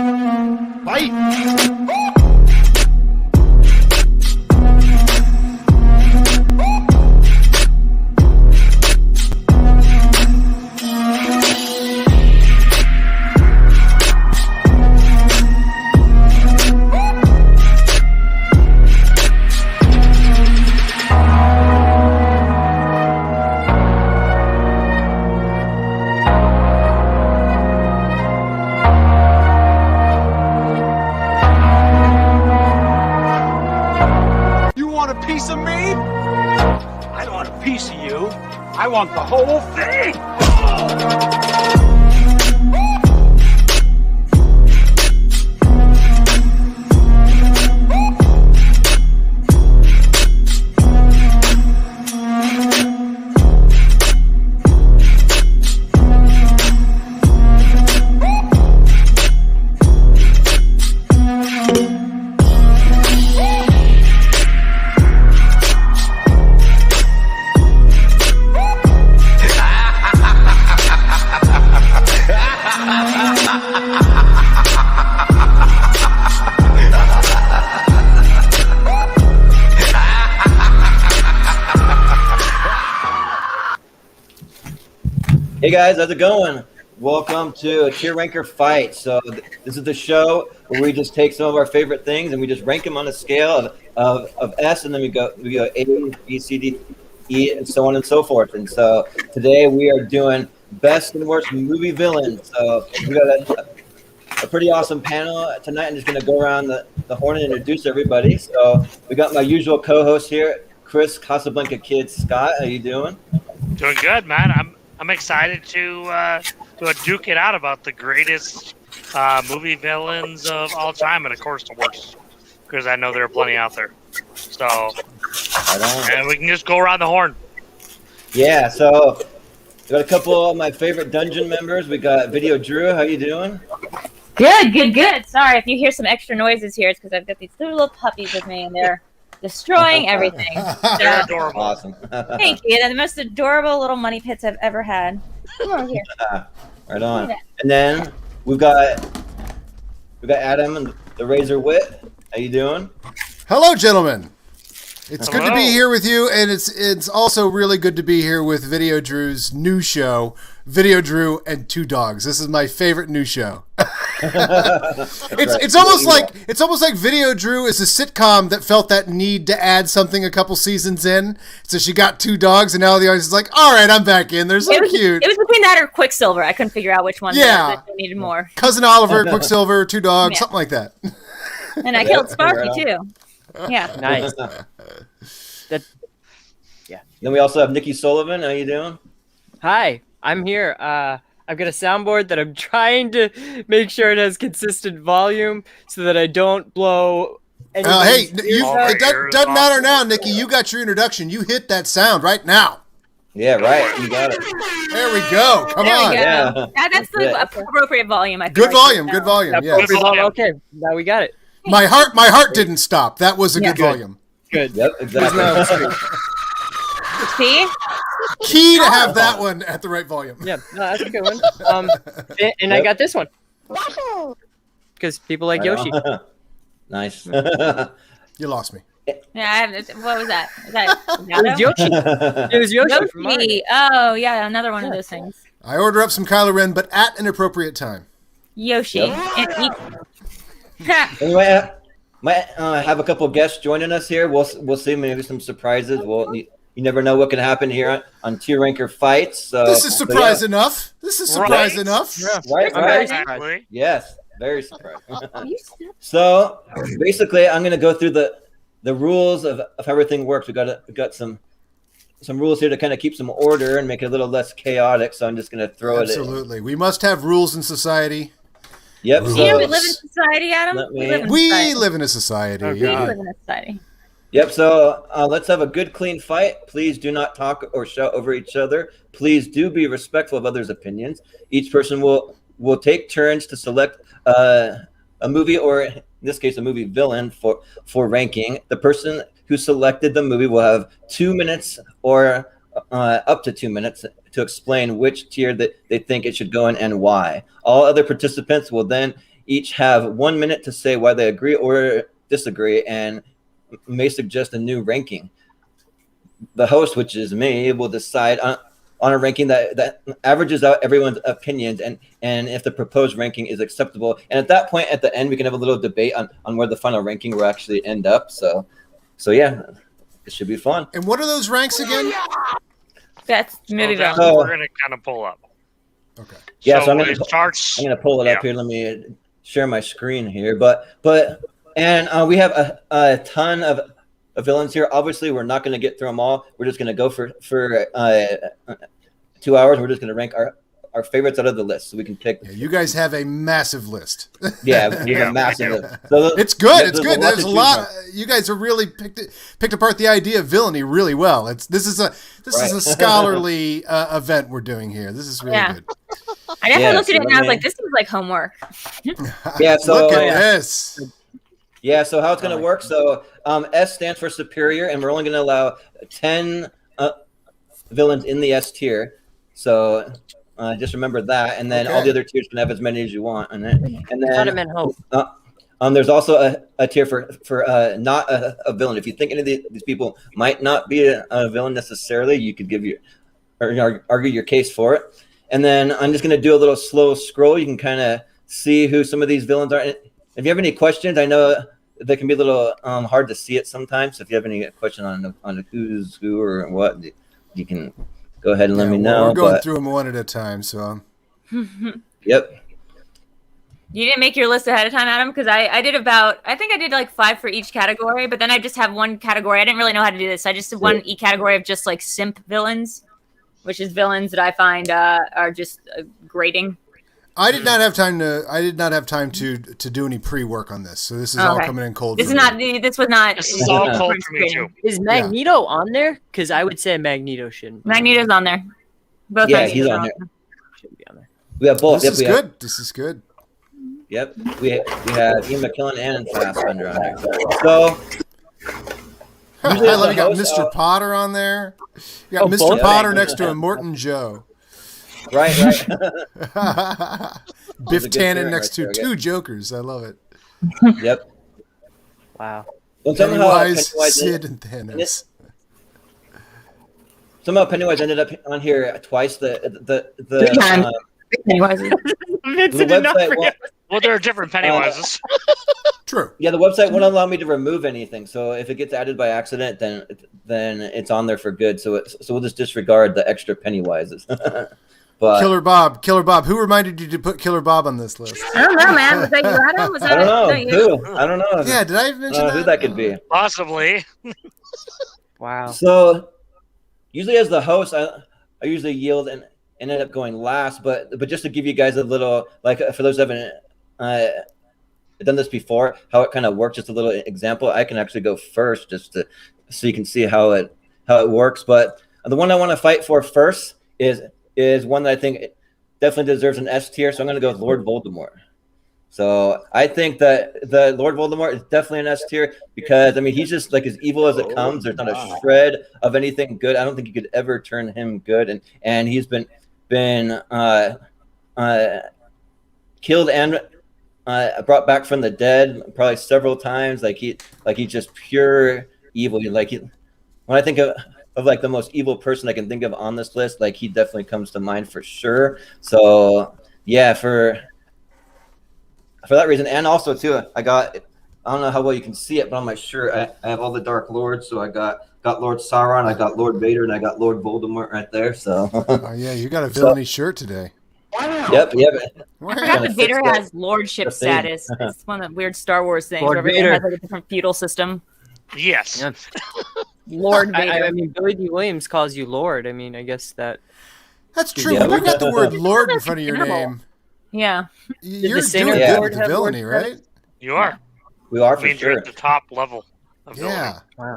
Fight! Piece of me? I don't want a piece of you. I want the whole thing. Hey guys, how's it going? Welcome to a tier ranker fight. So this is the show where we just take some of our favorite things and we just rank them on a scale of S, and then we go A, B, C, D, E, and so on and so forth. And so today we are doing best and worst movie villains. So we got a pretty awesome panel tonight. I'm just going to go around the horn and introduce everybody. So we got my usual co-host here, Chris Casablanca Kid Scott. How you doing? Doing good, man. I'm excited to duke it out about the greatest movie villains of all time, and of course the worst, because I know there are plenty out there. So, and we can just go around the horn. Yeah. So we got a couple of my favorite dungeon members. We got VIDEODREW. How you doing? Good. Sorry if you hear some extra noises here. It's because I've got these little puppies with me, and they're destroying everything. They're adorable. Awesome. Thank you. They're the most adorable little money pits I've ever had. Come on here. Right on. And then we got Adam and the Razor Witt. How you doing? Hello, gentlemen. It's Hello. good to be here with you, and it's also really good to be here with VIDEODREW's new show, VIDEODREW and Two Dogs. This is my favorite new show. It's almost like VIDEODREW is a sitcom that felt that need to add something a couple seasons in. So she got two dogs, and now the audience is like, "All right, I'm back in. They're so cute." It was between that or Quicksilver. I couldn't figure out which one. Yeah, that needed more. Cousin Oliver, Quicksilver, two dogs, something like that. And I killed Sparky too. Yeah. Nice. Yeah. Then we also have Nicky Sullivan. How you doing? Hi, I'm here. I've got a soundboard that I'm trying to make sure it has consistent volume so that I don't blow. Hey, Oh, it doesn't matter now, Nikki. You got your introduction. You hit that sound right now. Yeah, right. You got it. There we go. Come There we on. go. Yeah. That's the appropriate volume. I feel Good like. volume. Good volume. Yeah. Good volume. Okay, now we got it. My heart didn't stop. That was a good Good. volume. Good. Yep, exactly. See? Key to have that one at the right volume. Yeah, no, that's a good one. And I got this one because people like Yoshi. Nice. You lost me. Yeah. What was that? Was that It was Yoshi. It was Yoshi from Mario. Yoshi. Oh yeah, another one of those things. I order up some Kylo Ren, but at an appropriate time. Yoshi. Yep. Anyway, might have a couple guests joining us here. We'll see, maybe some surprises. You never know what can happen here on tier ranker fights. So This is surprise enough. This is surprise enough. Yeah. Right. Exactly. Yes, very surprised. So basically, I'm going to go through the rules of how everything works. We got some rules here to kind of keep some order and make it a little less chaotic. So I'm just going to throw it in. Absolutely. We must have rules in society. Yep. You know, So we live in society, Adam. We live in a society. Oh, We God. live in a society. Yep. So let's have a good, clean fight. Please do not talk or shout over each other. Please do be respectful of others' opinions. Each person will take turns to select a movie, or in this case, a movie villain for ranking. The person who selected the movie will have 2 minutes or up to 2 minutes to explain which tier that they think it should go in and why. All other participants will then each have 1 minute to say why they agree or disagree, and may suggest a new ranking. The host, which is me, will decide on a ranking that averages out everyone's opinions, and if the proposed ranking is acceptable. And at that point, at the end, we can have a little debate on where the final ranking will actually end up. So yeah, it should be fun. And what are those ranks again? That's movie that's villain. what we're gonna kind of pull up. Okay. Yeah, so I'm it starts. gonna pull it up here. Let me share my screen here. And we have a ton of villains here. Obviously, we're not gonna get through them all. We're just gonna go for 2 hours. We're just gonna rank our favorites out of the list, so we can pick. Yeah, you guys have a massive list. Yeah, we have a massive list. So it's good. It's good. There's There's a lot. You guys have really picked apart the idea of villainy really well. This is a scholarly event we're doing here. This is really good. I definitely looked at it and I was like, this is like homework. Yeah. So look at this. Yeah. So how it's going to work? So S stands for superior, and we're only going to allow 10 villains in the S tier. So just remember that, and then all the other tiers can have as many as you want on it. And then there's also a tier for not a villain. If you think any of these people might not be a villain necessarily, you could argue your case for it. And then I'm just going to do a little slow scroll. You can kind of see who some of these villains are. If you have any questions, I know they can be a little hard to see it sometimes. So if you have any question on who's who or what, you can go ahead and let me know. We're going through them one at a time. So. Yep. You didn't make your list ahead of time, Adam? Because I think I did like 5 for each category, but then I just have one category. I didn't really know how to do this. I just did one category of just like simp villains, which is villains that I find are just grating. I did not have time to do any pre-work on this, so this is all coming in cold. This was not. This is all cold for me too. Is Magneto on there? Because I would say Magneto shouldn't. Magneto's on there. Both he's on there. Should be on there. We have both. This is good. This is good. Yep, we have Ian McKellen and Fassbender on there. So usually you got Mr. Potter on there. You got Mr. Potter next to Immortan Joe. Right. Biff Tannen next to two Jokers. I love it. Yep. Wow. Well, Pennywise, Sid, and Thanos. Somehow Pennywise ended up on here twice. The website. Well, there are different Pennywises. True. Yeah, the website won't allow me to remove anything. So if it gets added by accident, then it's on there for good. So we'll just disregard the extra Pennywises. But Killer Bob. Who reminded you to put Killer Bob on this list? I don't know, man. Was that you, Adam? I don't know. Who? I don't know. Yeah, did I mention who that could be? Possibly. Wow. So usually as the host, I usually yield and ended up going last. But just to give you guys a little, like for those who haven't done this before, how it kind of works, just a little example. I can actually go first just so you can see how it works. But the one I want to fight for first is one that I think definitely deserves an S tier. So I'm going to go with Lord Voldemort. So I think that the Lord Voldemort is definitely an S tier because, I mean, he's just like as evil as it comes. There's not a shred of anything good. I don't think you could ever turn him good. And he's been killed and brought back from the dead probably several times. Like he's just pure evil. When I think of like the most evil person I can think of on this list, like he definitely comes to mind for sure. So yeah, for that reason, and also too, I don't know how well you can see it, but on my shirt I have all the Dark Lords. So I got Lord Sauron, I got Lord Vader, and I got Lord Voldemort right there. So oh yeah, you got a villainy shirt today. Wow. Yep. I forgot that Vader has lordship status. It's one of the weird Star Wars things where everyone has like a different feudal system. Yes. Yeah. Lord Vader. I mean, Billy D. Williams calls you Lord. I mean, I guess that's true. Yeah, You've got the word Lord in front of your name. Yeah. You're doing good with the villainy, right? You are. We are for You're sure. at the top level of villainy. Yeah. wow.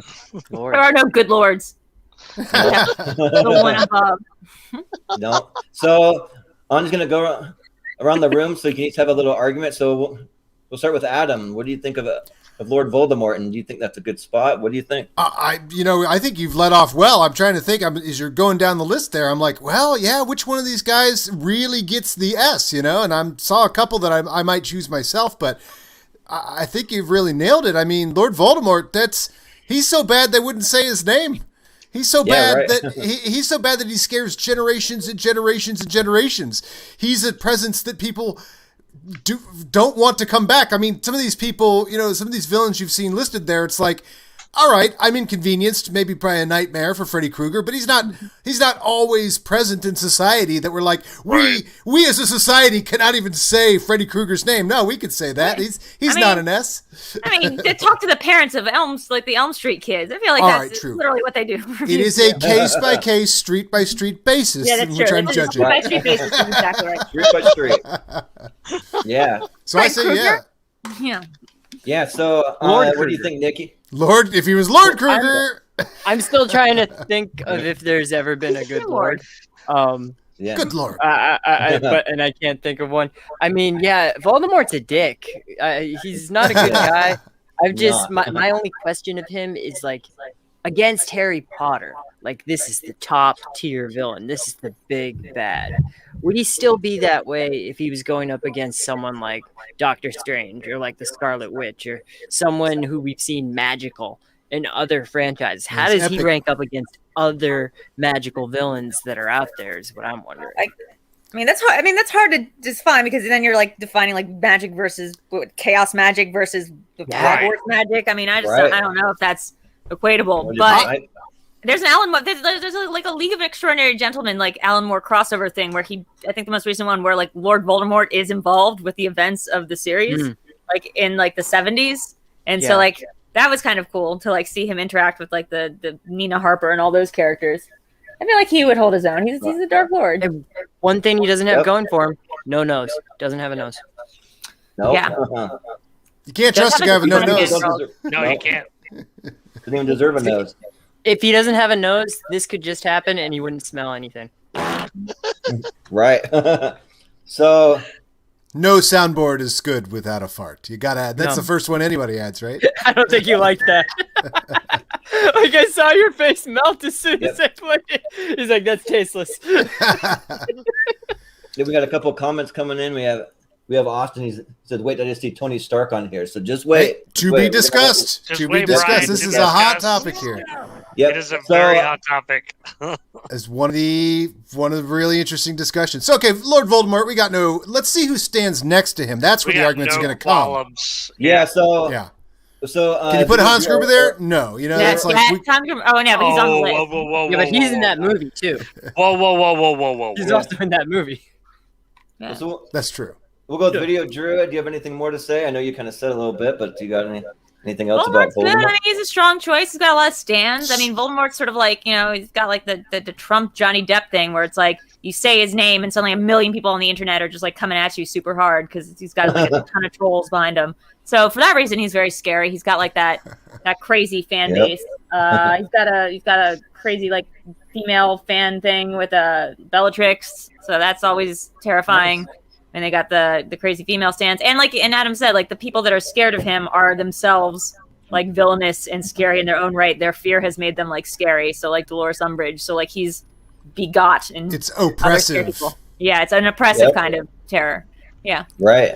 Lord. There are no good lords. The one above. No. So I'm just gonna go around the room so you can each have a little argument. So we'll start with Adam. What do you think of Lord Voldemort, and do you think that's a good spot? What do you think? I think you've let off well. I'm trying to think. As you're going down the list there, I'm like, well, yeah, which one of these guys really gets the S? And I saw a couple that I might choose myself, but I think you've really nailed it. I mean, Lord Voldemort, he's so bad they wouldn't say his name. He's so bad that he's so bad that he scares generations and generations and generations. He's a presence that people don't want to come back. I mean, some of these people, some of these villains you've seen listed there, it's like, all right, I'm inconvenienced, maybe probably a nightmare for Freddy Krueger, but he's not always present in society that we're like, we as a society cannot even say Freddy Krueger's name. No, we could say that. He's not an S. I mean, to talk to the parents of the Elm Street kids. I feel like that's literally what they do. It is a case-by-case, street-by-street basis. Yeah, that's true. We're trying to judge it. Street-by-street basis is exactly right. Street by street. Yeah. So I say Krueger? Yeah. Yeah, so Lord what do you think, Nikki? If he was Lord Krueger. I'm still trying to think of if there's ever been a good Lord. Yeah. Good Lord. And I can't think of one. I mean, yeah, Voldemort's a dick. He's not a good guy. My only question of him is like against Harry Potter. Like, this is the top tier villain. This is the big bad. Would he still be that way if he was going up against someone like Doctor Strange or like the Scarlet Witch or someone who we've seen magical in other franchises? How does he rank up against other magical villains that are out there is what I'm wondering. I mean, that's hard. I mean, that's hard to define because then you're like defining like magic versus chaos magic versus Hogwarts magic. I mean, I don't know if that's equatable, but there's an Alan Moore, there's like a League of Extraordinary Gentlemen, like Alan Moore crossover thing where I think the most recent one where like Lord Voldemort is involved with the events of the series, like in like the 70s. And so like, that was kind of cool to like see him interact with like the Nina Harper and all those characters. I feel like he would hold his own. He's a Dark Lord. And one thing he doesn't have going for him, no nose. Doesn't have a nose. No. Yeah. You can't trust a guy with no nose. No, you can't. Doesn't even deserve a nose. If he doesn't have a nose, this could just happen and he wouldn't smell anything. Right. So no soundboard is good without a fart. You gotta add. That's the first one anybody adds, right? I don't think you like that. Like, I saw your face melt as soon as I played it. He's like, that's tasteless. we got a couple of comments coming in. We have Austin. He said, wait, I just see Tony Stark on here. So just wait. To be discussed. To be discussed. Brian, this is a hot topic here. Yep. It is a very hot topic. As one of the really interesting discussions. So, okay, Lord Voldemort, we got let's see who stands next to him. That's where the arguments are going to come. Yeah, so... Yeah. So, can you put Hans Gruber there? No, it's like Hans Gruber. Oh, no, but he's on the list. Whoa, yeah, but he's in that movie too. Whoa. He's also in that movie. Yeah. So, that's true. We'll go with Video Drew. Do you have anything more to say? I know you kind of said a little bit, but do you got anything else about Voldemort? Good. I mean, he's a strong choice. He's got a lot of stands. I mean, Voldemort's sort of like, he's got like the Trump Johnny Depp thing where it's like you say his name and suddenly a million people on the internet are just like coming at you super hard because he's got like a ton of trolls behind him. So for that reason, he's very scary. He's got like that crazy fan base. He's got a crazy like female fan thing with Bellatrix. So that's always terrifying. Nice. And they got the crazy female stands. And like Adam said, like the people that are scared of him are themselves like villainous and scary in their own right. Their fear has made them like scary. So like Dolores Umbridge. So like he's begot and it's oppressive. Yeah, it's an oppressive kind of terror. Yeah. Right.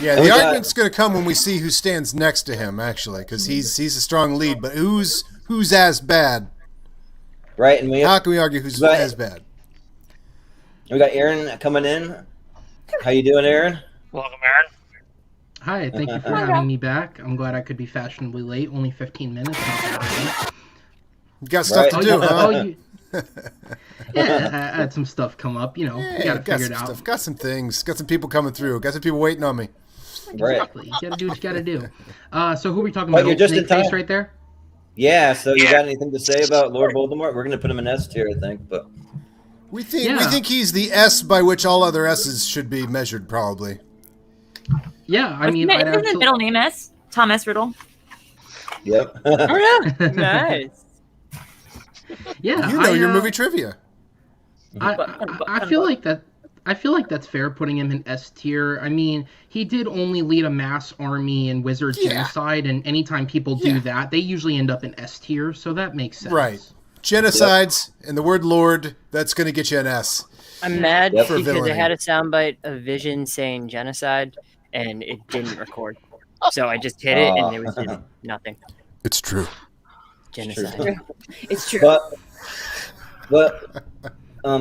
Yeah, the argument's going to come when we see who stands next to him, actually, because he's a strong lead. But who's as bad? Right, and how can we argue who's as bad? We got Aaron coming in. How you doing, Aaron? Welcome, Aaron. Hi, thank you for having me back. I'm glad I could be fashionably late. Only 15 minutes. You got stuff to do, huh? Yeah, I had some stuff come up. We got to figure it out. Got some things. Got some people coming through. Got some people waiting on me. Exactly. You got to do what you got to do. So who are we talking about? You're just in time. Face right there? Yeah, so you got anything to say about Lord Voldemort? We're going to put him in S tier, I think, but... We think he's the S by which all other S's should be measured, probably. Yeah, I mean... Isn't his middle name S? Thomas Riddle. Yep. Oh, yeah. Nice. Yeah, you know your movie trivia. I feel like that I feel like that's fair putting him in S tier. I mean, he did only lead a mass army in Wizard genocide, and anytime people do that, they usually end up in S tier, so that makes sense. Right. Genocides and the word Lord, that's going to get you an S. I'm mad For because villainy. I had a soundbite of Vision saying genocide, and it didn't record. So I just hit it, and it was just nothing. It's true. Genocide. It's true. But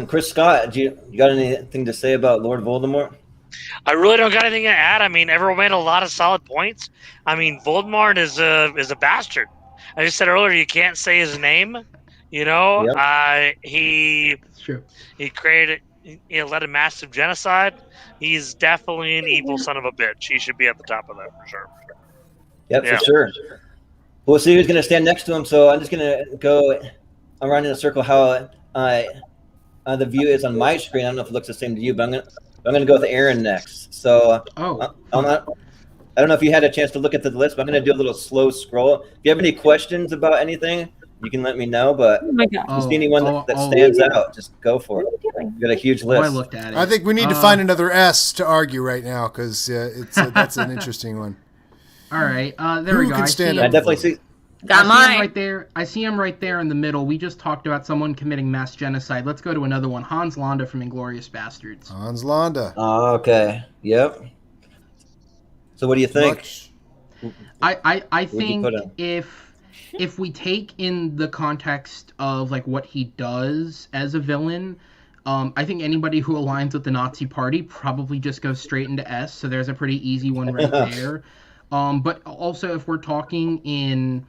Chris Scott, you got anything to say about Lord Voldemort? I really don't got anything to add. I mean, everyone made a lot of solid points. I mean, Voldemort is a bastard. I just said earlier, you can't say his name. You know, It's true. he created, led a massive genocide. He's definitely an evil son of a bitch. He should be at the top of that for sure. Yep, Yeah. for sure. We'll see who's going to stand next to him. So I'm just going to go around in a circle how the view is on my screen. I don't know if it looks the same to you, but I'm going to go with Aaron next. So I don't know if you had a chance to look at the list, but I'm going to do a little slow scroll. If you have any questions about anything, you can let me know. But Oh my God. if you see anyone that stands out, just go for it. You got a huge I list. looked at it. I think we need to find another S to argue right now because that's an interesting one. All right, there we go. Can stand I up? definitely see. Got I see him mine. right there. I see him right there in the middle. We just talked about someone committing mass genocide. Let's go to another one. Hans Landa from Inglourious Bastards. Hans Landa. Oh, okay. Yep. So what do you think? Much- I Where'd you think put him? if we take in the context of like what he does as a villain, I think anybody who aligns with the Nazi Party probably just goes straight into S. So there's a pretty easy one right there. But also if we're talking in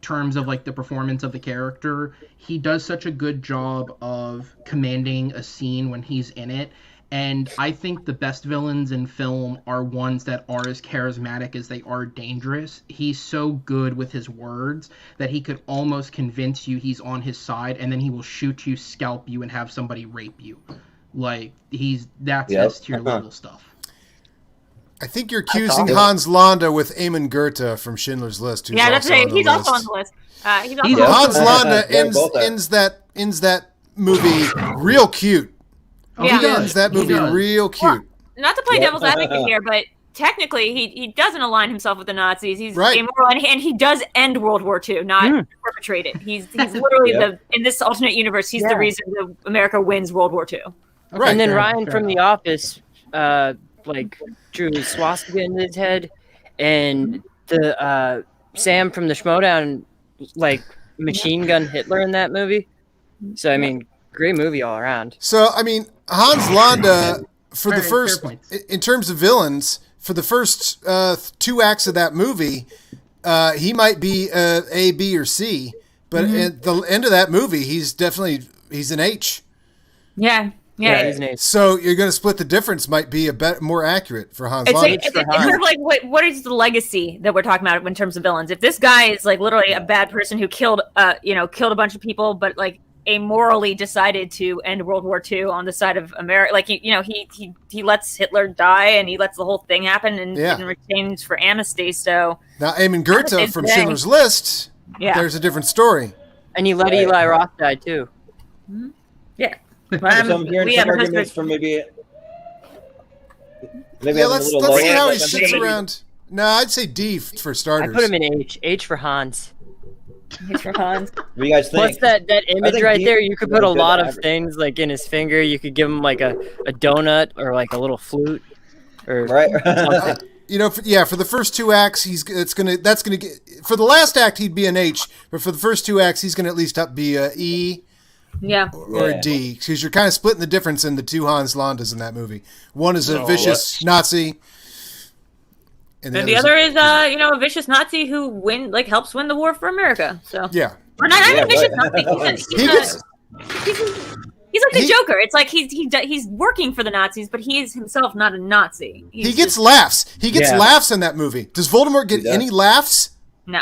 terms of like the performance of the character, he does such a good job of commanding a scene when he's in it. And I think the best villains in film are ones that are as charismatic as they are dangerous. He's so good with his words that he could almost convince you he's on his side, and then he will shoot you, scalp you, and have somebody rape you. Like, that's Yep. S tier level stuff. I think you're accusing Hans Landa with Eamon Goethe from Schindler's List. Who's Yeah, that's also right. on the He's list. also on the list. He's also He's on the Hans list. Landa Yeah, ends both are. ends that movie real cute. Oh, Yeah. he does. Ends that He movie does. real cute. Not to play Yeah. devil's advocate here, but technically he doesn't align himself with the Nazis. He's Right. immoral, and he does end World War II, not perpetrate it. He's literally Yep. in this alternate universe, he's the Yeah. reason that America wins World War II. Okay, Right. And then fair Ryan enough, from fair The enough. Office, drew a swastika into his head, and the Sam from the Schmodown, machine gun Hitler in that movie. So I mean, great movie all around. So I mean, Hans Landa for the Alright, first, fair points. in terms of villains, for the first 2 acts of that movie, he might be A, B, or C. But at the end of that movie, he's an H. Yeah. Yeah, he's nice. So you're going to split the difference. Might be a bit more accurate for Hans It's Landa. like it's sort of like what is the legacy that we're talking about in terms of villains? If this guy is like literally a bad person who killed a bunch of people, but like amorally decided to end World War II on the side of America, like he lets Hitler die and he lets the whole thing happen and in exchange for amnesty. So Now, Eamon Goethe from Schindler's List, there's a different story. And he let Eli Roth die too. Yeah. So I'm hearing some arguments for maybe Yeah, let's having a little see lower, how like he I'm sits thinking- around. No, I'd say D for I starters. put him in H. H for Hans. He's for Hans. What do you guys think? Plus that image think right D there, you could is put a good lot of average. things like in his finger. You could give him like a donut or like a little flute, or Right? something. For the first 2 acts, that's gonna get. For the last act, he'd be an H, but for the first 2 acts, he's gonna at least be a E Yeah. or a D, because you're kind of splitting the difference in the 2 Hans Landas in that movie. One is a So vicious Nazi, And the other is a vicious Nazi who helps win the war for America. So yeah. or not Yeah, a vicious right. Nazi. He gets He's like the Joker. It's like he's working for the Nazis, but he is himself not a Nazi. he gets laughs. He gets Yeah. laughs in that movie. Does Voldemort get He does. any laughs? No.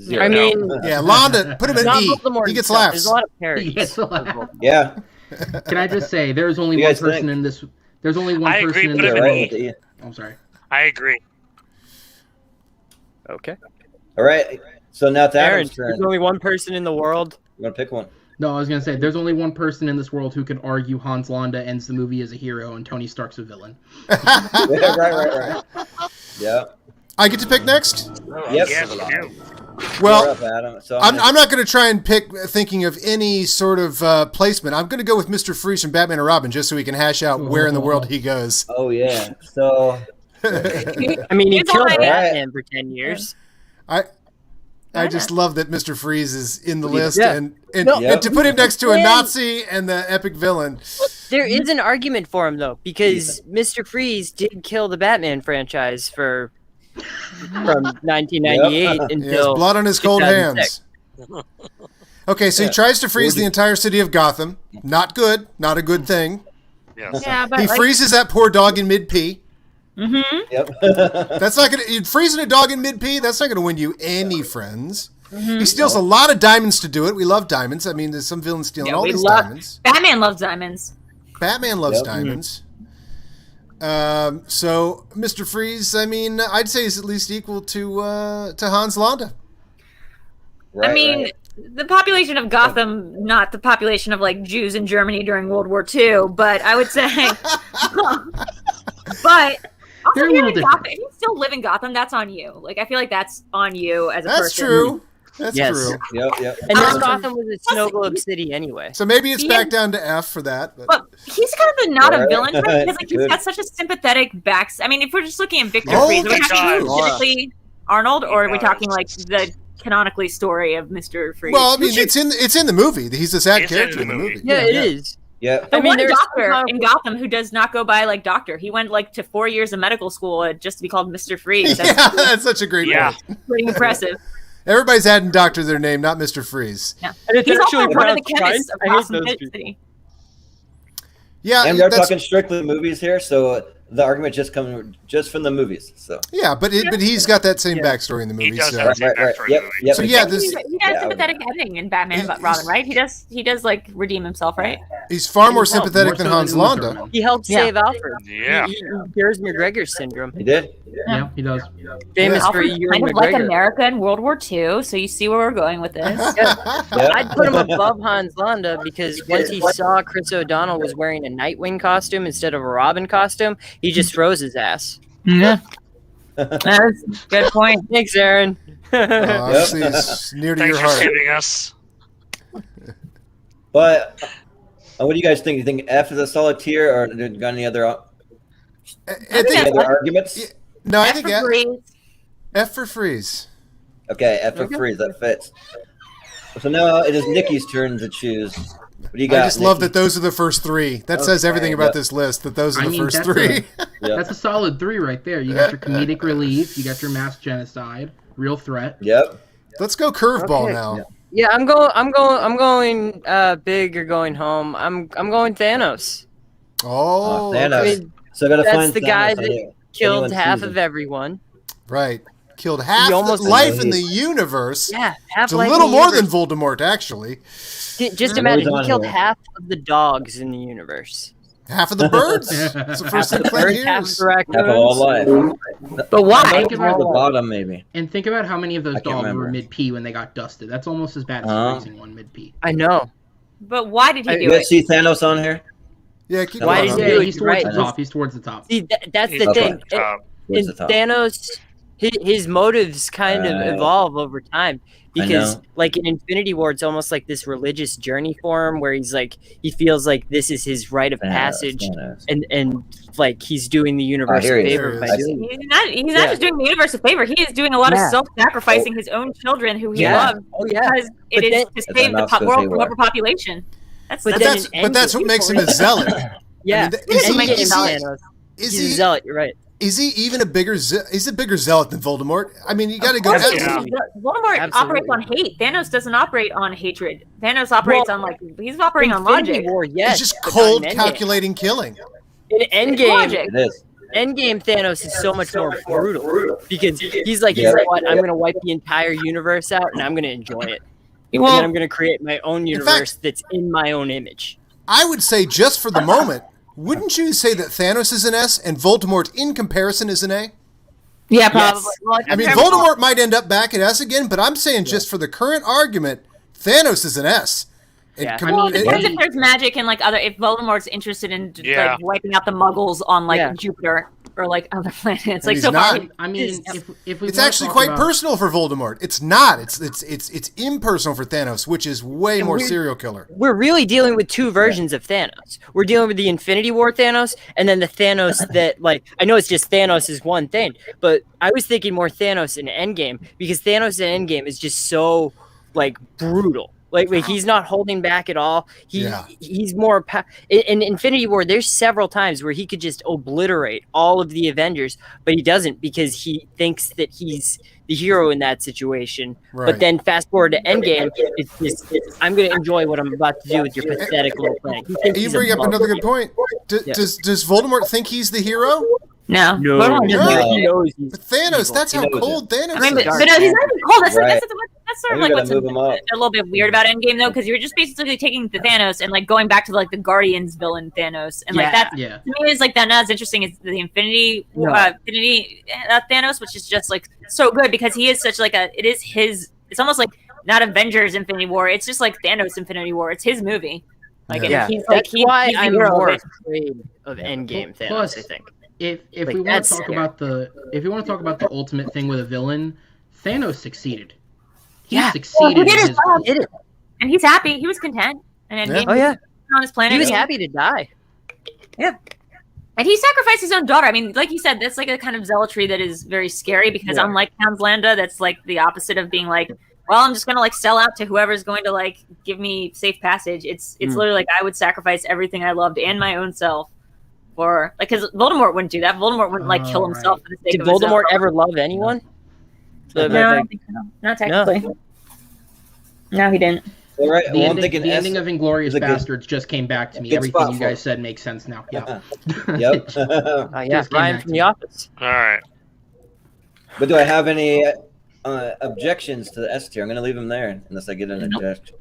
Zero. I mean, Yeah, Landa, put him in not E. Voldemort He gets himself. laughs. There's a lot of He parodies. gets a laugh. Yeah. Can I just say, there's only You one guys person think? in this. There's only one I person agree, in put this. him You're in right E. with the E. I'm sorry. I agree. Okay. All right. So now it's Aaron, Adam's turn. there's only one person in the world. You want to pick one? No, I was gonna say there's only one person in this world who could argue Hans Landa ends the movie as a hero and Tony Stark's a villain. Yeah, right. Yeah. I get to pick next? Yep. Yes, you do. Well, You're up, Adam. So I'm not going to try and pick thinking of any sort of placement. I'm going to go with Mr. Freeze from Batman and Robin just so we can hash out where in the world he goes. Oh yeah. So I mean, he He's killed alright. Batman for 10 years. I just love that Mr. Freeze is in the list Yeah. and Yep. to put him next to a Nazi and the epic villain. There is an argument for him, though, because Mr. Freeze did kill the Batman franchise from 1998 He has until blood on his cold 2006. hands. Okay, so he tries to freeze the entire city of Gotham. Not good. Not a good thing. Yes. Yeah, but He freezes that poor dog in mid-pee. yep. That's not going to... Freezing a dog in mid-pee, that's not going to win you any friends. He steals a lot of diamonds to do it. We love diamonds. I mean, there's some villains stealing all these diamonds. Batman loves diamonds. Batman loves diamonds. So, Mr. Freeze, I mean, I'd say he's at least equal to Hans Landa. Right, I mean, right. the population of Gotham, not the population of like Jews in Germany during World War II, but I would say, but also They're a if you're little in different. Gotham, if you still live in Gotham, that's on you. Like I feel like that's on you as a That's person. true. That's Yes. true. Yep. And this Um, Gotham was a snow globe city anyway. So maybe it's He back is- down to F for that. But he's kind of not a Right. villain for me because like he's Good. got such a sympathetic I mean, if we're just looking at Victor Oh, Freeze, are we that's talking true. specifically Arnold, or are we does. talking like the canonically story of Mr. Freeze? Well, I mean, it's in the movie. He's a sad It's character in in the the movie. movie. Yeah, it is. Yep. The I mean, one there's doctor some in Gotham who does not go by like doctor. He went like to 4 years of medical school just to be called Mr. Freeze. That's Yeah, that's such a great Yeah. point. pretty impressive. Everybody's adding doctor to their name, not Mr. Freeze. Yeah. And it's He's also actually one of the pronounced chemists Christ. of I hate Gotham those people. City. Yeah, And they're that's- talking strictly movies here, so the argument just comes just from the movies. So yeah, but he's got that same backstory in the movie. He does so. have the same right. backstory. Yep. in the movie. Yep. So yeah, He this has Yeah, a sympathetic ending in Batman and Robin, right? He does like redeem himself, right? he's far more More sympathetic than so Hans Uma Landa. Thurman. He helped Yeah. save Alfred. Yeah. He cures McGregor syndrome. He did. Yeah, he does. Famous for Alfred's Ewan kind of like McGregor. America in World War II, so you see where we're going with this. Yep. I'd put him above Hans Landa because once he saw Chris O'Donnell was wearing a Nightwing costume instead of a Robin costume, he just froze his ass. Yeah. That's a good point. Thanks, Aaron. Obviously, it's near to Thanks your for heart. saving us. But what do you guys think? You think F is a solid tier, or got any other I any think, other arguments? Yeah. no, I think F for Freeze. F for Freeze. Okay, F for Freeze. That fits. So now it is Nikki's turn to choose. What do you got? I just love Nikki? that those are the first three. That says everything about Yep. this list, that those are I the mean, first that's three. Yep. That's a solid 3 right there. You got your comedic relief, you got your mass genocide, real threat. Yep. Let's go curveball Okay. now. Yeah, I'm going big or going home. I'm going Thanos. Oh, Thanos. I mean, So I gotta that's find the Thanos guy on that here. killed Anyone half sees of him. everyone. right. Killed half He the almost- life in the universe. Yeah, half It's a life little in the more than universe. Voldemort, actually. Just Yeah. imagine Who's he killed on here? half of the dogs in the universe. Half of the birds. It's the first thing Clint Birds, half of hears. the Half of all raccoons. life. But why? Think about The bottom, maybe. And think about how many of those I can't dogs remember. were mid-pee when they got dusted. That's almost as bad as freezing one mid-pee. I know. But why did he do You guys it? see Thanos on here? Yeah, keep Why going did on. he do it? He's towards Right. the top. He's towards the top. See, that's He's the Okay. thing. Towards And the top. Thanos, his motives kind of Right. evolve over time I because, know. like in Infinity War, it's almost like this religious journey for him, where he's like he feels like this is his rite of passage, Thanos. and like he's doing the universe here a he is. favor by There he doing it. He's not Yeah. just doing the universe a favor. He is doing a lot of Yeah. self-sacrificing his own children who he Yeah. loves Oh yeah, because it But is then- to save the That's enough world to from say overpopulation. That's But But then that's, in but that's what makes him a zealot. yeah. I mean, is And he- he is Thanos. he- is He's a he zealot. You're right. is he even a bigger he's a bigger zealot than Voldemort? I mean, you got to go. Of course, Yeah. Voldemort Absolutely. operates on hate. Thanos doesn't operate on hatred. Thanos operates on he's operating on Infinity logic. War, yes. He's just but cold, not in Endgame. calculating killing. In It's Endgame, logic. It is. Endgame Thanos is so much more brutal because he's like, Yeah. you know what? I'm gonna wipe the entire universe out and I'm gonna enjoy it. And then I'm gonna create my own universe that's in my own image. I would say, just for the moment, wouldn't you say that Thanos is an S and Voldemort, in comparison, is an A? Yeah, probably. Yes. Well, I mean, Voldemort might end up back at S again, but I'm saying just for the current argument, Thanos is an S. Yeah. Well, it depends if there's magic and like if Voldemort's interested in like wiping out the Muggles on like Jupiter or like other planets. Like so not. I mean, if we it's actually quite personal for Voldemort. It's not. It's impersonal for Thanos, which is way more serial killer. We're really dealing with two versions of Thanos. We're dealing with the Infinity War Thanos, and then the Thanos that, like, I know it's just Thanos is one thing, but I was thinking more Thanos in Endgame, because Thanos in Endgame is just so like brutal. Like he's not holding back at all. He's more in Infinity War. There's several times where he could just obliterate all of the Avengers, but he doesn't, because he thinks that he's the hero in that situation. Right. But then fast forward to Endgame, I'm going to enjoy what I'm about to do with your pathetic little thing. You bring up another good point. Does Voldemort think he's the hero? No. No. He knows he's But Thanos, that's how cold Thanos is. I mean, but no, he's not even cold. That's sort of like what's a little bit weird about Endgame, though, because you're just basically taking the Thanos and like going back to like the Guardians villain Thanos, and like that to me is like that. Not as interesting as the Infinity Thanos, which is just like so good because he is such like it's almost like not Avengers Infinity War. It's just like Thanos Infinity War. It's his movie. Like he's like that's why I'm more afraid of Endgame Thanos. Plus, I think. If we want to talk about the ultimate thing with a villain, Thanos succeeded. He succeeded. He did it. And he's happy. He was content. And on his planet, he was happy to die. Yeah. And he sacrificed his own daughter. I mean, like you said, that's like a kind of zealotry that is very scary, because unlike Towns Landa, that's like the opposite of being like, well, I'm just gonna like sell out to whoever's going to like give me safe passage. It's literally like I would sacrifice everything I loved and my own self. Or like, because Voldemort wouldn't do that. Voldemort wouldn't like kill himself for the sake Did of Voldemort ever love anyone? No, I don't think so. Not technically. No, he didn't. All right. The ending of Inglourious Bastards just came back to me. Everything you guys said makes sense now. Yeah. Yep. Ryan from The Office. All right. But do I have any objections to the S tier? I'm going to leave them there unless I get an objection.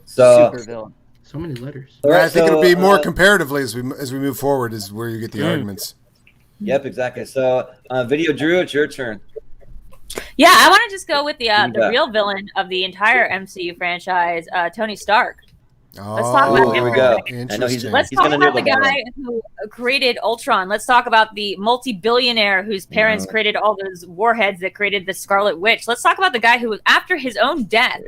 So, super villain. So many letters. Right, I think it'll be more comparatively as we move forward is where you get the arguments. Yep, exactly. So, Video Drew, it's your turn. Yeah, I want to just go with the real villain of the entire MCU franchise, Tony Stark. Let's talk about him. Here we go. Let's talk about the guy who created Ultron. Let's talk about the multi-billionaire whose parents created all those warheads that created the Scarlet Witch. Let's talk about the guy who, after his own death,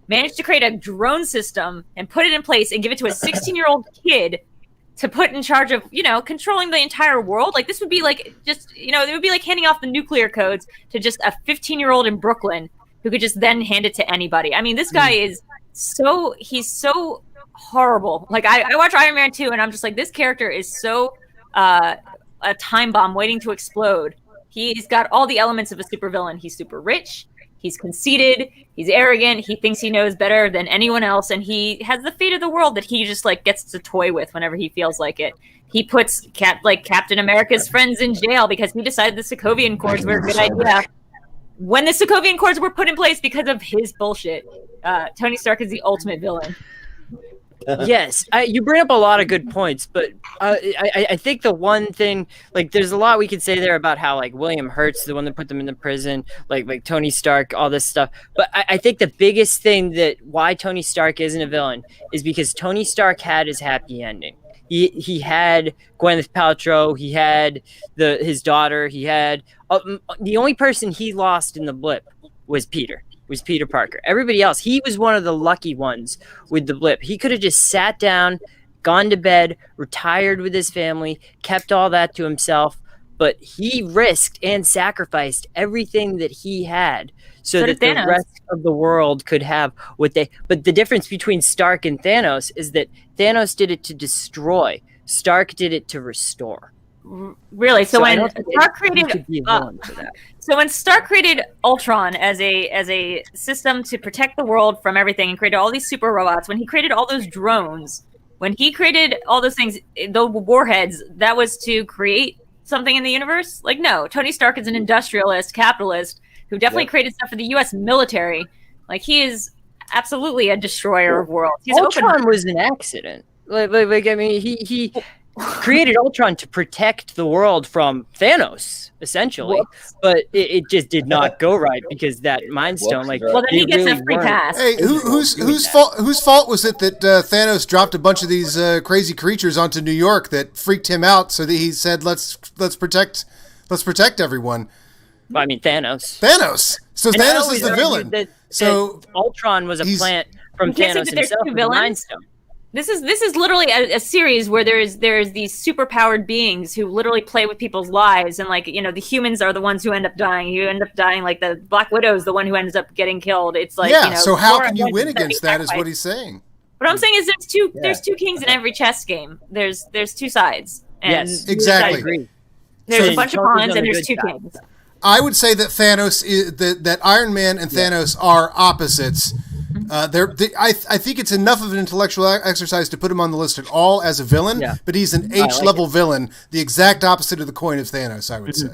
managed to create a drone system and put it in place and give it to a 16-year-old kid to put in charge of, controlling the entire world. Like, this would be like just, it would be like handing off the nuclear codes to just a 15-year-old in Brooklyn who could just then hand it to anybody. I mean, this guy is he's so horrible. Like, I watch Iron Man 2 and I'm just like, this character is so a time bomb waiting to explode. He's got all the elements of a supervillain. He's super rich. He's conceited, he's arrogant, he thinks he knows better than anyone else, and he has the fate of the world that he just like gets to toy with whenever he feels like it. He puts Captain America's friends in jail because he decided the Sokovian Accords were a good idea. When the Sokovian Accords were put in place because of his bullshit, Tony Stark is the ultimate villain. Yes, you bring up a lot of good points, but I think the one thing, like, there's a lot we could say there about how, like, William Hurt's the one that put them in the prison, like Tony Stark, all this stuff. But I think the biggest thing that why Tony Stark isn't a villain is because Tony Stark had his happy ending. He had Gwyneth Paltrow, he had his daughter, he had the only person he lost in the blip was Peter Parker. Everybody else, he was one of the lucky ones with the blip. He could have just sat down, gone to bed, retired with his family, kept all that to himself, but he risked and sacrificed everything that he had so that the rest of the world could have what they... But the difference between Stark and Thanos is that Thanos did it to destroy. Stark did it to restore. Really? So when Stark created... So when Stark created Ultron as a system to protect the world from everything and created all these super robots, when he created all those drones, when he created all those things, the warheads, that was to create something in the universe? Like, no. Tony Stark is an industrialist, capitalist, who definitely created stuff for the U.S. military. Like, he is absolutely a destroyer of worlds. Ultron was an accident. Like I mean, he created Ultron to protect the world from Thanos, essentially. Whoops. But it just did not go right because that Mind Stone, like, Whoops, Well, then he they gets really a free weren't- pass. Hey, whose fault was it that Thanos dropped a bunch of these crazy creatures onto New York that freaked him out? So that he said, "Let's protect everyone." I mean, Thanos. Thanos. So And I Thanos is always the argue villain. that So Ultron was a he's- plant from You can't say Thanos that there's himself two with the Mind villains. Stone. This is literally a series where there's these superpowered beings who literally play with people's lives, and like, you know, the humans are the ones who end up dying. You end up dying, like the Black Widow is the one who ends up getting killed. It's like, yeah. you know, So how Thor can you ends win up against getting that? Is what sacrificed. he's saying. What I'm saying is there's two kings in every chess game. There's two sides. And Yes, Exactly. I agree. There's So a bunch of Tony's pawns on and the there's two good side. kings. I would say that Thanos is that Iron Man and Thanos are opposites. I think it's enough of an intellectual exercise to put him on the list at all as a villain, Yeah. but he's an H-level villain, the exact opposite of the coin of Thanos, I would say.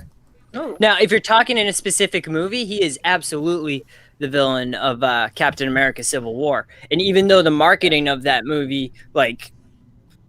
Now, if you're talking in a specific movie, he is absolutely the villain of Captain America: Civil War. And even though the marketing of that movie, like,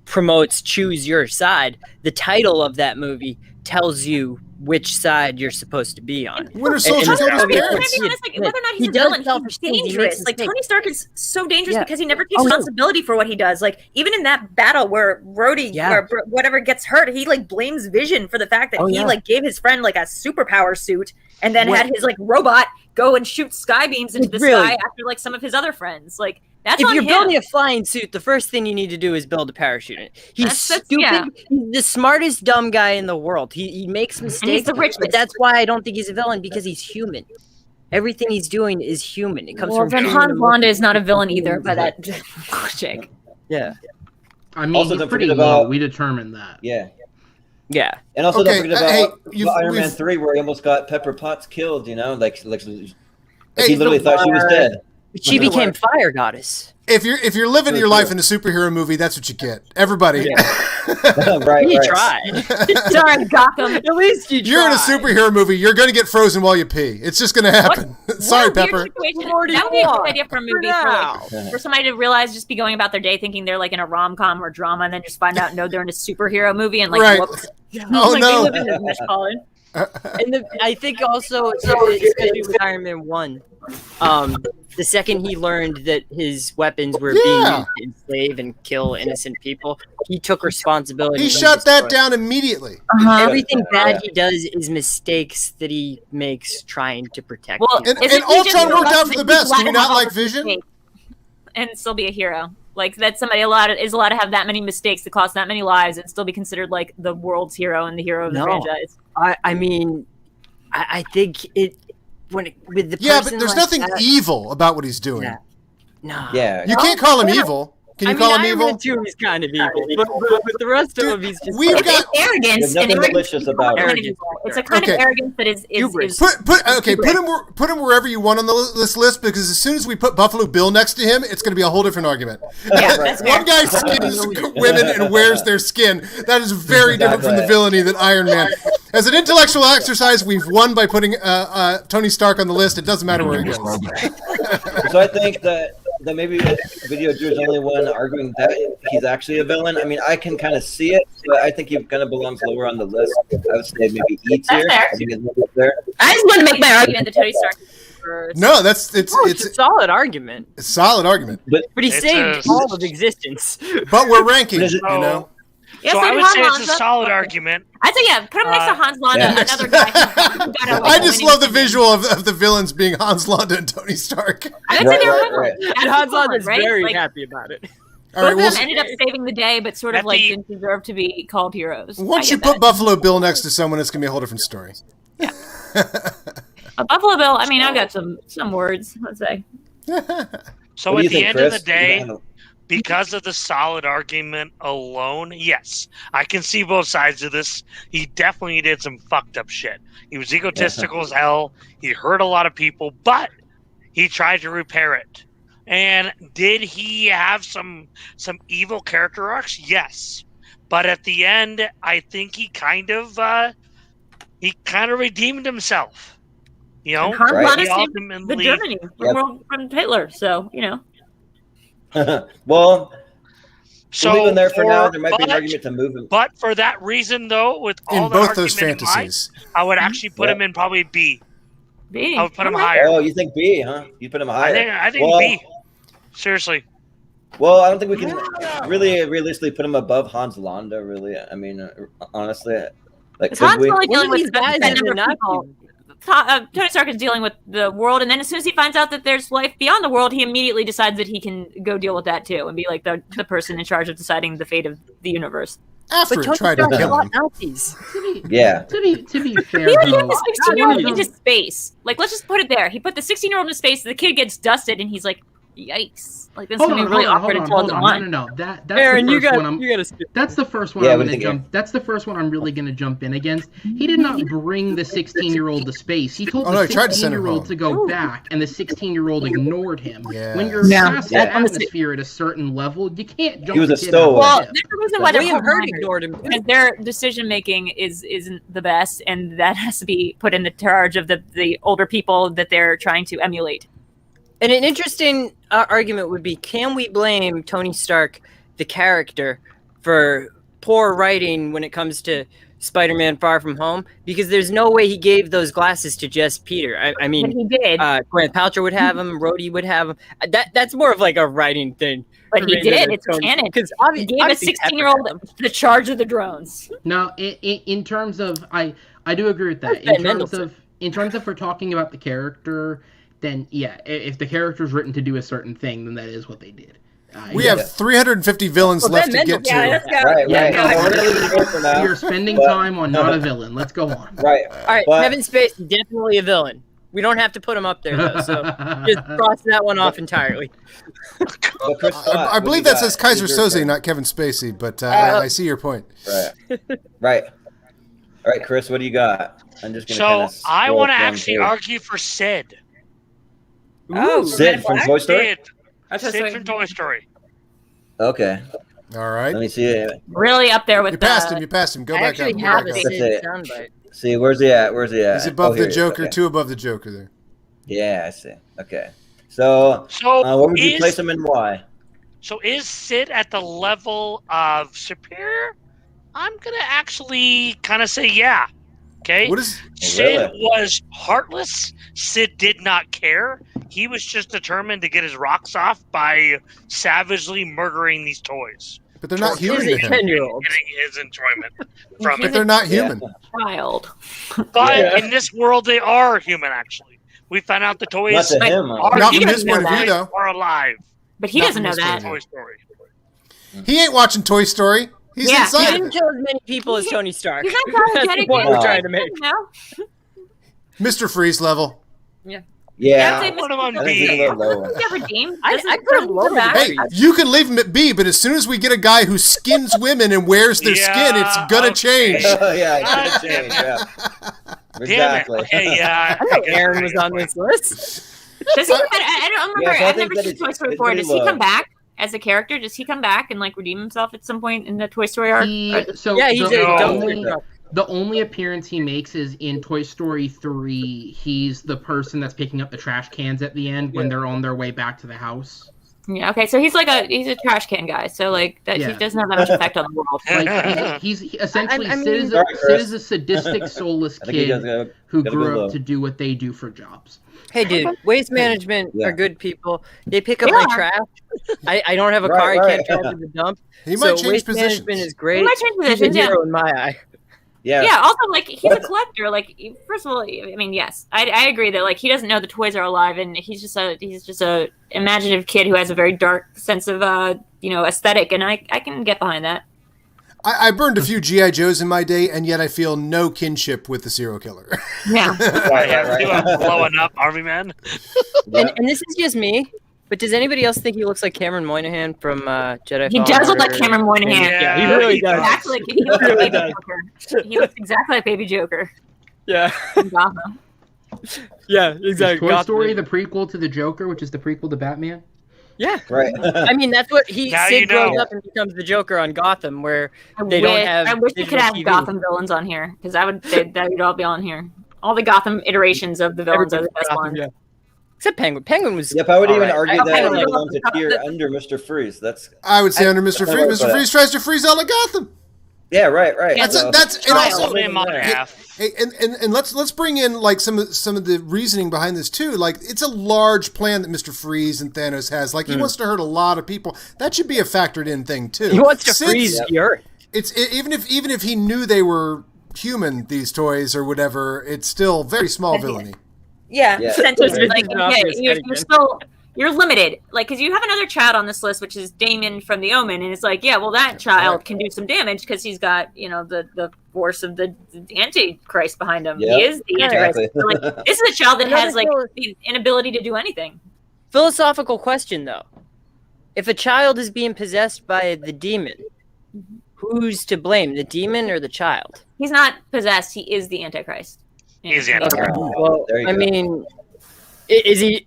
promotes choose your side, the title of that movie tells you which side you're supposed to be on. Winter Soldier And- killed his and- Can I parents. be honest, like, whether or not He he's a does villain, selfish he's things, he makes dangerous. Like, mistakes. Tony Stark is so dangerous Yeah. because he never takes Oh, no. responsibility for what he does. Like, even in that battle where Rhodey Yeah. or whatever gets hurt, he like blames Vision for the fact that Oh, he yeah. like gave his friend like a superpower suit and then What- had his like robot go and shoot sky beams into the Really? sky after like some of his other friends. Like, that's If on you're him. building a flying suit, the first thing you need to do is build a parachute. In it. He's That's- stupid. yeah. He's the smartest dumb guy in the world. He makes mistakes, the richest. but that's why I don't think he's a villain, because he's human. Everything he's doing is human. It comes Well, from then human Han Blonda is not a villain either by that logic. Yeah, I mean, Also, he's don't pretty forget low. about- We determined that. Yeah. yeah. And also, Okay, don't forget about, hey, Iron Man we've- 3, where he almost got Pepper Potts killed, you know? Like Hey, he literally thought she was dead. She became fire goddess. If you're living your life in a superhero movie, that's what you get. Everybody. Right, He right. tried. Sorry, Gotham. At least you tried. You're in a superhero movie, you're going to get frozen while you pee. It's just going to happen. Sorry, What a weird Pepper. situation. What do That you would be a want? good idea for a movie for somebody to realize, just be going about their day thinking they're like in a rom-com or drama, and then just find out no, they're in a superhero movie, and like Right. whoops. Oh, like, no. They live in this Metropolitan. And I think also, especially with Iron Man 1, the second he learned that his weapons were being Yeah. used to enslave and kill innocent people, he took responsibility. He and shut that destroyed. down immediately. Everything Yeah. bad he does is mistakes that he makes trying to protect Well, people. And Isn't he just Ultron worked allowed out for to the be best. allowed Can we to have not all like the Vision? mistakes and still be a hero? Like, that somebody is allowed to have that many mistakes that cost that many lives and still be considered like the world's hero and the hero of the No. franchise. I mean, I think with the Yeah, but person there's like nothing that- evil about what he's doing. Yeah. Nah. Yeah. You can't call him evil. Can you I call mean, him Iron evil? Man 2 is kind of evil, but the rest of him, he's just we've like, got- It's arrogance. There's nothing and malicious about it. Arrogance. It's a kind Okay. of arrogance that is Hubris. Put him wherever you want on this list, because as soon as we put Buffalo Bill next to him, it's going to be a whole different argument. yeah, that's fair. One guy skins women and wears their skin. That is very different from the villainy that Iron Man. As an intellectual exercise, we've won by putting Tony Stark on the list. It doesn't matter where he goes. So I think that maybe Video Drew is the only one arguing that he's actually a villain. I mean, I can kind of see it, but I think he kind of belongs lower on the list. I would say maybe E tier. That's fair. I think it's up there. I just want to make my argument that Tony Stark is first. No, it's it's a solid argument, a solid argument. but he It's saved a- all of existence. But we're ranking, Is you it- know. Yeah, So so I would Han say it's a Lanza. solid argument. I'd say, yeah, put him next to Hans Landa, Yeah. another guy. who got a, I just winning love the opinion. visual of the villains being Hans Landa and Tony Stark. I'd say Right, they were right, equivalent. right. That's And Hans equivalent, Landa's right? very Like, happy about it. All both right, of well, them ended up saving the day, but sort of At like the- didn't deserve to be called heroes. once I you get put that. Buffalo Bill next to someone, it's going to be a whole different story. Buffalo Bill, I mean, I've got some words, let's say. So What do at you the think, end of Chris? the day, because of the solid argument alone, yes, I can see both sides of this. He definitely did some fucked up shit. He was egotistical as hell. He hurt a lot of people, but he tried to repair it. And did he have some evil character arcs? Yes. But at the end, I think he kind of redeemed himself. You know, And Hans Right. Landa He saved the ultimately- Germany from Hitler, so, you know. Well, So We'll leave him there for now. There might be an but- argument to move him. But for that reason, though, with all In the both those argument in mind, fantasies. I would actually put Yeah. him in probably B. B. I would put him Okay. higher. Oh, you think B, huh? You put him higher. I think Well- B. Seriously. Well, I don't think we can really realistically put him above Hans Landa. Really, I mean, honestly, like Because could Han's we? only One dealing of with these the guys is number of not people. Tony Stark is dealing with the world, and then as soon as he finds out that there's life beyond the world, he immediately decides that he can go deal with that too, and be like the person in charge of deciding the fate of the universe. After But it Tony tried to Stark kill fought him. Nazis. Yeah. To be fair, He put though, the 16-year-old one of into them- space. Like, let's just put it there. He put the 16-year-old into space. The kid gets dusted, and he's like, "Yikes!" Like, this is gonna be really awkward until it's on. No. That's Aaron, the you first got one. I'm, you got to skip. That's the first one Yeah, I'm what do gonna you jump. think, That's the first one I'm really gonna jump in against. He did not bring the 16-year-old to space. He told Oh, no, the he tried to send him 16-year-old home. to go back, and the 16-year-old ignored him. Yeah. When you're Yeah. past Yeah. the atmosphere at a certain level, you can't jump. He was the a kid stowaway. out Well, of there's ship. a reason why they're William called Hurt minors, ignored him. because their decision making isn't the best, and that has to be put in the charge of the older people that they're trying to emulate. And an interesting argument would be: can we blame Tony Stark, the character, for poor writing when it comes to Spider-Man: Far From Home? Because there's no way he gave those glasses to just Peter. I But mean, he did. Gwyneth Paltrow would have them, Rhodey would have them. That's more of like a writing thing. But he did. It's canon. Because He gave a 16-year-old the charge of the drones. No, in terms of, I do agree with that. That's Ben Mendelsohn. In terms of, if we're talking about the character, then yeah, if the character's written to do a certain thing, then that is what they did. We have 350 villains Well, left Ben to get to. Yeah, let's go. Right, Yeah, right. no, So we're gonna leave him here for now. You're spending But- time on not a villain. Let's go on. Right. All right, But- Kevin Spacey, definitely a villain. We don't have to put him up there though, so just cross that one off entirely. But Chris Scott, I what believe do you that says got? Kaiser Who's your Soze, pick? not Kevin Spacey, but I see your point. Right. Right. All right, Chris, what do you got? I'm just gonna. So kinda I scroll want to down actually through. argue for Sid. Oh, Sid from Toy Story. Sid. Sid from Toy Story. Okay. All right. Let me see it. Really up there with You passed him. You passed him. Go I back up. actually Go have back a up. That's Sid it. soundbite. See, where's he at? Where's he at? He's above Oh, here the he is. Joker, Okay. two above the Joker there. Yeah, I see. Okay. So, So where would you is- place him and why? So is Sid at the level of Superior? I'm gonna actually kind of say yeah. Okay. What is? Sid really? was heartless. Sid did not care. He was just determined to get his rocks off by savagely murdering these toys. But they're not He's human a to him. 10-year-old. Getting his enjoyment from But it. they're not human. child. But Yeah. in this world, they are human. Actually, we found out the toys Not to But- him. are, Not He from his doesn't point know of view, that. though. are alive. But he Not doesn't from know his point that. of view. Toy Story. He ain't watching Toy Story. He's Yeah, inside He of didn't it. kill as many people as Tony Stark. He's not That's the apologetic. point No. we're trying to make. No. Mr. Freeze level. Yeah. I'd say Put him on I think he's a B. little lower. He's got redeemed. I put him lower than back. Hey, you can leave him at B, but as soon as we get a guy who skins women and wears their skin, it's gonna okay. change. Oh, yeah, it's gonna change. Yeah. Damn Exactly. it. Okay, yeah. I know Aaron was on this list. Does he? I don't remember. Yeah, so I I've think never that seen it's- Toy Story it's 4. pretty Does he low. come back as a character? Does he come back and like redeem himself at some point in the Toy Story arc? Yeah, he's the, a only, dump. the only appearance he makes is in Toy Story 3. He's the person that's picking up the trash cans at the end when they're on their way back to the house. Yeah. Okay. So he's a trash can guy. So like that, Yeah. he doesn't have that much effect on the world. Like he's essentially I mean- Sid, is a, Sorry, Sid Chris. is a sadistic, soulless I think he does kid go. who gotta go grew low. up to do what they do for jobs. Hey, dude, waste management Yeah. are good people. They pick up They my are. trash. I don't have a Right, car. I right. can't drive to the dump. He so might change waste positions. management is great. He might change He's a positions, yeah. hero in my eye. Yeah. Yeah. Also, like he's a collector. Like first of all, I mean, yes, I agree that like he doesn't know the toys are alive, and he's just a imaginative kid who has a very dark sense of aesthetic, and I can get behind that. I burned a few G.I. Joes in my day, and yet I feel no kinship with the serial killer. Yeah. Right, Yeah, right, do right. a blowing up Army Man. Yeah. And this is just me, but does anybody else think he looks like Cameron Moynihan from Jedi? He Fallen does look like Order? Cameron Moynihan. Yeah, he really does. Exactly. He looks He like really Baby does. Joker. He looks exactly like Baby Joker Yeah, in Gotham. yeah, Is exactly. Toy Story the prequel to the Joker, which is the prequel to Batman? Yeah, Right. I mean that's what he Now Sid you grows know. up and becomes the Joker on Gotham, where I they don't have. I wish we could digital have TV. Gotham villains on here because that would all be on here. All the Gotham iterations of the villains are the best Gotham, ones. yeah. Except Penguin. Penguin was. Yep, I would even alright. argue I that kinda he like- belongs a tier under Mr. Freeze. I would say under Mr. Freeze. Mr. but- Freeze tries to freeze all of Gotham. Yeah, right. Yeah, That's and also Put him on half. Hey, and let's bring in like some of the reasoning behind this too. Like it's a large plan that Mr. Freeze and Thanos has. Like he wants to hurt a lot of people. That should be a factored in thing too. He wants to freeze the Earth. Even if he knew they were human, these toys or whatever, it's still very small villainy. Yeah, Yeah. essentially, like This is you're limited, like because you have another child on this list, which is Damon from The Omen, and it's like, yeah, well, that child can do some damage because he's got the force of the Antichrist behind him. Yep. He is the Antichrist. Exactly. So, like, this is a child that has like Another the inability to do anything. Philosophical question, though. If a child is being possessed by the demon, who's to blame, the demon or the child? He's not possessed. He is the Antichrist. He's the Yeah. Antichrist. Well, there you I go. mean, is he?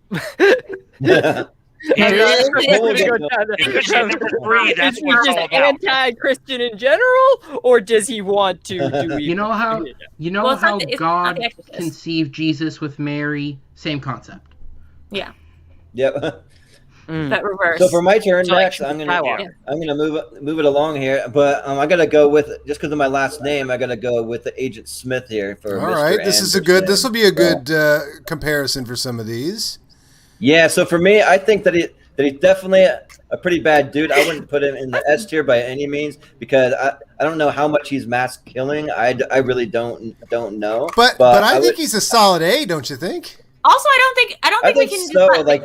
Yeah. Is Because he's number 3, that's he what it's just all about. anti-Christian in general, or does he want to do evil? You know how Well, it's how not the- it's not God the Exorcist. conceived Jesus with Mary? Same concept. Yeah, Yep. but reverse. So for my turn So, like, next, I'm gonna Skywalker. move it along here, but I gotta go with just because of my last name. I gotta go with the Agent Smith here for. All Mr. right, this will be a Anderson. good comparison for some of these. Yeah, so for me, I think that he's definitely a pretty bad dude. I wouldn't put him in the S tier by any means because I don't know how much he's mass killing. I really don't know. But I think he's a solid A, don't you think? Also, I don't think we think can so, define, like-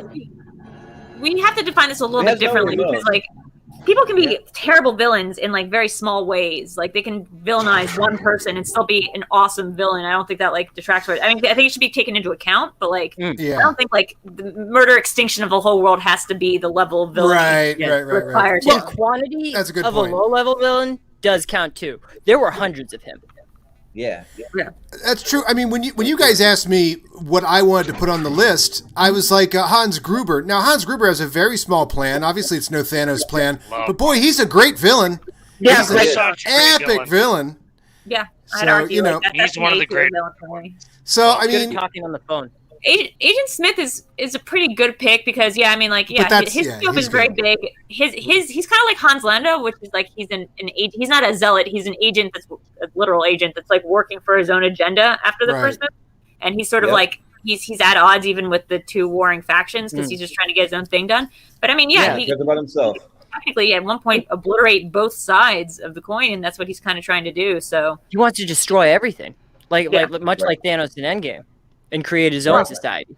we have to define this a little He bit has no differently remote. because like people can be terrible villains in like very small ways. Like they can villainize one person and still be an awesome villain. I don't think that like detracts from it. I mean, I think it should be taken into account, but like I Yeah. don't think like the murder extinction of the whole world has to be the level of villainy Right. required. The Well, quantity that's a good of point. a low-level villain does count too. There were hundreds of him. Yeah. That's true. I mean, when you guys asked me what I wanted to put on the list, I was like Hans Gruber. Now, Hans Gruber has a very small plan. Obviously, it's no Thanos plan. But boy, he's a great villain. Yeah, he's great. an Such a great epic villain. Yeah, So, I'd argue you know, like that, he's that's one of an the A tier great- villain for me. So, I Good at mean, talking on the phone. Agent Smith is a pretty good pick because I mean like that's- his yeah, scope he's is very good. big. He's kind of like Hans Landa, which is like he's an agent. He's not a zealot. He's an agent that's a literal agent that's like working for his own agenda after the Right. first movie. And he's sort of Yep. like he's at odds even with the two warring factions because he's just trying to get his own thing done. But I mean, Yeah, he cares about himself. technically at one point obliterate both sides of the coin, and that's what he's kind of trying to do. So He wants to destroy everything, like Yeah. much like Thanos in Endgame, and create his own Right. society.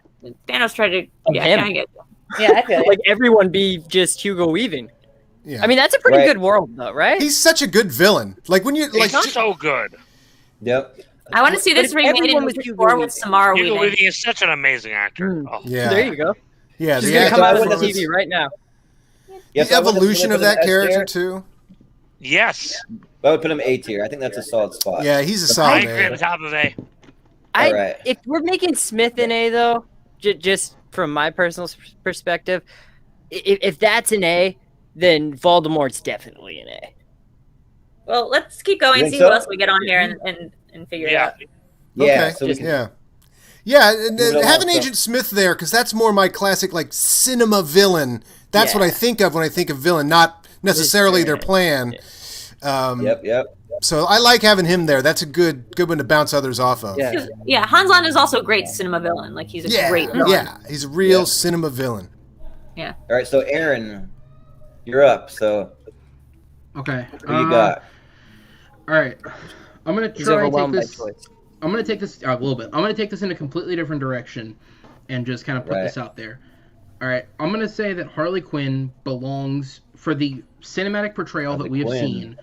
Thanos tried to Of him. I get yeah, I feel Like everyone be just Hugo Weaving. yeah. I mean, that's a pretty Right. good world, though, right? he's such a good villain. Like when you like, He's so good. Yep. I want to see But this if remade everyone in was movie Hugo 4 with Weaving. Samara Hugo Weaving. Weaving is such an amazing actor. Mm. Oh. yeah, There you go. yeah, She's the gonna come out on the performance- TV right now. Yes, the I would evolution put of him in that S tier. character too. Yes, I would put him A tier. I think that's a solid spot. Yeah, he's a I solid agree on A. top of A. I, All right. If we're making Smith an A, though, just from my personal perspective, if that's an A, then Voldemort's definitely an A. Well, let's keep going You and think see who so? else we get on here and figure it Yeah. out. Yeah. Okay. So we can, Yeah. Yeah, and Move it have along, an so- Agent Smith there because that's more my classic like cinema villain. That's what I think of when I think of villain, not necessarily their plan. Yep. So I like having him there. That's a good one to bounce others off of. Yeah. 'Cause, yeah, Hans Landa is also a great cinema villain. Like he's a Yeah, great villain. yeah, he's a real Yeah. cinema villain. All right. So Aaron, you're up. So Okay. who you got? All right. I'm gonna He's try and take overwhelmed by this. choice. I'm gonna take this a little bit. I'm gonna take this in a completely different direction, and just kind of put Right. this out there. All right. I'm gonna say that Harley Quinn belongs for the cinematic portrayal Harley that we have Quinn. seen.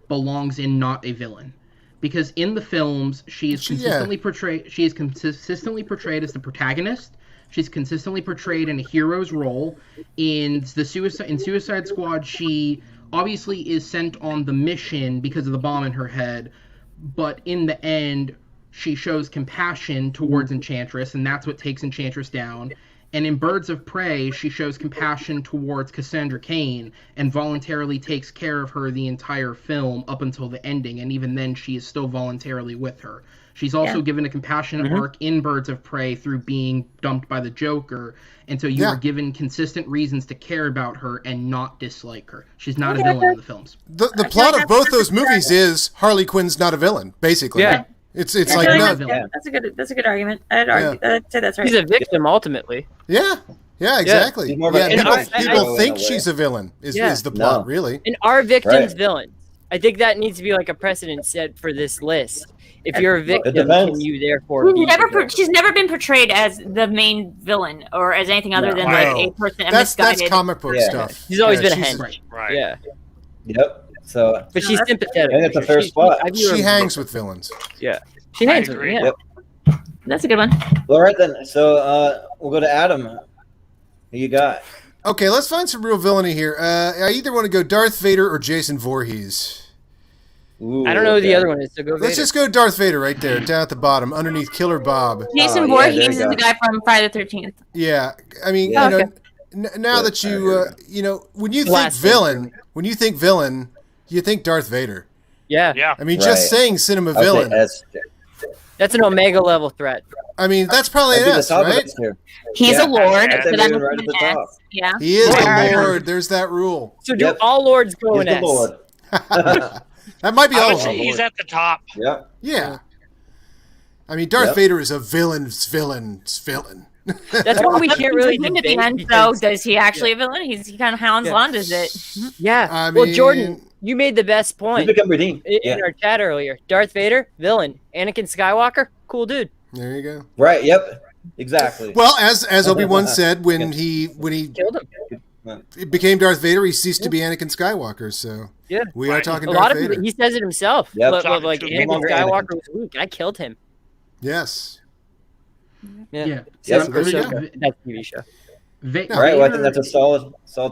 Belongs in not a villain, because in the films she is consistently portrayed. She is consistently portrayed as the protagonist. She's consistently portrayed in a hero's role. In Suicide Squad, she obviously is sent on the mission because of the bomb in her head, but in the end, she shows compassion towards Enchantress, and that's what takes Enchantress down. And in Birds of Prey, she shows compassion towards Cassandra Cain and voluntarily takes care of her the entire film up until the ending, and even then she is still voluntarily with her. She's also given a compassionate arc in Birds of Prey through being dumped by the Joker, and so you are given consistent reasons to care about her and not dislike her. She's not a villain in the films. The plot of both those movies is Harley Quinn's not a villain, basically. Yeah. It's like no, that's a good argument. I'd say that's right. She's a victim ultimately. yeah, exactly. She's more of a- People think I- she's a villain. Is the plot really? And are victims villains? I think that needs to be like a precedent set for this list. If you're a victim, can you therefore be? She's never been portrayed as the main villain or as anything other than like a person. That's comic book stuff. She's always been a hench. Right. Yeah. Yep. So, But she's sympathetic. I think it's a fair spot. She hangs with villains. Yeah. She hangs with them. Yeah. Yep. That's a good one. All right then. So we'll go to Adam. Who you got? Okay, let's find some real villainy here. I either want to go Darth Vader or Jason Voorhees. Ooh, I don't know who the other one is, so go Vader. Let's just go Darth Vader right there, down at the bottom, underneath Killer Bob. Jason yeah, Voorhees there is you the go. guy from Friday the 13th. Yeah, I mean, Yeah. you know, now that you know, when you think Last villain, you think Darth Vader. Yeah. Yeah. I mean, just saying cinema villain. That's an Omega level threat. I mean, that's probably an S, right? He's a lord. I'd say So that maybe makes right him at the an top. S. Yeah. He is Yeah. the Lord. There's that rule. So do Yep. all lords go He's in the S? Lord. That might be I all would of say them. he's at the top. Yeah. Yeah. I mean, Darth Yep. Vader is a villain's villain. That's why we can't really Him at the debate. end, because- so does he actually a villain? He kind of Hans Landa's it. Yeah. I Well, mean- Jordan, you made the best He's point become redeemed. in our chat earlier. Darth Vader, villain. Anakin Skywalker, cool dude. There you go. Right. Yep. Exactly. Well, as Obi-Wan said, when he Killed him. became Darth Vader, he ceased to be Anakin Skywalker. So Yeah. we are talking A Darth lot of Vader. people, he says it himself. Yep. Like Talking to Anakin longer Skywalker Anakin. was weak. I killed him. Yes. Yeah. Yeah. Yes, So there you I'm go. gonna- That's a TV show. Va- All right. Well, I think Vader- that's a solid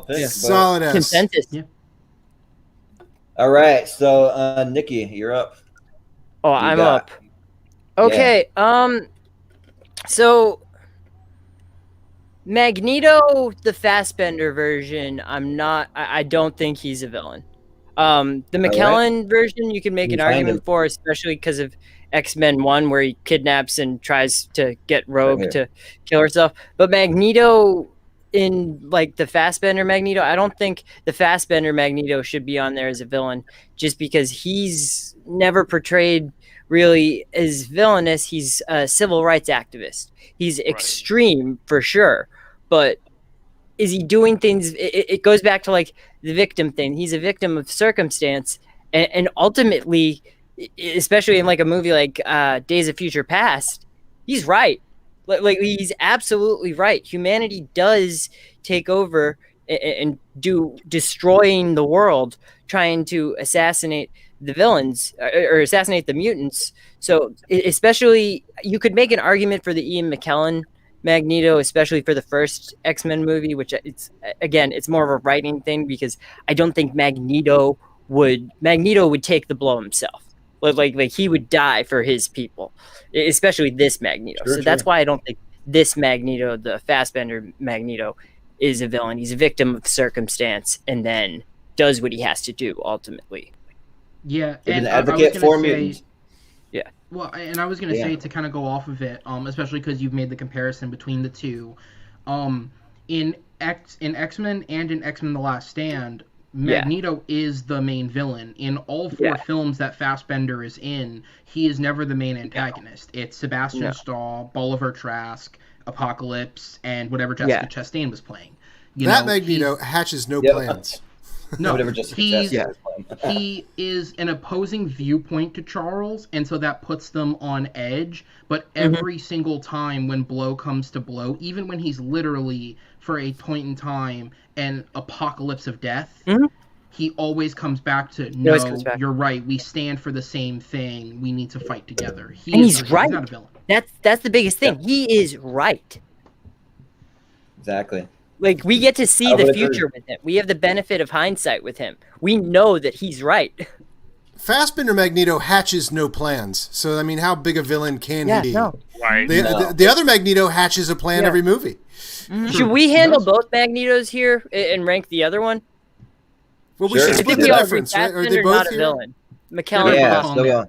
pick. Yeah. but- Solid S. Consensus. Yeah. All right. So, Nikki, you're up. Oh, You I'm got- up. Okay. So Magneto, the Fassbender version, I don't think he's a villain. The McKellen version, you can make You an find argument him. for, especially because of X-Men 1, where he kidnaps and tries to get Rogue Right to kill herself. But Magneto, in like the Fassbender Magneto, I don't think the Fassbender Magneto should be on there as a villain, just because he's never portrayed really as villainous. He's a civil rights activist. He's extreme for sure, but is he doing things? It goes back to like the victim thing. He's a victim of circumstance, and ultimately, especially in like a movie like Days of Future Past, he's right. Like he's absolutely right. Humanity does take over and do destroying the world, trying to assassinate the villains or assassinate the mutants. So especially, you could make an argument for the Ian McKellen Magneto, especially for the first X-Men movie, which it's more of a writing thing, because I don't think Magneto would take the blow himself. Like he would die for his people, especially this Magneto. Sure, so that's why I don't think this Magneto, the Fassbender Magneto, is a villain. He's a victim of circumstance and then does what he has to do ultimately. Yeah, He's an and I was advocate gonna for say- mutants. Well, and I was going to say, to kind of go off of it, especially because you've made the comparison between the two, in X-Men and in X-Men: The Last Stand, Magneto is the main villain. In all four films that Fassbender is in, he is never the main antagonist. It's Sebastian Stahl, Bolivar Trask, Apocalypse, and whatever Jessica Chastain was playing. That Magneto hatches no plans. No, Whatever Jessica he's Chastain was playing. he is an opposing viewpoint to Charles, and so that puts them on edge. But every single time when blow comes to blow, even when he's literally for a point in time an apocalypse of death, he always comes back to always comes back. You're right. We stand for the same thing. We need to fight together. And he's right. He's not a villain. That's the biggest thing. He is right. Exactly. Like, we get to see I the would agree. future with him. We have the benefit of hindsight with him. We know that he's right. Fassbender Magneto hatches no plans. So, I mean, how big a villain can he be? No. Right. The other Magneto hatches a plan every movie. Should we handle both Magnetos here and rank the other one? Well, we Sure. should I split think the we all difference, agree right? Are they Fassbender both not a here? villain. McKellen. Yeah, Both. so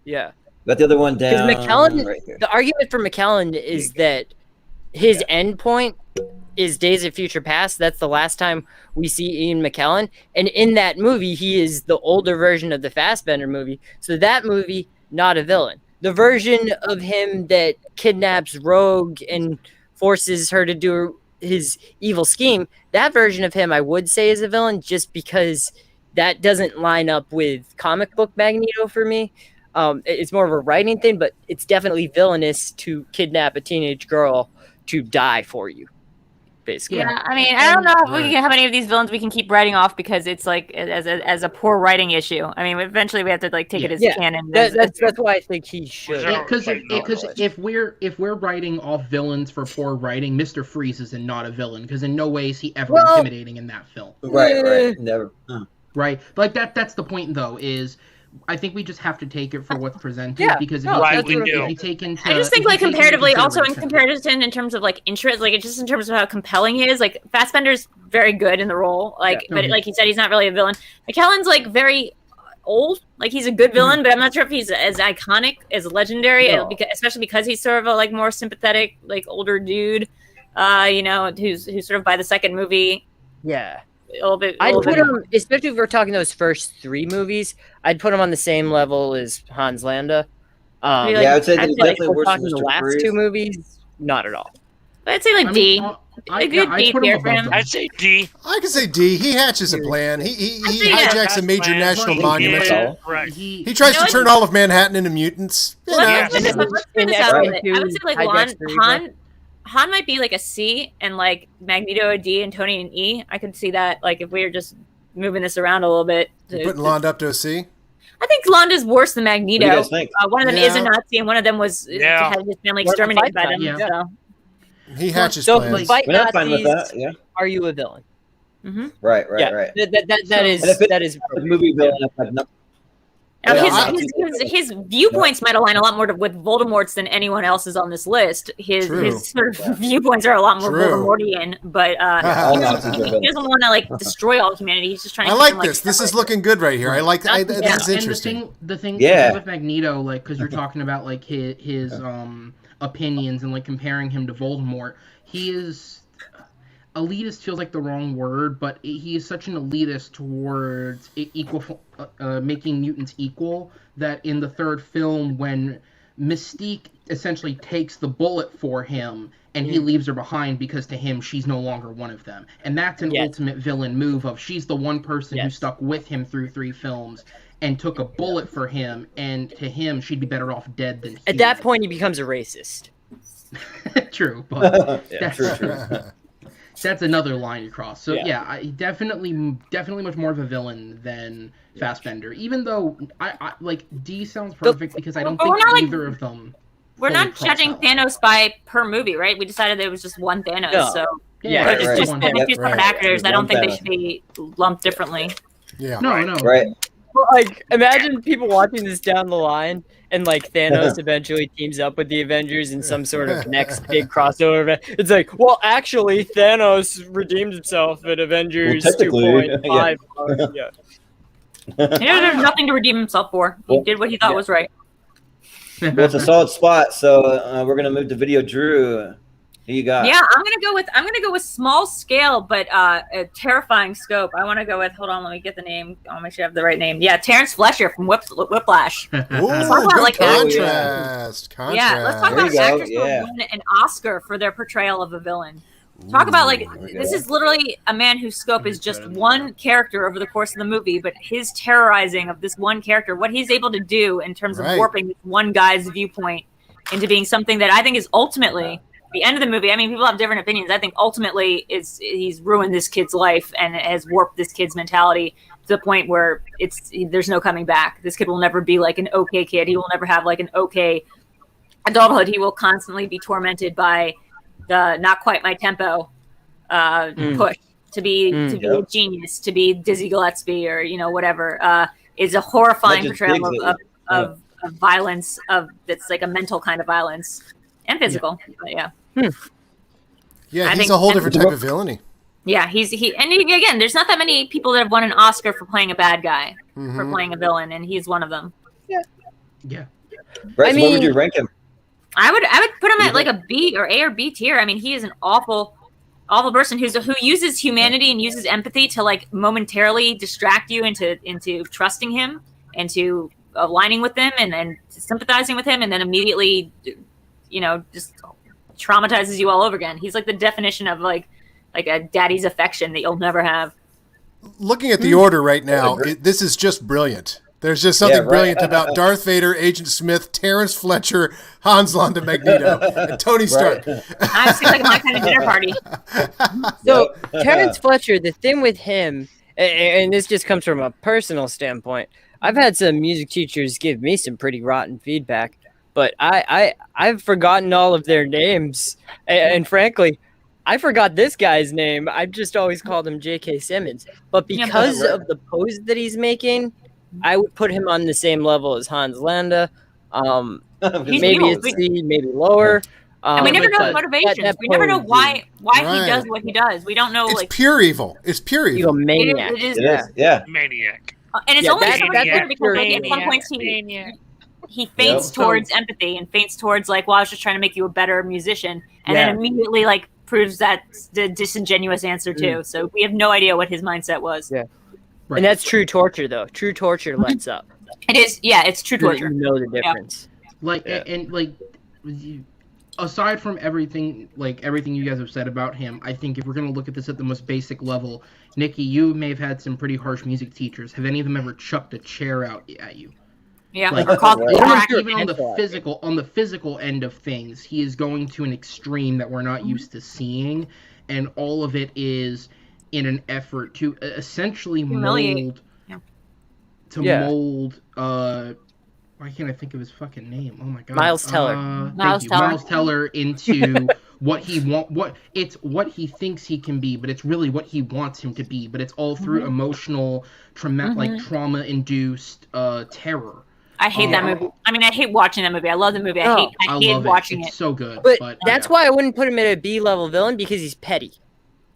Yeah. got the other one Because down. McKellen, right here. the argument for McKellen is that his end point is Days of Future Past. That's the last time we see Ian McKellen. And in that movie, he is the older version of the Fassbender movie. So that movie, not a villain. The version of him that kidnaps Rogue and forces her to do his evil scheme, that version of him I would say is a villain, just because that doesn't line up with comic book Magneto for me. It's more of a writing thing, but it's definitely villainous to kidnap a teenage girl to die for you, basically. Yeah, I mean, I don't know how many of these villains we can keep writing off because it's like as a poor writing issue. I mean, eventually we have to like take it as canon. That's why I think he should. Because if we're writing off villains for poor writing, Mr. Freeze is not a villain because in no way is he ever intimidating in that film. Right. Never. Right, like that's the point though. Is I think we just have to take it for what's presented because if you take into I just think like comparatively, also in comparison in terms of like interest, like just in terms of how compelling he is, like Fassbender's very good in the role, like but like you said, he's not really a villain. McKellen's like very old, like he's a good villain, but I'm not sure if he's as iconic, as legendary, especially because he's sort of a like more sympathetic, like older dude, you know, who's sort of by the second movie. Yeah. I'd put him, especially if we're talking those first three movies, I'd put him on the same level as Hans Landa. I would say that he's definitely worse than the Mr. last Freeze. two movies, not at all. I'd say like D. A good D tier for him. I'd say D. I can say D. He hatches a plan. He hijacks a major national monument. Right. He tries to turn all of Manhattan into mutants. I would say like Han might be like a C and like Magneto a D and Tony an E. I could see that like if we were just moving this around a little bit. Putting Landa up to a C? I think Landa's worse than Magneto. What do you guys think? One of them is a Nazi and one of them had his family exterminated by them. Yeah. He hatches so plans. Fight We're not fine Nazis, with that. Yeah. Are you a villain? Mm-hmm. Right. That is a movie villain. Now, his viewpoints might align a lot more with Voldemort's than anyone else's on this list. His sort of viewpoints are a lot more Voldemortian, but he doesn't want to like destroy all humanity. He's just trying to. I like this. This is looking good right here. I like. This is interesting. The thing with Magneto, like, because you're talking about like his opinions and like comparing him to Voldemort, he is. Elitist feels like the wrong word, but he is such an elitist towards making mutants equal that in the third film, when Mystique essentially takes the bullet for him and he leaves her behind because to him she's no longer one of them, and that's an ultimate villain move of she's the one person who stuck with him through 3 films and took a bullet for him, and to him she'd be better off dead than at that point he becomes a racist. True, but true. That's another line you cross. So I definitely much more of a villain than Fassbender. Even though I like D sounds perfect because I don't think either of them. We're not judging Thanos by per movie, right? We decided it was just one Thanos. So just two separate actors. I don't think they should be lumped differently. Yeah. No. Right. Well, like, imagine people watching this down the line, and like Thanos eventually teams up with the Avengers in some sort of next big crossover event. It's like, well, actually, Thanos redeemed himself at Avengers 2.5. There's nothing to redeem himself for. He did what he thought was right. Well, it's a solid spot, so we're gonna move to Video Drew. Who you got? Yeah, I'm gonna go with small scale, but a terrifying scope. I want to go with. Hold on, let me get the name. I'll make sure I have the right name. Yeah, Terrence Fletcher from Whiplash. Ooh, good contrast. Yeah, let's talk about actors who won an Oscar for their portrayal of a villain. Talk about like this is literally a man whose scope is just one character over the course of the movie, but his terrorizing of this one character, what he's able to do in terms of warping this one guy's viewpoint into being something that I think is ultimately the end of the movie. I mean, people have different opinions. I think ultimately he's ruined this kid's life and has warped this kid's mentality to the point where there's no coming back. This kid will never be like an okay kid. He will never have like an okay adulthood. He will constantly be tormented by the not quite my tempo push to be a genius, to be Dizzy Gillespie or whatever. is a horrifying That just portrayal digs of violence, that's like a mental kind of violence and physical. But yeah. Yeah, I he's think- a whole different type of villainy. Yeah, again, there's not that many people that have won an Oscar for playing a bad guy, for playing a villain, and he's one of them. Yeah. Bryce, I what mean- would you rank him? I would put him at like a B or A or B tier. I mean, he is an awful person who uses humanity and uses empathy to like momentarily distract you into trusting him and to aligning with him and sympathizing with him, and then immediately, just traumatizes you all over again. He's like the definition of like a daddy's affection that you'll never have. Looking at the order right now, this is just brilliant. There's just something brilliant about Darth Vader, Agent Smith, Terrence Fletcher, Hans Landa Magneto, and Tony Stark. I seems like my kind of dinner party. So Terrence Fletcher, the thing with him, and this just comes from a personal standpoint, I've had some music teachers give me some pretty rotten feedback, but I've forgotten all of their names, and frankly, I forgot this guy's name. I've just always called him J.K. Simmons, but because of the pose that he's making, I would put him on the same level as Hans Landa. Maybe it's C, maybe lower. And we never know his motivations. We never know why he does what he does. We don't know. It's pure evil. It's pure evil. Maniac. It is. Yeah. Maniac. And it's only so much that's because like, at some maniac. points he feints towards empathy and feints towards like, well, I was just trying to make you a better musician, and then immediately like proves that's the disingenuous answer too. So we have no idea what his mindset was. Yeah. Right. And that's true torture, though. True torture lets up. It is, yeah, it's true torture. You know the difference. Aside from everything you guys have said about him, I think if we're gonna look at this at the most basic level, Nikki, you may have had some pretty harsh music teachers. Have any of them ever chucked a chair out at you? Yeah, Like, or called even on the physical end of things, he is going to an extreme that we're not used to seeing, and all of it is in an effort to essentially mold. Why can't I think of his fucking name? Oh my god. Miles Teller. Miles Teller into what he thinks he can be, but it's really what he wants him to be. But it's all through emotional, trauma-induced terror. I hate that movie. I mean, I hate watching that movie. I love the movie. I hate watching it. It's so good. But that's why I wouldn't put him at a B-level villain, because he's petty.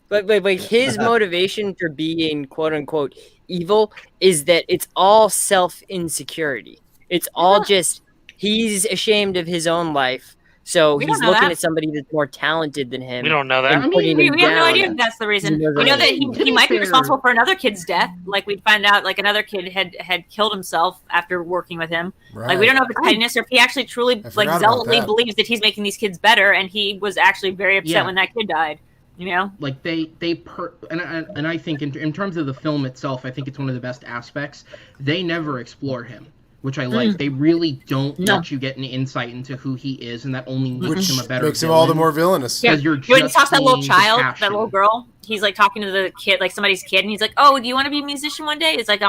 But his motivation for being quote-unquote evil is that it's all self-insecurity. It's all just he's ashamed of his own life, so he's looking at somebody that's more talented than him. We don't know that. We have no idea if that's the reason. We know that he might be responsible for another kid's death. Like we'd find out, like another kid had killed himself after working with him. Right. Like we don't know if it's pettiness or if he actually truly like zealotly believes that he's making these kids better, and he was actually very upset when that kid died. You know, like and I think in terms of the film itself, I think it's one of the best aspects. They never explore him, which I like. They really don't let you get an insight into who he is, and that only makes him a better makes villain. him all the more villainous. Yeah, when he talks to that little child, that little girl, he's like talking to the kid, like somebody's kid, and he's like, "Oh, do you want to be a musician one day?" It's like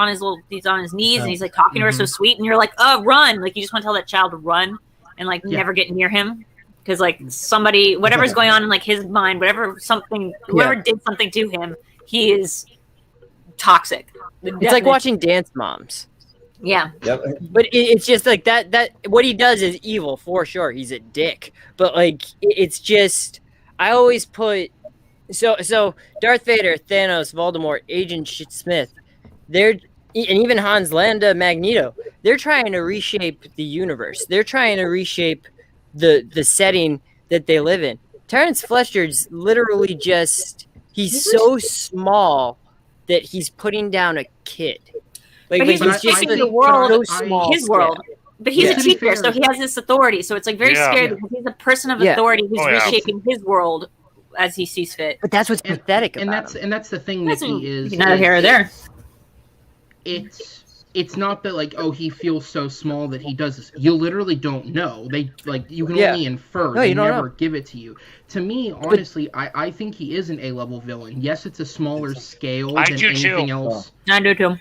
he's on his knees, and he's like talking to her so sweet, and you're like, "Oh, run!" Like you just want to tell that child to run and like never get near him. Because like somebody, whatever's going on in like his mind, whoever did something to him, he is toxic. It's like watching Dance Moms. Yeah. Yep. But it's just like that what he does is evil for sure. He's a dick. But like it's just I always put so Darth Vader, Thanos, Voldemort, Agent Smith, and even Hans Landa, Magneto, they're trying to reshape the universe. They're trying to reshape the setting that they live in. Terrence Fletcher's literally he's so small that he's putting down a kid. Like, but he's reshaping the world, his world. But he's a teacher, so he has this authority. So it's like very scary because he's a person of authority who's reshaping his world as he sees fit. But that's what's pathetic about him. And that's the thing, Nikki, is neither here or there. It's not that like, oh, he feels so small that he does this. You literally don't know. You can only infer. No, they never give it to you. To me, honestly, I think he is an A-level villain. Yes, it's a smaller scale than anything else. I do too.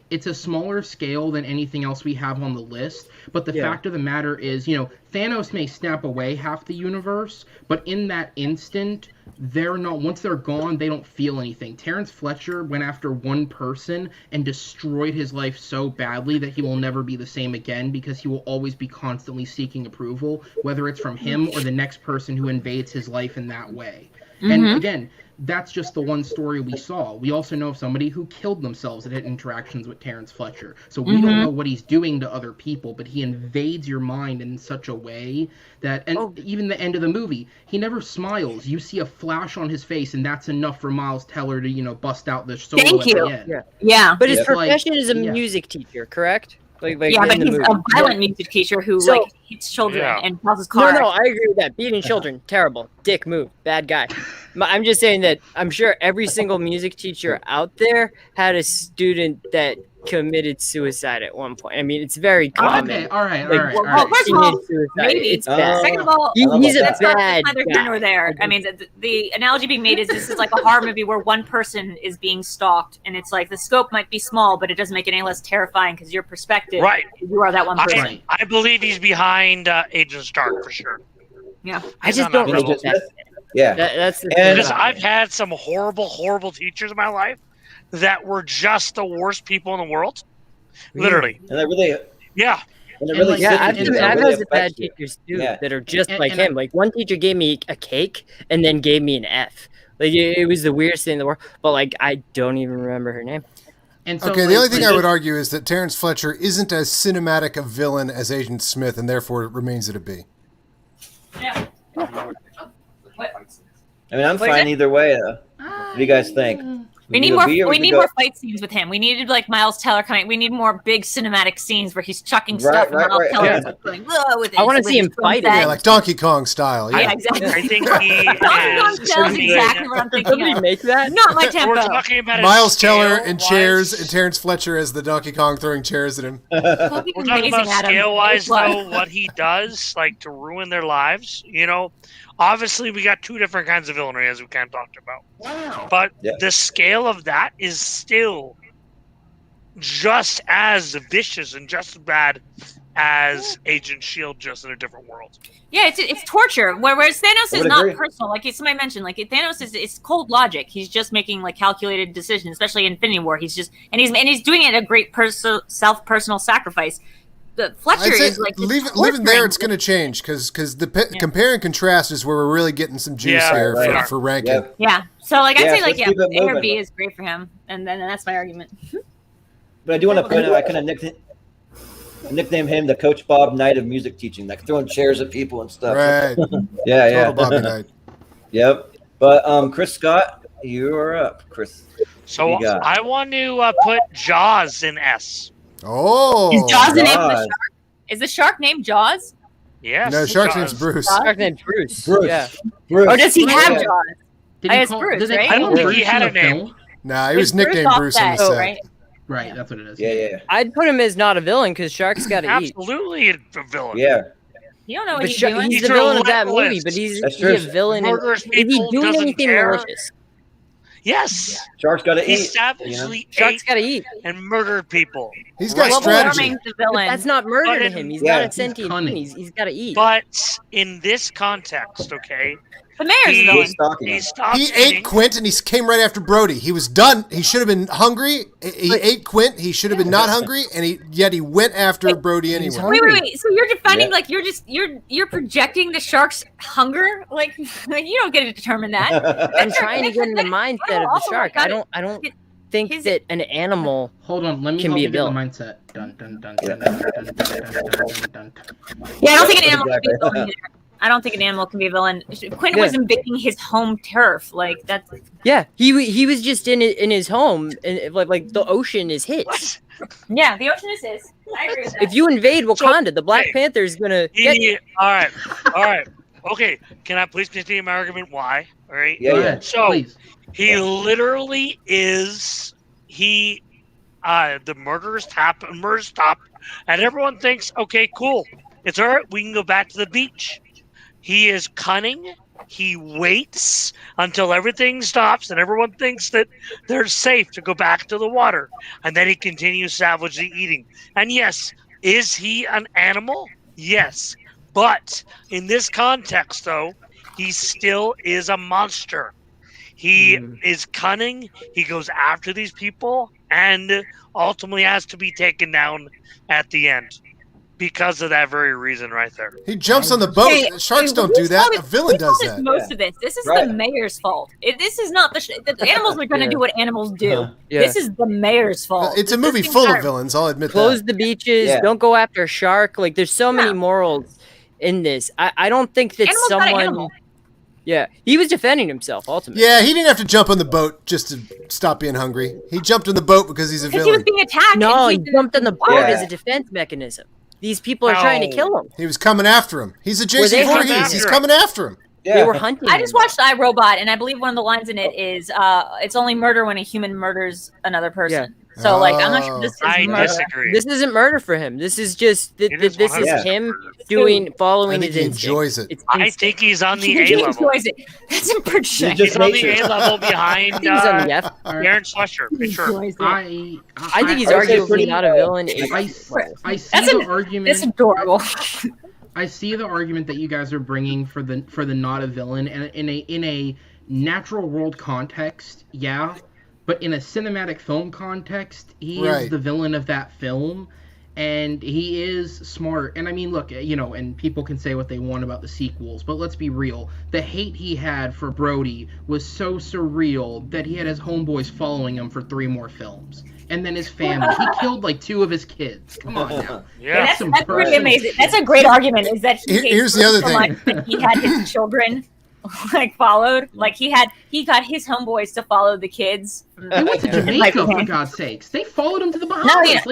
it's a smaller scale than anything else we have on the list. But the fact of the matter is, Thanos may snap away half the universe, but in that instant, they're not. Once they're gone, they don't feel anything. Terrence Fletcher went after one person and destroyed his life so badly that he will never be the same again, because he will always be constantly seeking approval, whether it's from him or the next person who invades his life in that way. And again, that's just the one story we saw. We also know of somebody who killed themselves that had interactions with Terrence Fletcher. So we don't know what he's doing to other people, but he invades your mind in such a way that, and even the end of the movie, he never smiles. You see a flash on his face, and that's enough for Miles Teller to, bust out the solo Thank at you. the end. Yeah. But his profession is a music teacher, correct? Like yeah, but he's a violent music teacher who hits children and calls his car. No, I agree with that. Beating children, terrible. Dick move, bad guy. I'm just saying that I'm sure every single music teacher out there had a student that committed suicide at one point. I mean, it's very common. Okay, all right. Well, first of all, maybe. It's bad. Second of all, he's a that's bad neither here nor there. I mean, the analogy being made is this is like a horror movie where one person is being stalked, and it's like the scope might be small, but it doesn't make it any less terrifying because your perspective, you are that one person. I believe he's behind Agent Stark for sure. Yeah, I just don't know. Yeah, that's the thing. Because I've had some horrible teachers in my life that were just the worst people in the world. Literally. And they really, I've had some bad teachers too that are just like him. Like one teacher gave me a cake and then gave me an F. Like it was the weirdest thing in the world. But like I don't even remember her name. And so, the only thing I would argue is that Terrence Fletcher isn't as cinematic a villain as Agent Smith, and therefore it remains at a B. Yeah. I mean, I'm fine either way. What do you guys think? We need more fight scenes with him. We needed like Miles Teller coming. We need more big cinematic scenes where he's chucking stuff and Miles Teller's going, with it. I want to see him fight. Yeah, like Donkey Kong style. Yeah, exactly. I think he Donkey Kong style is exactly what I'm thinking Somebody of. make that? Not my tempo. We're talking about Miles Teller in chairs and Terrence Fletcher as the Donkey Kong throwing chairs at him. We're talking about scale-wise, though, what he does, like, to ruin their lives, Obviously, we got two different kinds of villainy, as we kind of talked about. Wow. But the scale of that is still just as vicious and just as bad as Agent S.H.I.E.L.D., just in a different world. Yeah, it's torture. Whereas Thanos is not personal. Like somebody mentioned, like Thanos is cold logic. He's just making like calculated decisions, especially in Infinity War. He's doing it at a great personal sacrifice. The Fletcher is like leaving there. It's going to change because the compare and contrast is where we're really getting some juice here for ranking. Yeah. So like I'd say like A or B is great for him, and then that's my argument. But I do want to point out I kind of nickname him the Coach Bob Knight of music teaching, like throwing chairs at people and stuff. Right. yeah. Bobby Knight. Yep. But Chris Scott, you are up, Chris. So I want to put Jaws in S. Oh, is Jaws the name of the shark? Is the shark named Jaws? Yes. No, shark's name's Bruce. Shark named Bruce. Yeah. Or does he have Jaws? It's Bruce, right? I don't think he had a name. Nah, he was nicknamed Bruce in the set. Right, that's what it is. Yeah. I'd put him as not a villain because sharks got to eat. Absolutely a villain. Yeah. You don't know what he's doing. He's the villain of that movie, but he's a villain. Is he doing anything malicious? Yes. Sharks got to eat. He savagely Sharks got to eat and murdered people. He's got strategy. That's not murder to him. He's not a sentient being. He's got to eat. But in this context, okay, the mayor's villain. He ate Quint and he came right after Brody. He was done. He should have been hungry. He ate Quint. He should have been not hungry, and yet he went after Brody anyway. Wait. So you're defining like you're projecting the shark's hunger? Like you don't get to determine that. I'm trying to get in the mindset of the shark. I don't think that an animal. Hold on, let me can be a villain. villain. Mindset. Dun dun dun Yeah. dun dun dun dun dun. Yeah, I don't think an animal can be a villain either. I don't think an animal can be a villain. Quint was invading his home turf. Like that's. Yeah, he was just in his home, and like the ocean is his. What? Yeah, the ocean is his. I agree with that. If you invade Wakanda, the Black Panther is gonna get you. All right. Okay, can I please continue my argument? Why? All right. Yeah. So please. he literally is the murderer's top, and everyone thinks, okay, cool, it's all right. We can go back to the beach. He is cunning. he waits until everything stops and everyone thinks that they're safe to go back to the water. And then he continues savagely eating. And yes, is he an animal? Yes. But in this context, though, he still is a monster. He is cunning. He goes after these people and ultimately has to be taken down at the end because of that very reason right there. He jumps on the boat. Sharks don't do that. A villain does that. Most of this. This is the mayor's fault. This is not the animals are going to do what animals do. This is the mayor's fault. It's a movie full of villains. I'll admit Close that. the beaches. Don't go after a shark. Like, there's so many morals in this. I don't think that Animal's not an animal. Yeah, he was defending himself ultimately. Yeah, he didn't have to jump on the boat just to stop being hungry. He jumped on the boat because he's a villain. He was being attacked. No, he jumped on the boat as a defense mechanism. These people are trying to kill him. He was coming after him. He's a Jason Voorhees. He's coming after him. They were hunting. I just watched iRobot, and I believe one of the lines in it is, "It's only murder when a human murders another person." So, like, I'm not sure this is murder. Disagree. This isn't murder for him. This is just this is him following his instinct. He enjoys it. I think he's on the A He level. enjoys it. That's a pretty shit. He's on the A level behind He's on the F. Aaron Slusher, for sure. I think he's arguably not a villain. I see the argument. That's adorable. I see the argument that you guys are bringing for the not a villain, and in a natural world context, yeah. But in a cinematic film context, he is the villain of that film, and he is smart. And I mean, look, and people can say what they want about the sequels, but let's be real. The hate he had for Brody was so surreal that he had his homeboys following him for 3 more films. And then his family. He killed like 2 of his kids. Come on now. Yeah. That's pretty amazing. That's a great argument, is that Here's the other thing. That he had his children followed. Like he got his homeboys to follow the kids. They went to Jamaica, for God's sakes. They followed him to the Bahamas.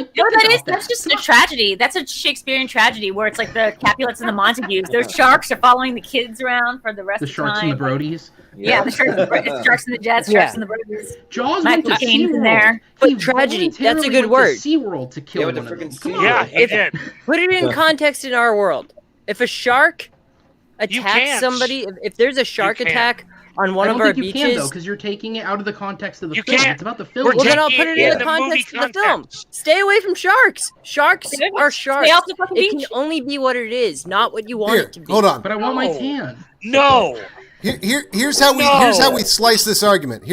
That's just a tragedy. That's a Shakespearean tragedy where it's like the Capulets and the Montagues. Those sharks are following the kids around for the rest of the time. The sharks and the Brodies. Yeah, the sharks and the Jets, sharks and the Brodies. Jaws went to SeaWorld in there. But tragedy, that's a good word. SeaWorld to kill one of them. Yeah, he did. Put it in context in our world. If a shark attacks somebody, if there's a shark attack on one of our beaches, you can, though, because you're taking it out of the context of the film. Can't. It's about the film. Well, then I'll put it in the context of the film. Stay away from sharks. Sharks are sharks. It can only be what it is, not what you want it to be. Hold on. But I want my tan. No. Here's how we slice this argument.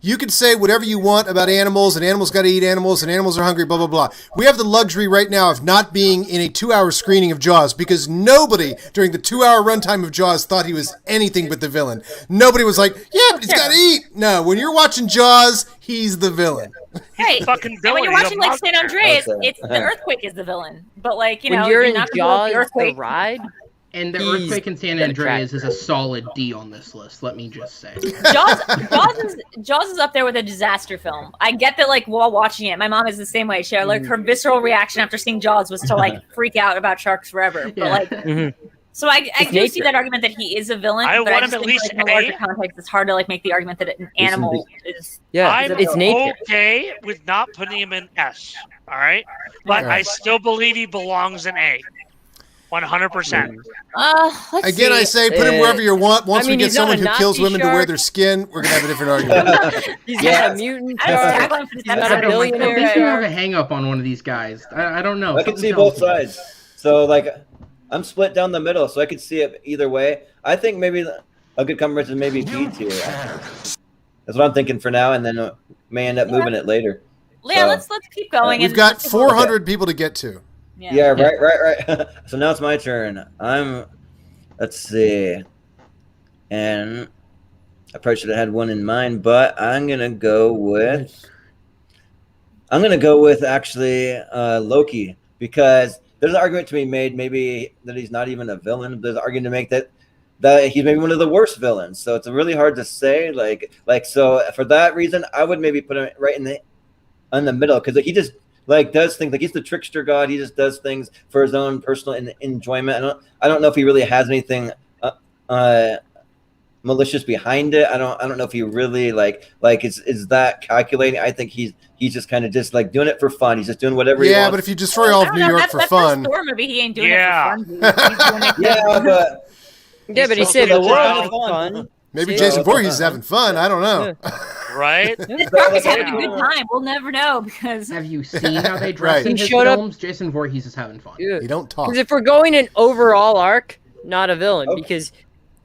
You could say whatever you want about animals, and animals got to eat animals, and animals are hungry, blah, blah, blah. We have the luxury right now of not being in a 2-hour screening of Jaws because nobody during the 2-hour runtime of Jaws thought he was anything but the villain. Nobody was like, yeah, but he's got to eat. No, when you're watching Jaws, he's the villain. Hey, fucking villain. When you're watching like San Andreas, it's the earthquake is the villain. But like, when you're in not Jaws, the ride. And the earthquake in San Andreas is a solid D on this list. Let me just say, Jaws is up there with a disaster film. I get that, like while watching it, my mom is the same way. She like her visceral reaction after seeing Jaws was to like freak out about sharks forever. But like, so I do see that argument that he is a villain. I but want I just him at think, least like, in a larger context, it's hard to like make the argument that an animal is. Yeah, I'm it's nature. okay with not putting him in S. All right, but I still believe he belongs in A. 100%. Again, I say put him wherever you want. Once we get someone who kills women to wear their skin, we're gonna have a different argument. He's not a mutant shark. He's not a billionaire. I think you have a hang up on one of these guys. I don't know. I can see both sides. So like, I'm split down the middle, so I could see it either way. I think maybe a good comparison maybe B tier. That's what I'm thinking for now, and then may end up moving it later. Yeah, let's keep going. We've got 400 people to get to. Yeah, right. So now it's my turn. Let's see. And I probably should have had one in mind, but I'm going to go with actually Loki, because there's an argument to be made maybe that he's not even a villain. There's an argument to make that he's maybe one of the worst villains. So it's really hard to say. Like so for that reason, I would maybe put him right in the middle, because he just does things like he's the trickster god. He just does things for his own personal enjoyment. I don't know if he really has anything malicious behind it. I don't know if he really is that calculating. I think he's just kind of just like doing it for fun. He's just doing whatever he wants. Yeah, but if you destroy all of New York for fun, movie, he ain't doing it for fun. Yeah, but Yeah, but he so saved the good. world Yeah. for fun. Maybe See? Jason Voorhees is having fun. I don't know. Right? This Shark is having a good time. We'll never know because Have you seen how they dress Right. in He his showed up- films? Jason Voorhees is having fun. You don't talk. Because if we're going an overall arc, not a villain. Okay. Because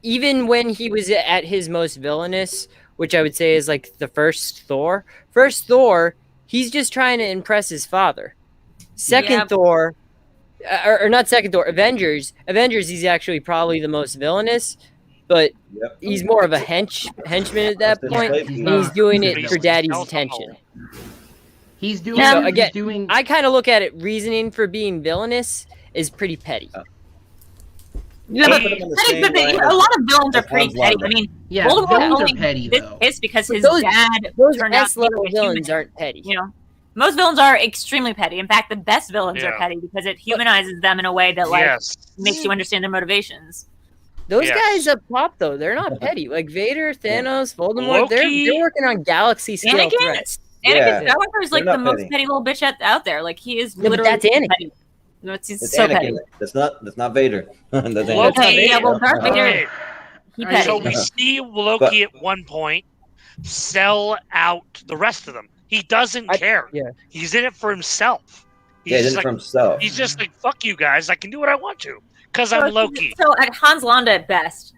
even when he was at his most villainous, which I would say is like the first Thor, he's just trying to impress his father. Second Yeah. Thor, or not second Thor, Avengers, he's actually probably the most villainous, but Yep. he's more of a henchman at that That's point, his he's and he's not. doing He's it for not. daddy's No. attention. He's doing. So, he's again, doing. I kind of look at it, reasoning for being villainous is pretty petty. yeah, but Put him on the I think same that line a lot of villains are as pretty Hans petty. Landa. I mean, Yeah, Voldemort villains only are petty this though. pissed because his Those- dad Those turned out to be S-level a villains human. aren't petty. You know, most villains are extremely petty. In fact, the best villains are Yeah. petty because it humanizes them in a way that like Yes. makes you understand their motivations. Those Yes. guys up top, though, they're not petty. Like Vader, Thanos, Voldemort, they're Loki. working on galaxy scale Anakin, threats. Anakin Yeah. Skywalker is like They're the not most petty. petty little bitch out there. Like he is Yeah, but literally that's Anakin. petty. No, it's It's so Anakin. petty. That's not Vader. That's Anakin. Loki. Okay, yeah, well, Darth Vader, Okay, he So petty. so we see Loki at one point sell out the rest of them. He doesn't care. yeah. He's in it for himself. He's Yeah, he did just it like, for himself. he's just like, fuck you guys. I can do what I want to because I'm Loki. So at Hans Landa at best.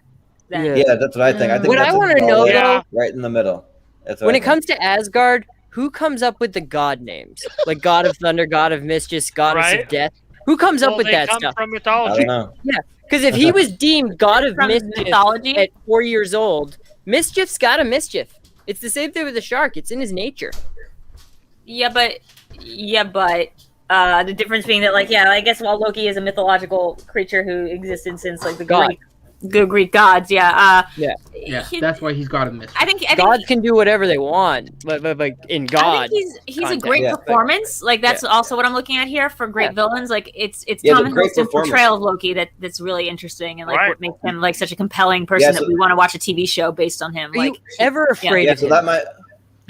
Then. Yeah. Yeah, that's what I think. I think What that's I wanna a know, solid though- right in the middle. That's what When I it comes to Asgard, who comes up with the god names? Like God of Thunder, God of Mischief, Goddess Right. of Death? Who comes up Well, with they that come stuff? from think. I mythology. don't know. Because if he was deemed God of From Mischief mythology? at 4 years old, Mischief's got a mischief. It's the same thing with the shark. It's in his nature. Yeah, but the difference being that, like, yeah, I guess while Loki is a mythological creature who existed since like the God. Greek gods, Yeah, he- that's why he's got a miss. I think Gods can do whatever they want, but like in I God, think he's a context. great Yeah. performance. Like that's also what I'm looking at here for great Yeah. villains. Like it's Yeah, Tom the great Hiddleston's performance. portrayal of Loki that's really interesting and like Right. what makes him like such a compelling person Yeah, that so- we want to watch a TV show based on him. Are Like you ever afraid Yeah, of so him? that might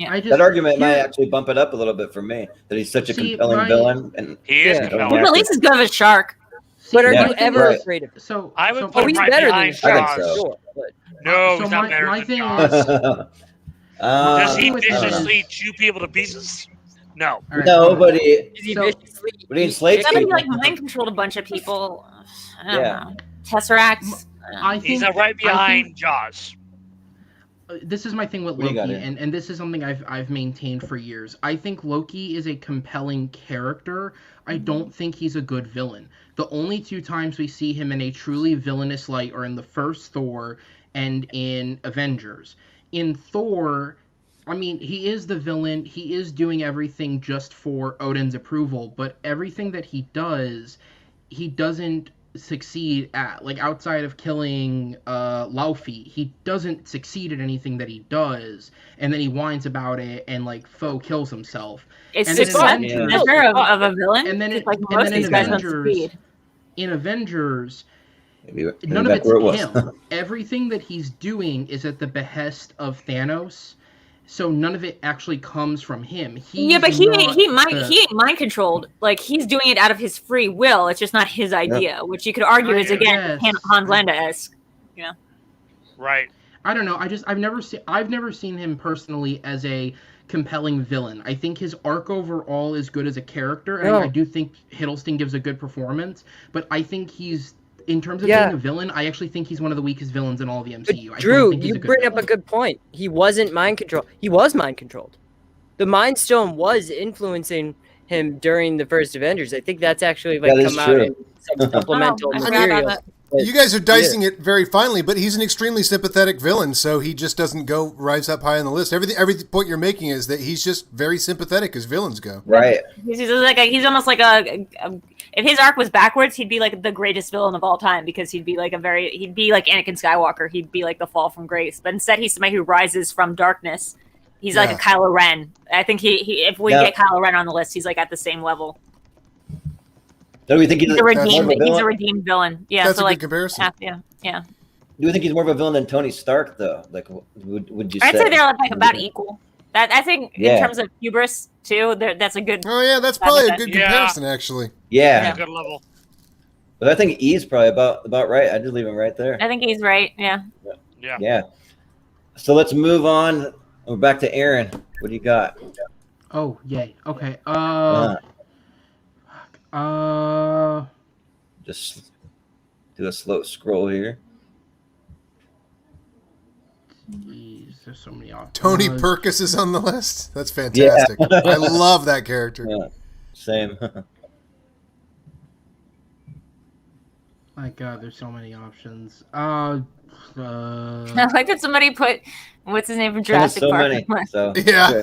I just, that argument might here- actually bump it up a little bit for me. That he's such a See, compelling my- villain, and He is Yeah. compelling. he's at least as good of a shark. But are Yeah. you ever Right. afraid of him? So I would so, put Oh, him he's right better than behind the shark, I think so. sure. But No, So he's not my- better my than thing Jaws. is- Does he Uh, viciously chew people to pieces? No. all right, no, but he, is he So- viciously? but he enslaves Somebody people. like mind controlled a bunch of people. I don't Yeah. know. Tesseracts. I think He's right I behind think- Jaws. this is my thing with What do you Loki, got here? and this is something I've maintained for years. I think Loki is a compelling character. I don't think he's a good villain. The only two times we see him in a truly villainous light are in the first Thor and in Avengers. In Thor, I mean, he is the villain. He is doing everything just for Odin's approval, but everything that he does, he doesn't succeed at. Like, outside of killing Laufey, he doesn't succeed at anything that he does, and then he whines about it and, like, faux kills himself. It's And then success in Avengers- measure of a villain. And then Just it- like and most then of in these guys don't Avengers- succeed. In Avengers, Maybe none of back it's where it was. him. Everything that he's doing is at the behest of Thanos, so none of it actually comes from him. Yeah, but he not the- ain't mind controlled. Like he's doing it out of his free will. It's just not his idea, which you could argue is again Yes. Hans Landa-esque. Right. I don't know. I've never seen him personally as a compelling villain. I think his arc overall is good as a character, and No. I do think Hiddleston gives a good performance. But I think he's, in terms of Yeah. being a villain, I actually think he's one of the weakest villains in all of the But MCU. I don't Drew, think he's you a good bring up a villain. good point. He wasn't mind controlled. He was mind controlled. The Mind Stone was influencing him during the first Avengers. I think that's actually like That is come out true. in some supplemental Oh, I forgot material. about that. But- You guys are dicing it very finely, but he's an extremely sympathetic villain, so he just doesn't rise up high on the list. Every point you're making is that he's just very sympathetic as villains go. Right. He's almost like a if his arc was backwards, he'd be like the greatest villain of all time because he'd be like Anakin Skywalker. He'd be like the fall from grace, but instead he's somebody who rises from darkness. He's like a Kylo Ren. I think he if we get Kylo Ren on the list, he's like at the same level. Do we think He's a redeemed. more of a He's a villain? redeemed villain. Yeah, That's so a like good comparison. yeah. Do we think he's more of a villain than Tony Stark, though? Like, would you say? I'd say they're like about equal. That I think in Yeah. terms of hubris too, that's a good. Oh yeah, that's probably a good Yeah. comparison, actually. Yeah. Good level. But I think E's probably about right. I just leave him right there. I think he's right. Yeah. Yeah. So let's move on. We're back to Aaron. What do you got? Oh, yay. Okay. Just do a slow scroll here. Jeez, there's so many options. Tony Perkis is on the list. That's fantastic. Yeah. I love that character. Yeah, same. My God, there's so many options. I like that somebody put what's his name from Jurassic so Park. many. So Yeah.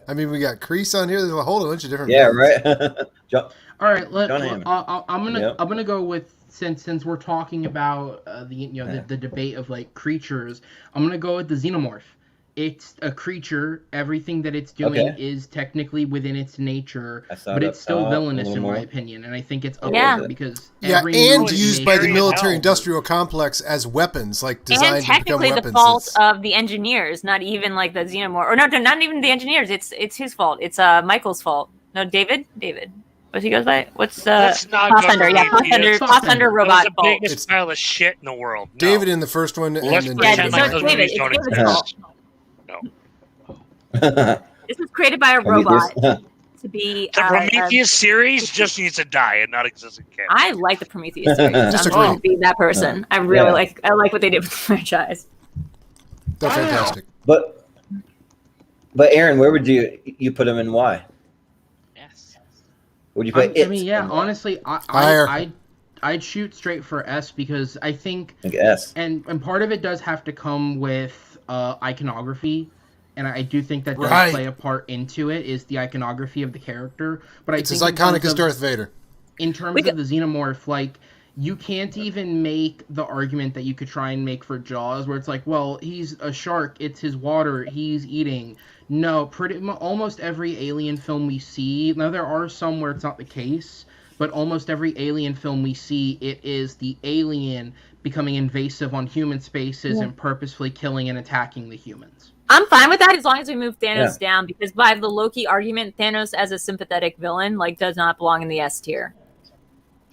I mean, we got Kreese on here. There's a whole bunch of different. yeah, villains. right. All right, John Hammond. I'm gonna go with since we're talking about the debate of like creatures. I'm gonna go with the xenomorph. It's a creature. Everything that it's doing is technically within its nature, but it's still villainous in my opinion. And I think it's up there because every and movie used made by the it- military-industrial complex as weapons, like designed And to become technically the weapons. fault of the engineers, not even like the xenomorph, or no, not even the engineers. It's whose fault? It's Michael's fault. No, David. What he goes by? What's Let's not Pathfinder? go Yeah, for Pathfinder. Pathfinder. Pathfinder That was robot the fault. biggest pile of shit in the world. No. David in the first one, and Let's then Yeah, pretend David like in those the David. movies don't It's David's exist. fault. No. This was created by a robot to be. The Prometheus series just needs to die and not exist again. I like the Prometheus series. I'm Disagree. going to be that person. I really like. I like what they did with the franchise. They're fantastic. But Aaron, where would you put him and why? Yes. Would you put I mean, yeah. Honestly, I'd shoot straight for S because I think S. and part of it does have to come with iconography. And I do think that does play a part into it, is the iconography of the character. But It's as iconic as Darth Vader. In terms of the xenomorph, like, you can't even make the argument that you could try and make for Jaws, where it's like, well, he's a shark, it's his water, he's eating. No, almost every alien film we see, now there are some where it's not the case, but almost every alien film we see, it is the alien becoming invasive on human spaces and purposefully killing and attacking the humans. I'm fine with that as long as we move Thanos down, because by the Loki argument, Thanos as a sympathetic villain does not belong in the S tier.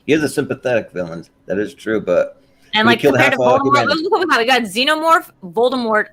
He is a sympathetic villain. That is true, but And we like killed compared to half of Voldemort, humanity. look what we got. We got Xenomorph, Voldemort,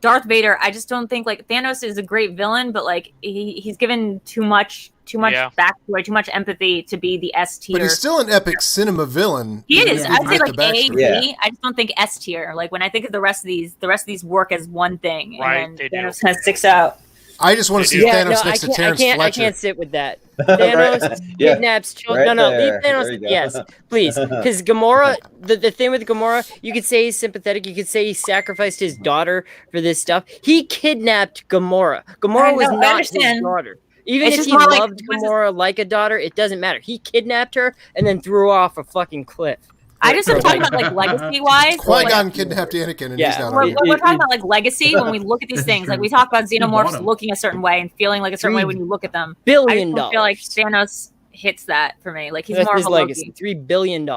Darth Vader. I just don't think like Thanos is a great villain, but like he's given too much backstory, too much empathy to be the S tier. But he's still an epic cinema villain. He is. I'd say like the A, backstory. B. I just don't think S tier. Like when I think of the rest of these work as one thing, Right, and they then do. Thanos kind of sticks out. I just want to see Yeah, Thanos no, next to Terrence I Fletcher. can't sit with that. Thanos Yeah. kidnaps children. Right leave there. There you Thanos. go. Yes, please. Because Gamora, the thing with Gamora, you could say he's sympathetic. You could say he sacrificed his daughter for this stuff. He kidnapped Gamora. Gamora was I not understand. his daughter. Even It's if just he more like, loved was Gamora like a daughter, it doesn't matter. He kidnapped her and then threw her off a fucking cliff. I just am talking about like legacy wise. Qui-Gon kidnapped Anakin, and he's not on it. We're talking about like legacy when we look at these things. Like we talk about bought xenomorphs him. looking a certain way and feeling like a certain way when you look at them. I $billion. just don't feel like Thanos hits that for me. Like he's That's more his of a legacy. Loki. $3 billion.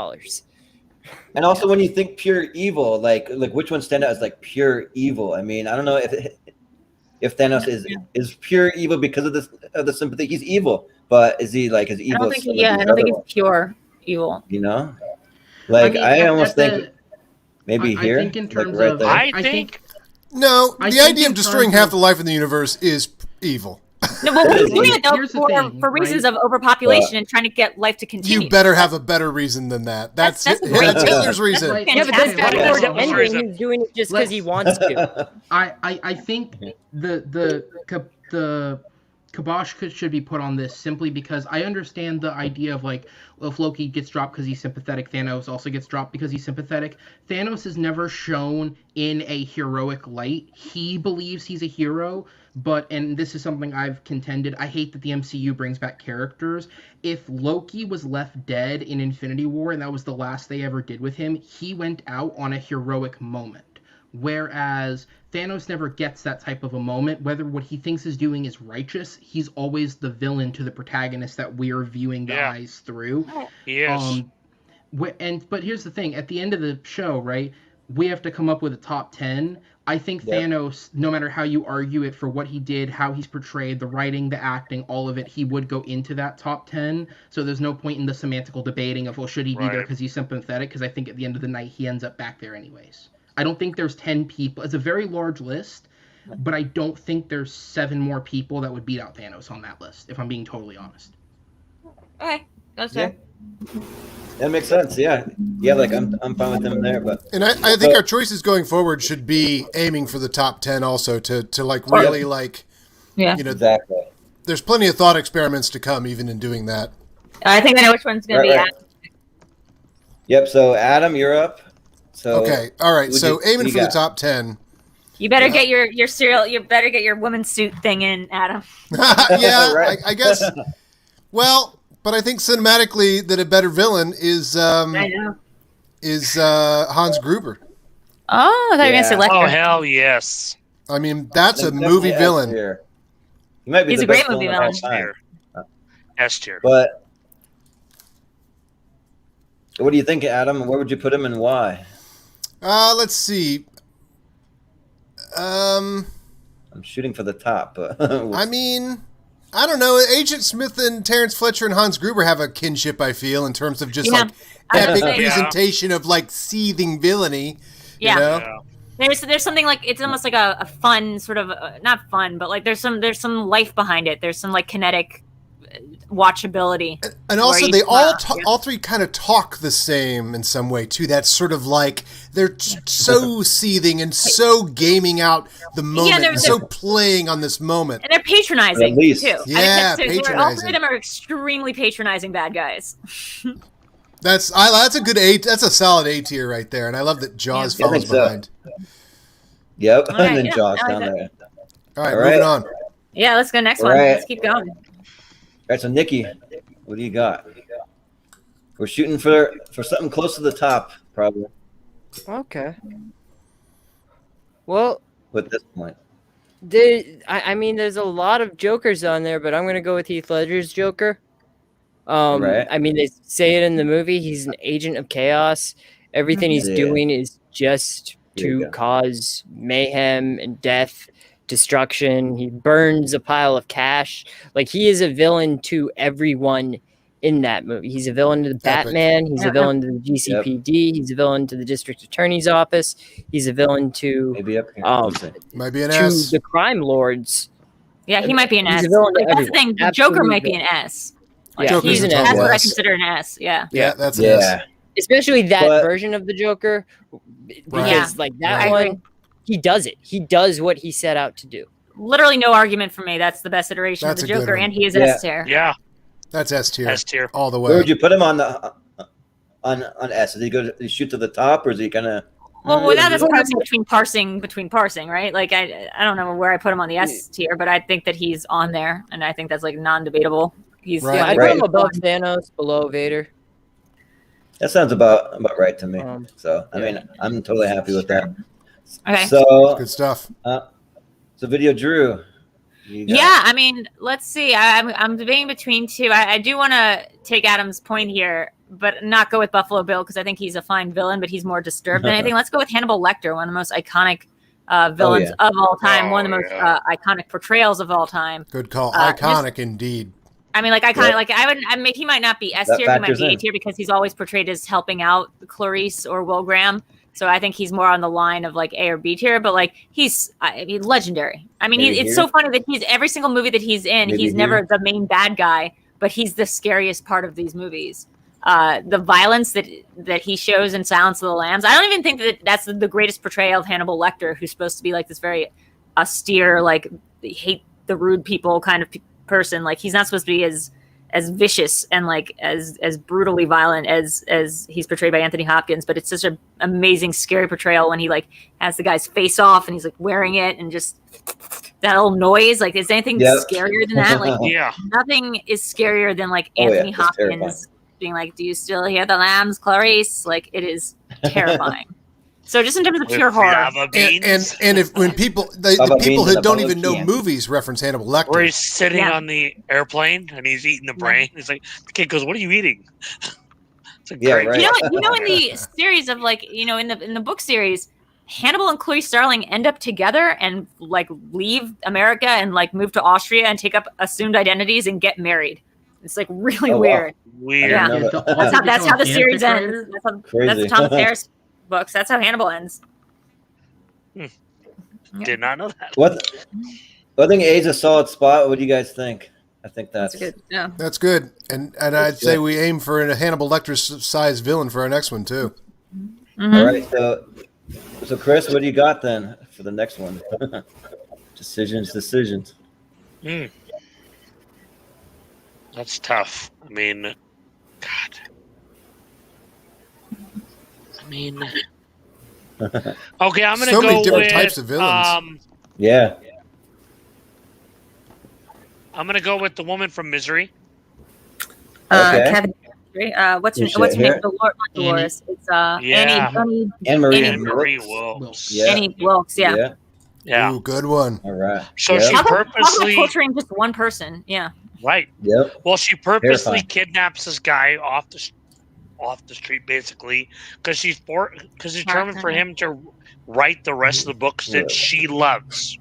And also, when you think pure evil, like which one stand out as like pure evil? I mean, I don't know if Thanos is pure evil because of the sympathy. He's evil, but is he like as evil? I don't think. as some of Yeah, these I don't think other he's pure evil. You know, like I almost think maybe I here, think in terms like right of- there. I think No, I the think idea in of destroying terms half of- the life in the universe is evil. No, but we're doing it though Here's the thing, for reasons right? of overpopulation and trying to get life to continue. You better have a better reason than that. That's That's that's great. Hitler's reason. Right. Yeah, but that's Fantastic. back Okay, towards the well, ending. reason. He's doing it just because he wants to. I think the kibosh should be put on this simply because I understand the idea of like, well, if Loki gets dropped because he's sympathetic, Thanos also gets dropped because he's sympathetic. Thanos is never shown in a heroic light. He believes he's a hero, but, and this is something I've contended, I hate that the MCU brings back characters. If Loki was left dead in Infinity War and that was the last they ever did with him, he went out on a heroic moment. Whereas Thanos never gets that type of a moment. Whether what he thinks is doing is righteous, he's always the villain to the protagonist that we're viewing the eyes through. he is. But here's the thing: at the end of the show, right? we have to come up with a top 10. I think Thanos, no matter how you argue it for what he did, how he's portrayed, the writing, the acting, all of it, he would go into that top 10. So there's no point in the semantical debating of, well, should he be there because he's sympathetic? Because I think at the end of the night, he ends up back there anyways. I don't think there's 10 people. It's a very large list, but I don't think there's 7 more people that would beat out Thanos on that list, if I'm being totally honest. Okay, that's fair. That makes sense. Yeah, like I'm fine with them there, but I think our choices going forward should be aiming for the top 10 also to like really like, you know, exactly. There's plenty of thought experiments to come even in doing that. I think I know which one's going to be Adam. Yep. So Adam, you're up. So okay, all right. So aiming for the top 10. You better get your cereal. You better get your woman's suit thing in, Adam. Yeah, I guess. Well. But I think cinematically that a better villain is Hans Gruber. Oh, I thought you were going to say Lecter. Oh, hell yes. I mean, that's a movie villain. He might be He's the a great best movie villain villain. of all time. S tier. But what do you think, Adam? Where would you put him and why? Let's see. I'm shooting for the top. But I mean, I don't know. Agent Smith and Terrence Fletcher and Hans Gruber have a kinship, I feel, in terms of just like epic presentation of like seething villainy. Yeah. You know? There's something like, it's almost like a fun sort of, not fun, but like there's some life behind it. There's some like kinetic watchability. And also they all three kind of talk the same in some way too. That's sort of like they're so seething and so gaming out the moment and so playing on this moment. And they're patronizing too. Yeah, patronizing. All three of them are extremely patronizing bad guys. That's a good A. That's a solid A tier right there. And I love that Jaws follows behind. Yep, right, and then Jaws down there. All right, moving on. Yeah, let's go next one. Let's keep going. All right, so Nikki, what do you got? We're shooting for something close to the top, probably. Okay. Well, at this point, I mean, there's a lot of Jokers on there, but I'm going to go with Heath Ledger's Joker. Right. I mean, they say it in the movie. He's an agent of chaos. Everything he's doing is just to cause mayhem and death, destruction. He burns a pile of cash. Like, he is a villain to everyone in that movie. He's a villain to the Batman. He's a villain to the GCPD. He's a villain to the district attorney's office. He's a villain to might be an S. the crime lords. Yeah, he might be an S. He's a villain to That's the everyone. thing. The Joker might be an S. Like, Yeah, he's Joker's an a S. total That's what I S. consider an S. Yeah. Yeah, that's an S. Especially that version of the Joker, because like that one, he does it. He does what he set out to do. Literally no argument for me. That's the best iteration of the Joker, and he is S tier. Yeah, that's S tier. S tier all the way. Where would you put him on the on S? Does he go to shoot to the top, or is he kind of? Well, that's parsing between parsing, right? Like I don't know where I put him on the S tier, but I think that he's on there, and I think that's like non-debatable. He's I'd put him above Thanos, below Vader. That sounds about right to me. So I mean, I'm totally happy with that. Okay. So good stuff. So Video Drew. Yeah, I mean, let's see. I'm debating between two. I do want to take Adam's point here, but not go with Buffalo Bill because I think he's a fine villain, but he's more disturbed than anything. Let's go with Hannibal Lecter, one of the most iconic villains of all time, one of the most iconic portrayals of all time. Good call. Iconic indeed. I mean, like iconic. Like he might not be S tier. He might be A tier because he's always portrayed as helping out Clarice or Will Graham. So I think he's more on the line of like A or B tier, but like he's legendary. I mean, it's so funny that he's every single movie that he's in, he's never the main bad guy, but he's the scariest part of these movies. The violence that he shows in Silence of the Lambs. I don't even think that that's the greatest portrayal of Hannibal Lecter, who's supposed to be like this very austere, like hate the rude people kind of person. Like he's not supposed to be as vicious and like as brutally violent as he's portrayed by Anthony Hopkins, but it's such an amazing, scary portrayal when he like has the guy's face off and he's like wearing it and just that little noise. Like, is anything scarier than that? Like, nothing is scarier than like Anthony Hopkins being like, "Do you still hear the lambs, Clarice?" Like, it is terrifying. So just in terms of pure horror, and if when people the people who don't even know movies reference Hannibal Lecter, where he's sitting on the airplane and he's eating the brain. He's like, the kid goes, "What are you eating?" It's a Yeah, great. right. In the series of like, in the book series, Hannibal and Clarice Starling end up together and like leave America and like move to Austria and take up assumed identities and get married. It's like really Oh, wow. weird. Weird. I Yeah. didn't know that. That's how the series fanfic ends. writer? That's Crazy. Thomas Harris books. That's how Hannibal ends. Did not know that. I think A's a solid spot. What do you guys think? I think that's Good. Yeah. That's good. And I'd say we aim for a Hannibal Lecter-sized villain for our next one, too. All right. So Chris, what do you got then for the next one? Decisions. That's tough. I mean, God. Okay, I'm gonna So go many different with types of villains. Yeah. I'm gonna go with the woman from Misery. Okay. Kevin. What's her Appreciate name? it. Dolores. It's Yeah. Anne Marie. Anne Marie Wilkes. Yeah. Annie Wilkes. Yeah. Yeah. Ooh, good one. All right. So Yep. she Talk about purposely torturing just one person. Yeah. right. Yep. Well, she purposely Terrifying. kidnaps this guy off the street, basically, because she's determined for him to write the rest of the books that she loves.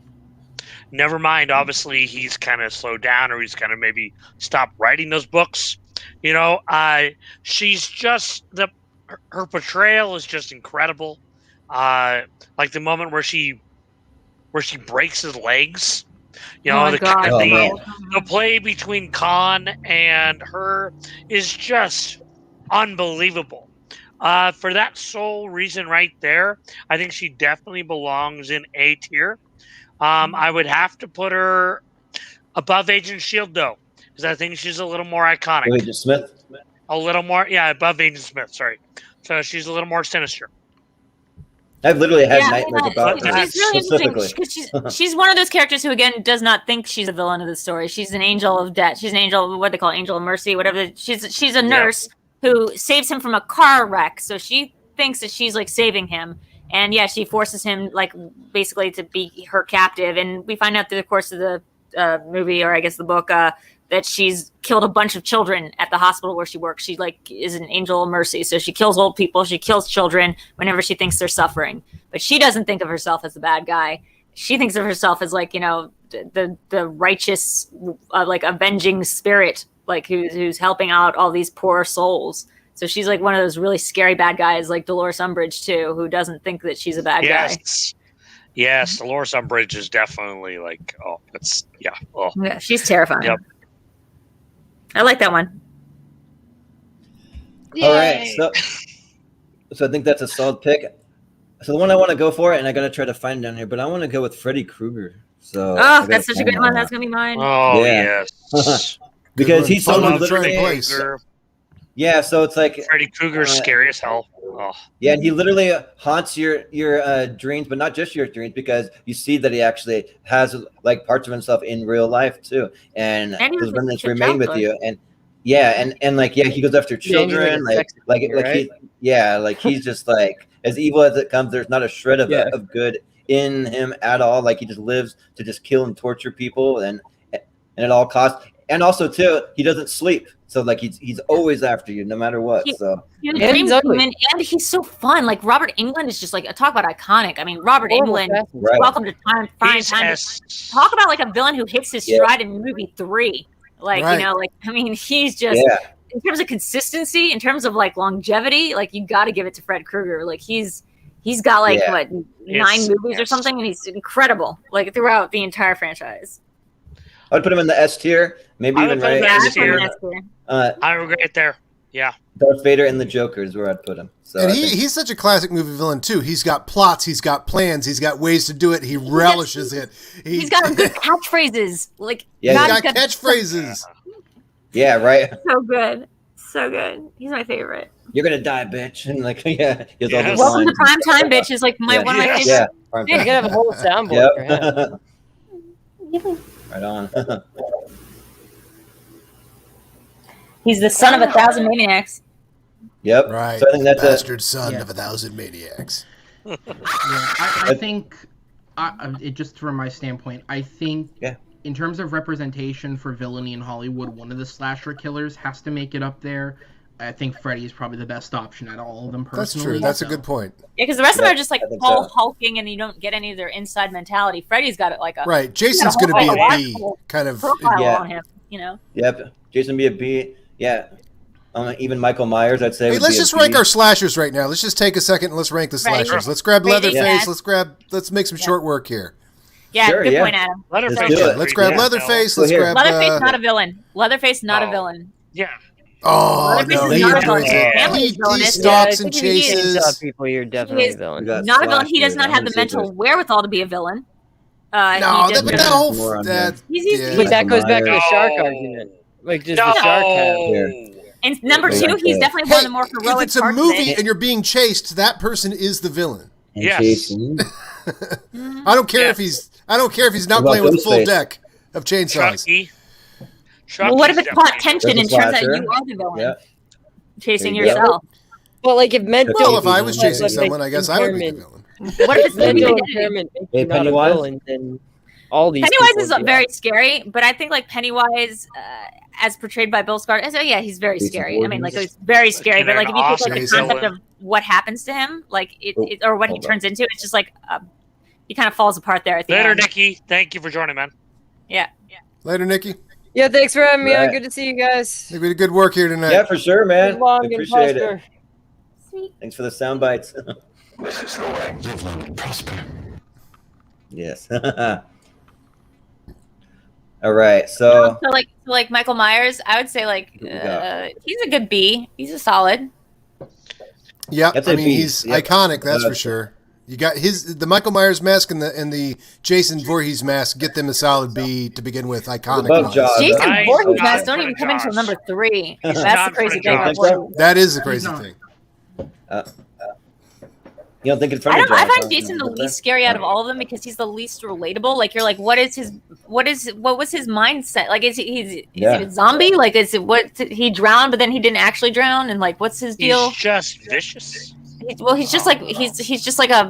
Never mind, obviously, he's kind of slowed down, or he's kind of maybe stopped writing those books. She's just her portrayal is just incredible. Like the moment where she breaks his legs. The play between Khan and her is just unbelievable. For that sole reason right there, I think she definitely belongs in A tier. I would have to put her above Agent Shield, though, because I think she's a little more iconic. Agent Smith. A little more, yeah, above Agent Smith, sorry. So she's a little more sinister. I've literally had nightmares about her She's really specifically. interesting because she's one of those characters who, again, does not think she's a villain of the story. She's an angel of death. She's an angel, what they call angel of mercy, whatever. She's a nurse who saves him from a car wreck. So she thinks that she's like saving him. And yeah, she forces him like basically to be her captive. And we find out through the course of the movie, or I guess the book, that she's killed a bunch of children at the hospital where she works. She like is an angel of mercy. So she kills old people. She kills children whenever she thinks they're suffering. But she doesn't think of herself as the bad guy. She thinks of herself as like, the righteous, like avenging spirit, like who's helping out all these poor souls. So she's like one of those really scary bad guys, like Dolores Umbridge too, who doesn't think that she's a bad guy. Yes, Dolores Umbridge is definitely like, Yeah, she's terrifying. Yep. I like that one. All right, so I think that's a solid pick. So the one I want to go for, and I gotta try to find down here, but I want to go with Freddy Krueger. So that's such a good one. That's gonna be mine. Oh Yeah. yes, because he's Fun someone one to try and literally. place. Yeah, so it's like Freddy Krueger's scary as hell. Oh. Yeah, and he literally haunts your dreams, but not just your dreams, because you see that he actually has like parts of himself in real life too, and his remnants remain with you. And he goes after children, he's just like as evil as it comes. There's not a shred of good in him at all. Like he just lives to just kill and torture people, and at all costs. And also too, he doesn't sleep. So like he's always after you, no matter what. He's a dream human, and he's so fun. Like Robert Englund is just like talk about iconic. I mean, Robert Englund, Welcome to Time. Talk about like a villain who hits his stride in movie 3. He's just in terms of consistency, in terms of like longevity. Like you got to give it to Fred Krueger. Like he's got like 9 movies or something, and he's incredible. Like throughout the entire franchise. I would put him in the S tier, maybe even right. I would right there. Yeah. Darth Vader and the Joker is where I'd put him. So and he's such a classic movie villain too. He's got plots, he's got plans, he's got ways to do it. He relishes it. He's got good catchphrases. Like he's got catchphrases. Yeah, right. So good. He's my favorite. You're gonna die, bitch. And like, he has all those Welcome lines. to Prime Time, bitch is like one of my favorite. Yeah, you gotta have a whole soundboard for him. Right on. He's the son of 1,000 maniacs. Yep. Right. So I think that's bastard son of 1,000 maniacs. I think, just from my standpoint, I think in terms of representation for villainy in Hollywood, one of the slasher killers has to make it up there. I think Freddy is probably the best option out of all of them That's personally. true. That's a so. good point. Yeah, because the rest of them are just like I think all so. hulking, and you don't get any of their inside mentality. Freddy's got it like a Right. Jason's whole going to be a B, biological kind of. profile Yeah. on him. You know. Yep. Jason be a B. Yeah. Even Michael Myers, I'd say. Hey, would let's be a just rank B. our slashers right now. Let's just take a second and let's rank the Right. slashers. Let's grab Right, Leatherface. yeah. Let's make some short work here. Yeah, Sure, good yeah. point, Adam. Leatherface. Let's do is it. Let's pretty grab good, Leatherface. So Let's here. grab. Leatherface not a villain. Leatherface not a Oh. villain. Yeah. Oh Leatherface no, is he not a enjoys villain. it. Family He is villainous. stalks Yeah, and if you saw chases. people, you're definitely a is villain. We got Not a villain. He does slashers. not have the I wouldn't say mental wherewithal to be a villain. No, He that, just- but that More whole on that. him. He's- yeah. But that goes back to the Myers. shark No. argument. Like, does No. the shark have... Here. And number Yeah. two, he's definitely one Hey, of the more heroic if it's a parts of movie it. and you're being chased, that person is the villain. And Yes. Jason. I don't care Yeah. if he's. I don't care if he's not What about playing with a full Ghostface? deck of chainsaws. Chucky. Well, what if Chucky's it's caught definitely- tension and There's a turns out slasher. you are the villain, Yeah. chasing There you go. yourself? Well, like, if mental... Well, if I was like, chasing someone, I guess I would be the impairment- villain. What if it's mental maybe impairment makes Hey, you not a Pennywise? villain, then all these Pennywise people is would be- very scary, but I think like Pennywise, as portrayed by Bill Skarsgård, yeah, he's very Jason scary. I mean, like Voorhees. it's very scary, but like if you take Awesome like the villain. concept of what happens to him, like it or what he Hold on. turns into, it's just like he kind of falls apart there at the Later, end. Nicky. Thank you for joining, man. Yeah. Later, Nikki. Yeah, thanks for having me on. Right. Good to see you guys. I think we did good work here tonight. Yeah, for sure, man. Live long and Appreciate it. prosper. Sweet. Thanks for the sound bites. This is the way. Live long and prosper. Yes. All right. So So like Michael Myers, I would say like Who we got? he's a good B. He's a solid. Yep. That's I a mean, B. he's Yep. iconic. That's Uh, for sure. You got the Michael Myers mask and the Jason Voorhees mask. Get them a solid B to begin with. Iconic. Above ones. Jaws. Jason Nice Voorhees job masks don't for even come until Josh. number 3. He's That's not the crazy for thing. Josh. Like, That is the crazy not. thing. You don't think it's I funny? don't. I find Jason the least scary out of all of them because he's the least relatable. Like you're like, what was his mindset? Like is he Yeah. a zombie? Like is it what he drowned but then he didn't actually drown? And like what's his deal? He's just vicious. He's just like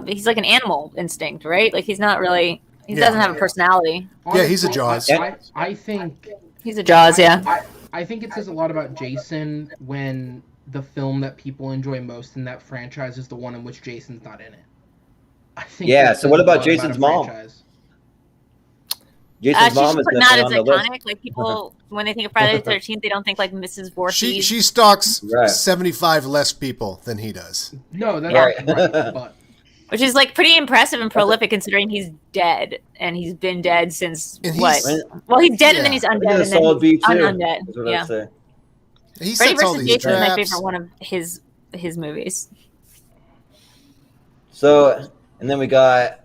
he's like an animal instinct, right? Like he's not really. He Yeah. doesn't have a personality. Yeah, he's a Honestly, Jaws. I think He's a Jaws, yeah. I think it says a lot about Jason when the film that people enjoy most in that franchise is the one in which Jason's not in it. I think Yeah, that so says what a about lot Jason's a mom? franchise. Jason's She's mom just is put not definitely as on the list. iconic. Like people, when they think of Friday the 13th, they don't think like Mrs. Voorhees. She stalks Right. 75 less people than he does. No, that's Right. right. But Which is like pretty impressive and prolific considering he's dead and he's been dead since And what? he's- Well, he's dead and then yeah. he's I undead think and it's a then solid B he's too. undead. That's what Yeah. I'd say. He Freddy sets all vs. these Jason is my traps. favorite one of his movies. So, and then we got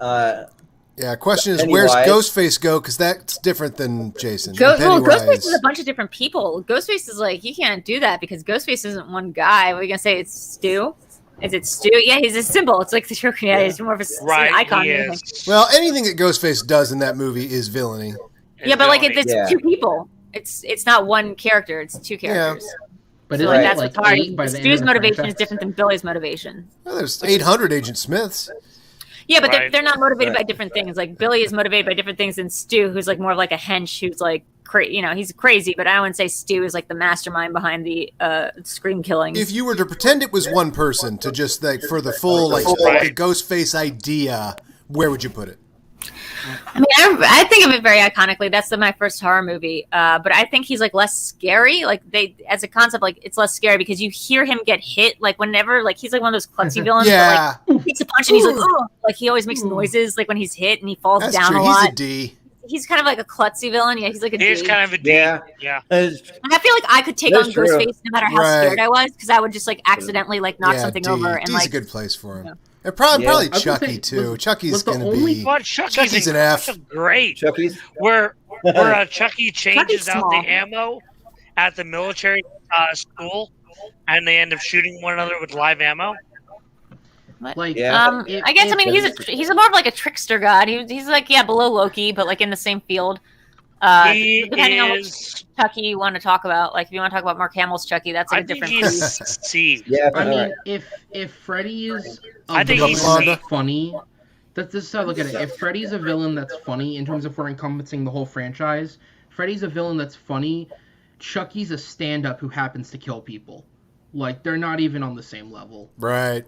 Yeah, question is, Pennywise. where's Ghostface go? Because that's different than Jason. Well, Pennywise. Ghostface is a bunch of different people. Ghostface is like you can't do that because Ghostface isn't one guy. What are you gonna say? It's Stu? Is it Stu? Yeah, he's a symbol. It's like the Joker. Yeah, he's more of a Right, an icon. he than anything. is. Well, anything that Ghostface does in that movie is villainy. Yeah, but like if it's Yeah. two people, it's not one character. It's two characters. but So isn't like it that's like what's hard. 8 by the end Stu's of the motivation is franchise? different than Billy's motivation. Well, there's 800 Agent Smiths. Yeah, but Right. they're not motivated Right. by different things. Like Billy is motivated by different things than Stu, who's like more of like a hench, who's like he's crazy. But I wouldn't say Stu is like the mastermind behind the scream killings. If you were to pretend it was one person to just like for the full like Right. the Ghostface idea, where would you put it? I mean, I think of it very iconically. That's my first horror movie. But I think he's like less scary. Like as a concept, like it's less scary because you hear him get hit. Like whenever, like he's like one of those klutzy villains. Yeah, But, like, he takes a punch and he's like, oh, like he always makes noises like when he's hit and he falls that's down true. a He's lot. a D. He's kind of like a klutzy villain. Yeah, he's like a He's D. kind of a D. Yeah. Yeah. And I feel like I could take That's on true. Ghostface no matter how Right. scared I was because I would just like accidentally like knock Yeah, something D. over and D's like a good place for him. Yeah. And probably Yeah. probably I was Chucky gonna say, too. was Chucky's the gonna only- be. But Chucky's an F. Great. Chucky's. Where Chucky changes Chucky's out small. the ammo at the military school, and they end up shooting one another with live ammo. Like, Yeah. I guess I mean he's a more of like a trickster god. He's like below Loki, but like in the same field. He Depending on which is. Chucky you want to talk about, like if you want to talk about Mark Hamill's Chucky, that's like I a think different. he's C. Yeah. I all mean, right. if Freddy is a I think villain he's that's C. funny, this is how I look at it. If Freddy's a villain that's funny in terms of we're encompassing the whole franchise, Freddy's a villain that's funny. Chucky's a stand-up who happens to kill people. Like, they're not even on the same level. Right.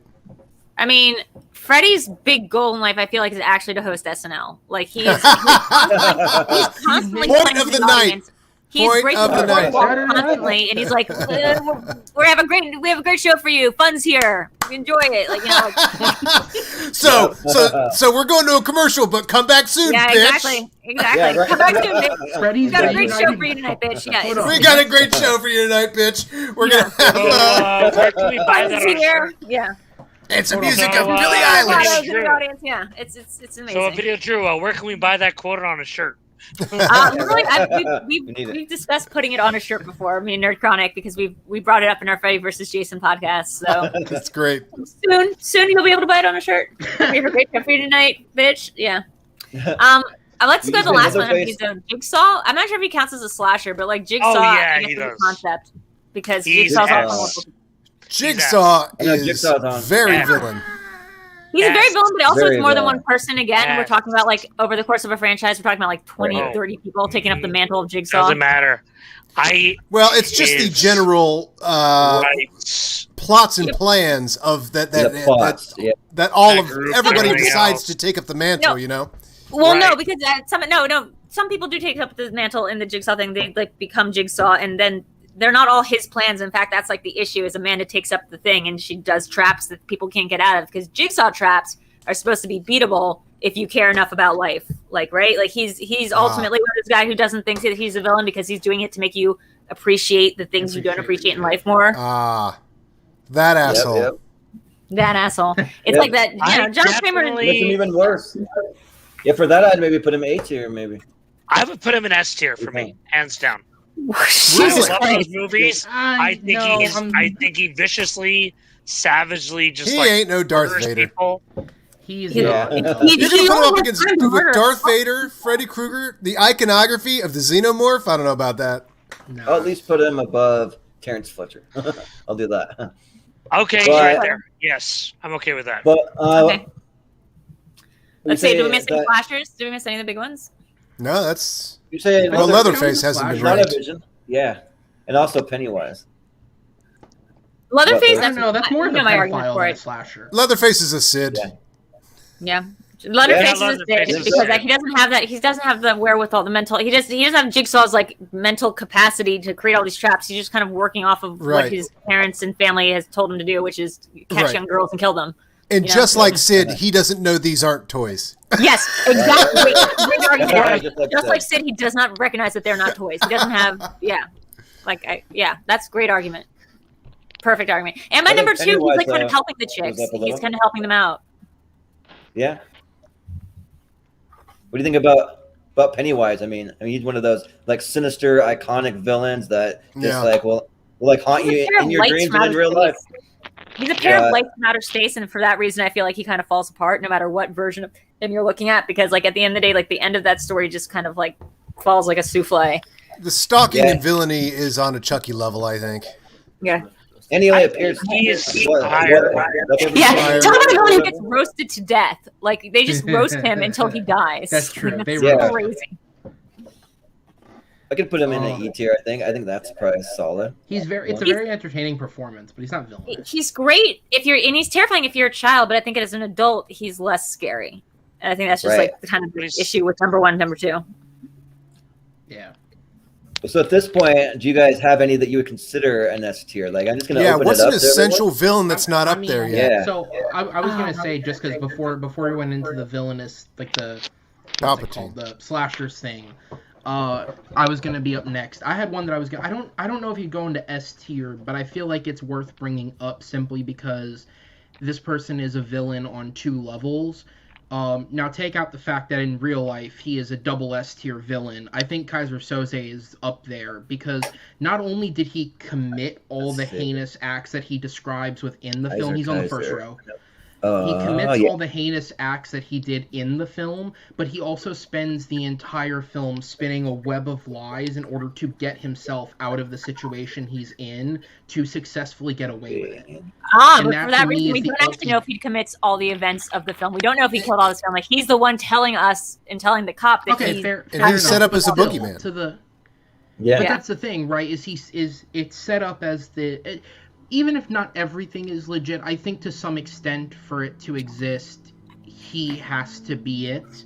I mean, Freddie's big goal in life, I feel like, is actually to host SNL. Like, he's constantly Point playing of to the the night. audience. He's Point breaking of the the night. fourth wall constantly, and he's like, we have a great show for you. Fun's here. Enjoy it. Like, you know. Like, So we're going to a commercial, but come back soon, yeah, bitch. exactly. Yeah, right. Come back soon, bitch. Freddie's We got a got great United- show for you tonight, bitch. Yeah, Hold on. We got a great show for you tonight, bitch. We're gonna have Where can we buy that Fun's on a here. shirt? Yeah. and some Hold on. music So, of Billie yeah, Eilish. Shadows in the audience. Yeah, it's So, amazing. Video Drew, where can we buy that quote on a shirt? Really, We need it. we've discussed putting it on a shirt before, me and Nerd Chronic, because we brought it up in our Freddy versus Jason podcast. So That's great. soon you'll be able to buy it on a shirt. We have a great show for you tonight, bitch. Yeah. Let's You go to the say last one. Leatherface? Jigsaw. I'm not sure if he counts as a slasher, but like Jigsaw, Oh, yeah, I guess he is a does. concept because He's Jigsaw's ass. also Jigsaw I know is Jigsaw's on. very Yeah. villain. he's a very Yes. villain, but also Very it's more than villain. one person. Again, we're Yes. talking about like over the course of a franchise, we're talking about like 20, Right. 30 people taking up the mantle of Jigsaw. Doesn't matter. Well, it's just the Is- general Right. plots and plans of that The plots. Yeah. that all of Group everybody everything decides else. to take up the mantle. No. You know. Well, no, Right. because some people do take up the mantle in the Jigsaw thing. They like become Jigsaw, and then they're not all his plans. In fact, that's like the issue: is Amanda takes up the thing and she does traps that people can't get out of because Jigsaw traps are supposed to be beatable if you care enough about life. Like, right? Like he's ultimately this guy who doesn't think that he's a villain because he's doing it to make you appreciate the things you don't appreciate in life more. That Yep, asshole. yep. That asshole. It's Yep. like that. You know, John Kramer. definitely- Makes him even worse. Yeah, for that I'd maybe put him A tier, maybe. I would put him in S tier for me, hands down. Jesus I love Christ. those movies. I think he viciously, savagely just He like ain't no Darth murders Vader. people. He's Yeah. You're gonna put him up only against has time to with murder. Darth Vader, Freddy Krueger, the iconography of the xenomorph. I don't know about that. I'll at least put him above Terrence Fletcher. I'll do that. Okay, he's But- right there. Yes, I'm okay with that. But Okay. Let's see. Did we say miss any that- flashers? Did we miss any of the big ones? No, that's You say well. Leather- Leatherface hasn't been Flash- ranked. Vision, yeah, and also Pennywise. Leatherface. What, I don't know. That's more of a my argument pedophile for than a it. slasher. Leatherface is a Sid. Yeah. Yeah. Leatherface Yeah, is a Leatherface bitch is because a like, he doesn't have that. He doesn't have the wherewithal, the mental. He doesn't have Jigsaw's like mental capacity to create all these traps. He's just kind of working off of Right. what his parents and family has told him to do, which is catch Right. young girls and kill them. And Yeah. just like Sid, he doesn't know these aren't toys. Yes, exactly. Great argument. Yeah, Just like Sid, he does not recognize that they're not toys. He doesn't have, that's a great argument. Perfect argument. And my I think number 2, he's like Pennywise, kind of helping the chicks. goes up a He's little. kind of helping them out. Yeah. What do you think about Pennywise? I mean, he's one of those like sinister, iconic villains that just Yeah. like will like haunt He's a you pair of in your lights dreams from and in outer real life. space. He's a pair Yeah. of lights from outer space, and for that reason, I feel like he kind of falls apart no matter what version of him you're looking at. Because like at the end of the day, like the end of that story just kind of like falls like a souffle. The stalking Yeah. and villainy is on a Chucky level, I think. Yeah. And he only appears. He is higher. Yeah, talk about a villain who gets roasted to death. Like they just roast him until he dies. That's true. Like, They that's roast him. crazy. I could put him in an E tier. I think that's probably solid. It's a very entertaining performance, but he's not villainous. He's great and he's terrifying if you're a child, but I think as an adult, he's less scary. And I think that's just Right. like the kind of But he's- issue with number 1 and number 2. Yeah. So at this point, do you guys have any that you would consider an S tier? Like I'm just gonna Yeah, open what's it an up to everyone. essential villain that's not I up mean, there yet? Yeah. So I was gonna say just because before we went into the villainous like the what's it called, the slashers thing, I was gonna be up next. I had one that I was gonna. I don't know if he'd go into S tier, but I feel like it's worth bringing up simply because this person is a villain on 2 levels. Now take out the fact that in real life he is a double S tier villain. I think Kaiser Soze is up there because not only did he commit all the heinous acts that he describes within the film, he's on the first row. He commits all the heinous acts that he did in the film, but he also spends the entire film spinning a web of lies in order to get himself out of the situation he's in to successfully get away with it. And But that for that to me reason, is we the don't actually know if he commits all the events of the film. We don't know if he killed all this film. Like he's the one telling us and telling the cop that Okay, he's fair. And fair he's enough. set up as a Still, boogeyman. To the Yeah. But that's the thing, right? It's set up as the even if not everything is legit, I think to some extent for it to exist, he has to be it.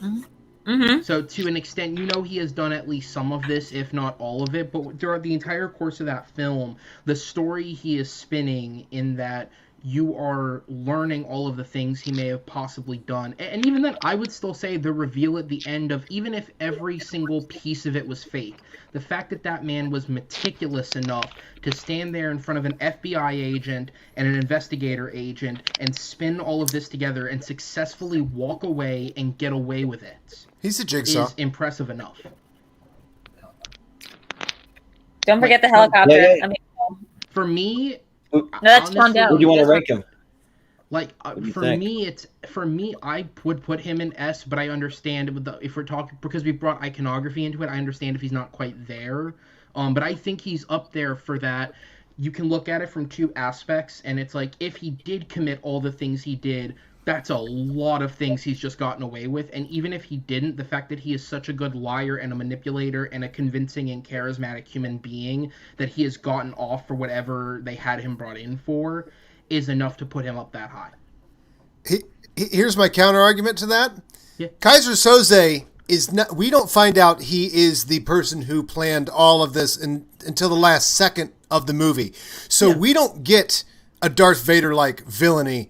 Mm-hmm. So to an extent, he has done at least some of this, if not all of it. But throughout the entire course of that film, the story he is spinning in that you are learning all of the things he may have possibly done. And even then, I would still say the reveal at the end of, even if every single piece of it was fake, the fact that that man was meticulous enough to stand there in front of an FBI agent and an investigator agent and spin all of this together and successfully walk away and get away with it. He's a jigsaw. Is impressive enough. Don't forget the helicopter. Yeah. I mean, For me, no, that's John Doe. Who do you want to rank him? like do you for think? me, I would put him in S, but I understand if we're talking, because we brought iconography into it, I understand if he's not quite there. But I think he's up there for that. You can look at it from two aspects, and it's like, if he did commit all the things he did, that's a lot of things he's just gotten away with. And even if he didn't, the fact that he is such a good liar and a manipulator and a convincing and charismatic human being that he has gotten off for whatever they had him brought in for is enough to put him up that high. Here's my counter argument to that. Yeah. Kaiser Soze is not. We don't find out he is the person who planned all of this until the last second of the movie. So we don't get a Darth Vader-like villainy.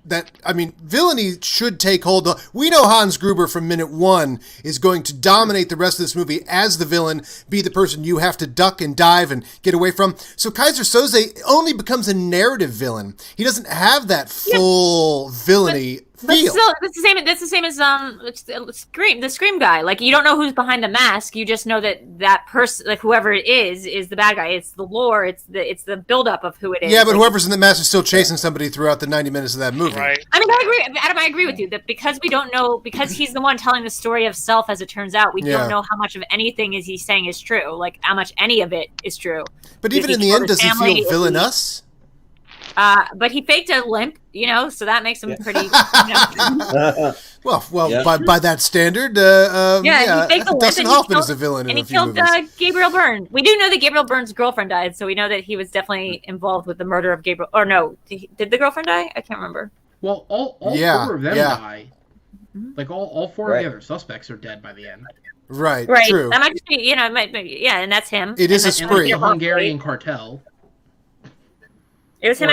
Villainy should take hold of. We know Hans Gruber from minute one is going to dominate the rest of this movie as the villain, be the person you have to duck and dive and get away from. So Kaiser Soze only becomes a narrative villain. He doesn't have that full villainy feel. Still, that's the same as the Scream guy. Like, you don't know who's behind the mask. You just know that person, like whoever it is the bad guy. It's the lore. It's the buildup of who it is. Yeah, but whoever's in the mask is still chasing somebody throughout the 90 minutes of that movie. Right. I mean, I agree, Adam. I agree with you that because we don't know, because he's the one telling the story of self, as it turns out, we don't know how much of anything is he saying is true. Like, how much any of it is true. But even in the end, does he feel villainous? But he faked a limp, so that makes him pretty. Well, by that standard, he faked a limp. Dustin Hoffman is a villain in a few movies. And he killed Gabriel Byrne. We do know that Gabriel Byrne's girlfriend died, so we know that he was definitely involved with the murder of Gabriel. Or no, did the girlfriend die? I can't remember. Well, all four of them die. Like all four of the other suspects are dead by the end. Right. True. That might just be, it might be, and that's him. It is a spree. The Hungarian cartel. It was him.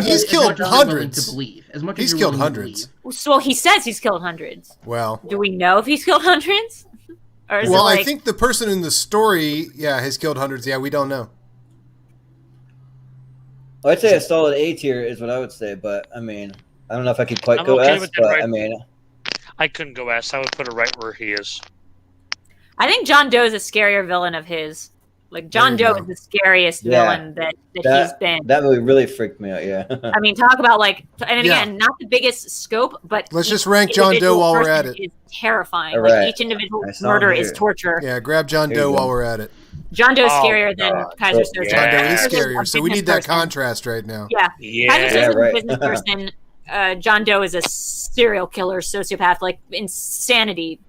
He's killed hundreds. To believe, as much he's as killed hundreds. So he says he's killed hundreds. Well, do we know if he's killed hundreds? Or is I think the person in the story, has killed hundreds. Yeah, we don't know. I'd say a solid A tier is what I would say, but I mean, I don't know if I could quite go S, but I mean, I couldn't go S. I would put it right where he is. I think John Doe is a scarier villain of his. Like, John Doe is the scariest villain that he's been. That movie really freaked me out, yeah. I mean, talk about, and again, not the biggest scope, but let's just rank John Doe while we're at it. Is terrifying. Right. Like, each individual murder is torture. Yeah, grab John Doe while we're at it. John Doe is scarier than Kaiser Soze. John Doe is scarier, so we need that contrast right now. Yeah. Kaiser Soze is a business person. John Doe is a serial killer, sociopath, like insanity,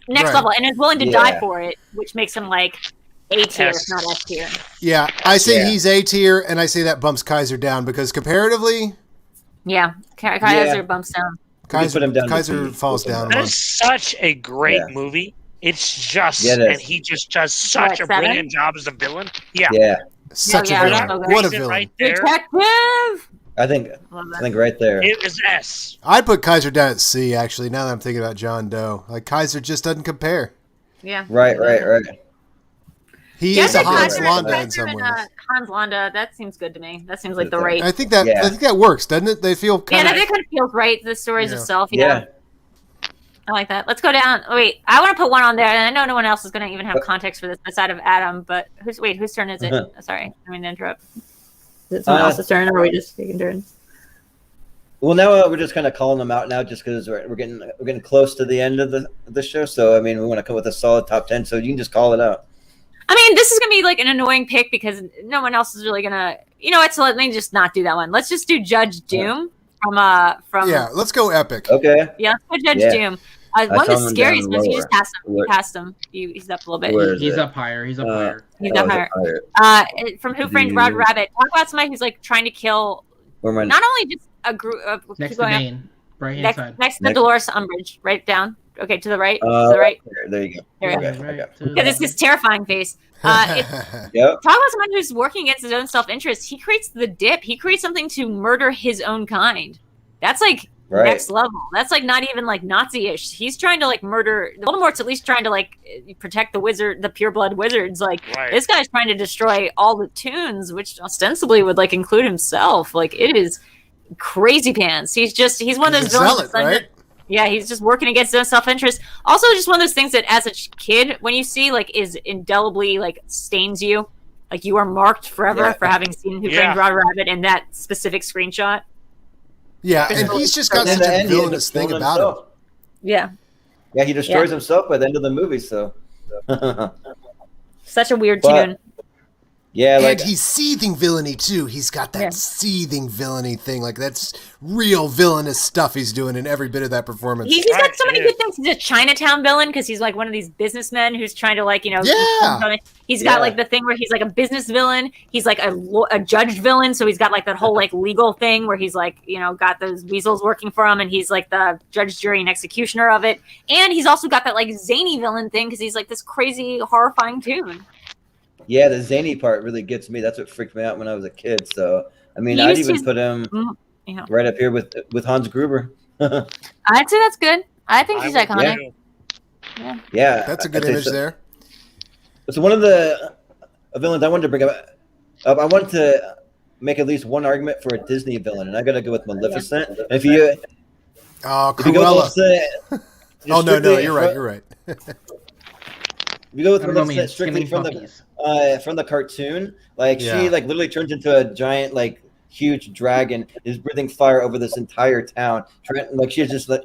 next level, and is willing to die for it, which makes him like A tier, if not S tier. Yeah, I say he's A tier, and I say that bumps Kaiser down because comparatively, Kaiser bumps down. Kaiser falls down. That is such a great movie. It's just, and he just does such a brilliant job as a villain. Yeah. Such a villain. What a villain! Right there. Detective. I think right there. It was S. I'd put Kaiser down at C, actually, now that I'm thinking about John Doe. Like, Kaiser just doesn't compare. Yeah. Right. He is a Hans Landa in some ways. Hans Landa, that seems good to me. That seems like the right. I think that works, doesn't it? They feel kind of. That kind of feels right. The stories itself. Yeah. I like that. Let's go down. Oh, wait, I want to put one on there, and I know no one else is going to even have context for this aside of Adam. But whose turn is it? Sorry, I mean to interrupt. Is it someone else's turn, or are we just taking turns? Well, now we're just kind of calling them out now, just because we're getting close to the end of the show. So I mean, we want to come with a solid top 10. So you can just call it out. I mean, this is gonna be like an annoying pick because no one else is really gonna. You know what? So let me just not do that one. Let's just do Judge Doom from. Yeah, let's go epic. Okay. Yeah, let's go Judge Doom. One of saw the him scariest down ones. You just lower. passed him. You passed him. He's up a little bit. Where is He's it? up higher. He's up higher. He's Oh, up is it higher. higher? From Who Framed Roger Rabbit. Talk about somebody who's like trying to kill Where am I? not only just a group of Next people to Bane, right hand side. next to Next- Dolores Umbridge, right down. Okay, to the right. To the right. There you go. There you Okay, Right okay. to the Because it's this terrifying face. Talk Yep. about someone who's working against his own self-interest. He creates the dip. He creates something to murder his own kind. That's like Right. next level. That's like not even like Nazi-ish. He's trying to like murder. Voldemort's at least trying to like protect the wizard, the pureblood wizards. Like this guy's trying to destroy all the toons, which ostensibly would like include himself. Like it is crazy pants. He's one of those He's a villains. zealot, right? Yeah, he's just working against his own self-interest. Also, just one of those things that as a kid, when you see, like, is indelibly, like, stains you. Like, you are marked forever for having seen Who Framed Roger Rabbit in that specific screenshot. Yeah, and he's just got In such the a end, he ends villainous up thing killing about himself. him. Yeah. Yeah, he destroys himself by the end of the movie. So. Such a weird But- tune. Yeah, And like he's seething villainy too. He's got that seething villainy thing. Like that's real villainous stuff he's doing in every bit of that performance. He's got so many good things. He's a Chinatown villain because he's like one of these businessmen who's trying to like, he's got like the thing where he's like a business villain. He's like a judge villain. So he's got like that whole like legal thing where he's like, got those weasels working for him and he's like the judge, jury, and executioner of it. And he's also got that like zany villain thing because he's like this crazy, horrifying tune. Yeah, the zany part really gets me. That's what freaked me out when I was a kid. So, I mean, I'd even put him right up here with Hans Gruber. I'd say that's good. I think he's iconic. Yeah, that's a good image there. So one of the villains I wanted to bring up, I wanted to make at least one argument for a Disney villain, and I got to go with Maleficent. And if you go Cruella. Oh no, you're right. If you go with Maleficent strictly from the cartoon, like she like literally turns into a giant like huge dragon, is breathing fire over this entire town. Like she's just like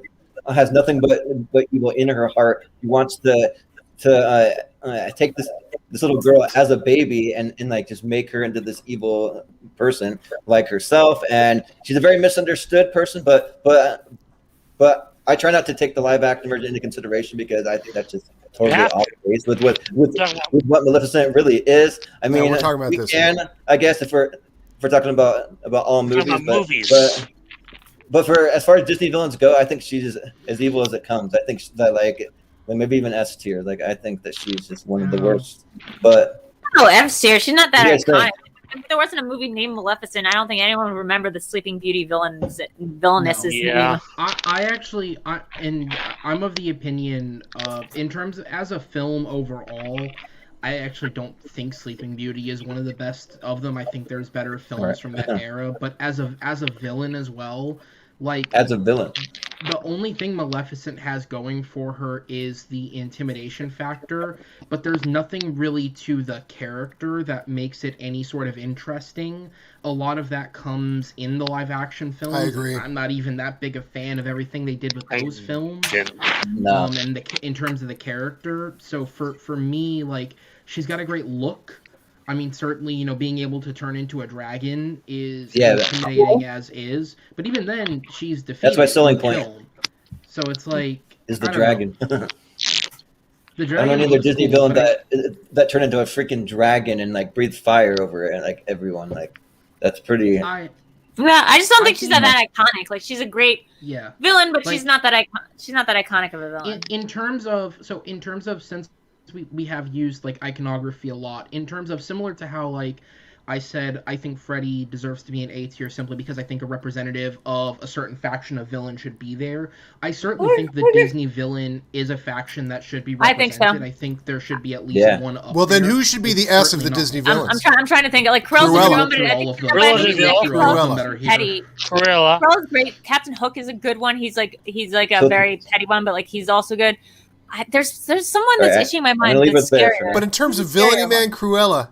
has nothing but evil in her heart. She wants to take this little girl as a baby and like just make her into this evil person like herself. And she's a very misunderstood person, but I try not to take the live action version into consideration because I think that's just totally off base with what Maleficent really is. I mean, we're talking about this. I guess if we're talking about all movies, but for as far as Disney villains go, I think she's as evil as it comes. I think that like maybe even S tier. Like I think that she's just one of the worst. But F tier. She's not that iconic. If there wasn't a movie named Maleficent, I don't think anyone would remember the Sleeping Beauty villainesses. Yeah, I'm of the opinion of, in terms of, as a film overall, I actually don't think Sleeping Beauty is one of the best of them. I think there's better films from that era, but as a villain as well, like as a villain, the only thing Maleficent has going for her is the intimidation factor, but there's nothing really to the character that makes it any sort of interesting. A lot of that comes in the live action films. I agree. I'm not even that big a fan of everything they did with those films. No. And in terms of the character. So for me, like, she's got a great look. I mean, certainly, being able to turn into a dragon is intimidating as is. But even then, she's defeated. That's my selling point. So it's like... Is the dragon. The dragon. I don't know any other Disney villain that turned into a freaking dragon and, like, breathed fire over it and, like, everyone. Like, that's pretty... Yeah, I just don't think she's that iconic. Like, she's a great villain, but she's not that iconic of a villain. In terms of since we have used like iconography a lot, in terms of similar to how like I said I think Freddy deserves to be an A tier simply because I think a representative of a certain faction of villain should be there. I certainly think the Disney villain is a faction that should be represented. I think there should be at least one up Well, then there. who should be the S of the Disney villains? I'm trying to think. Like Cruella's a good one, but I think Cruella's great. Captain Hook is a good one. He's like a very petty one, but like he's also good. There's someone that's itching my mind that's scarier. But in terms of villainy, man, Cruella,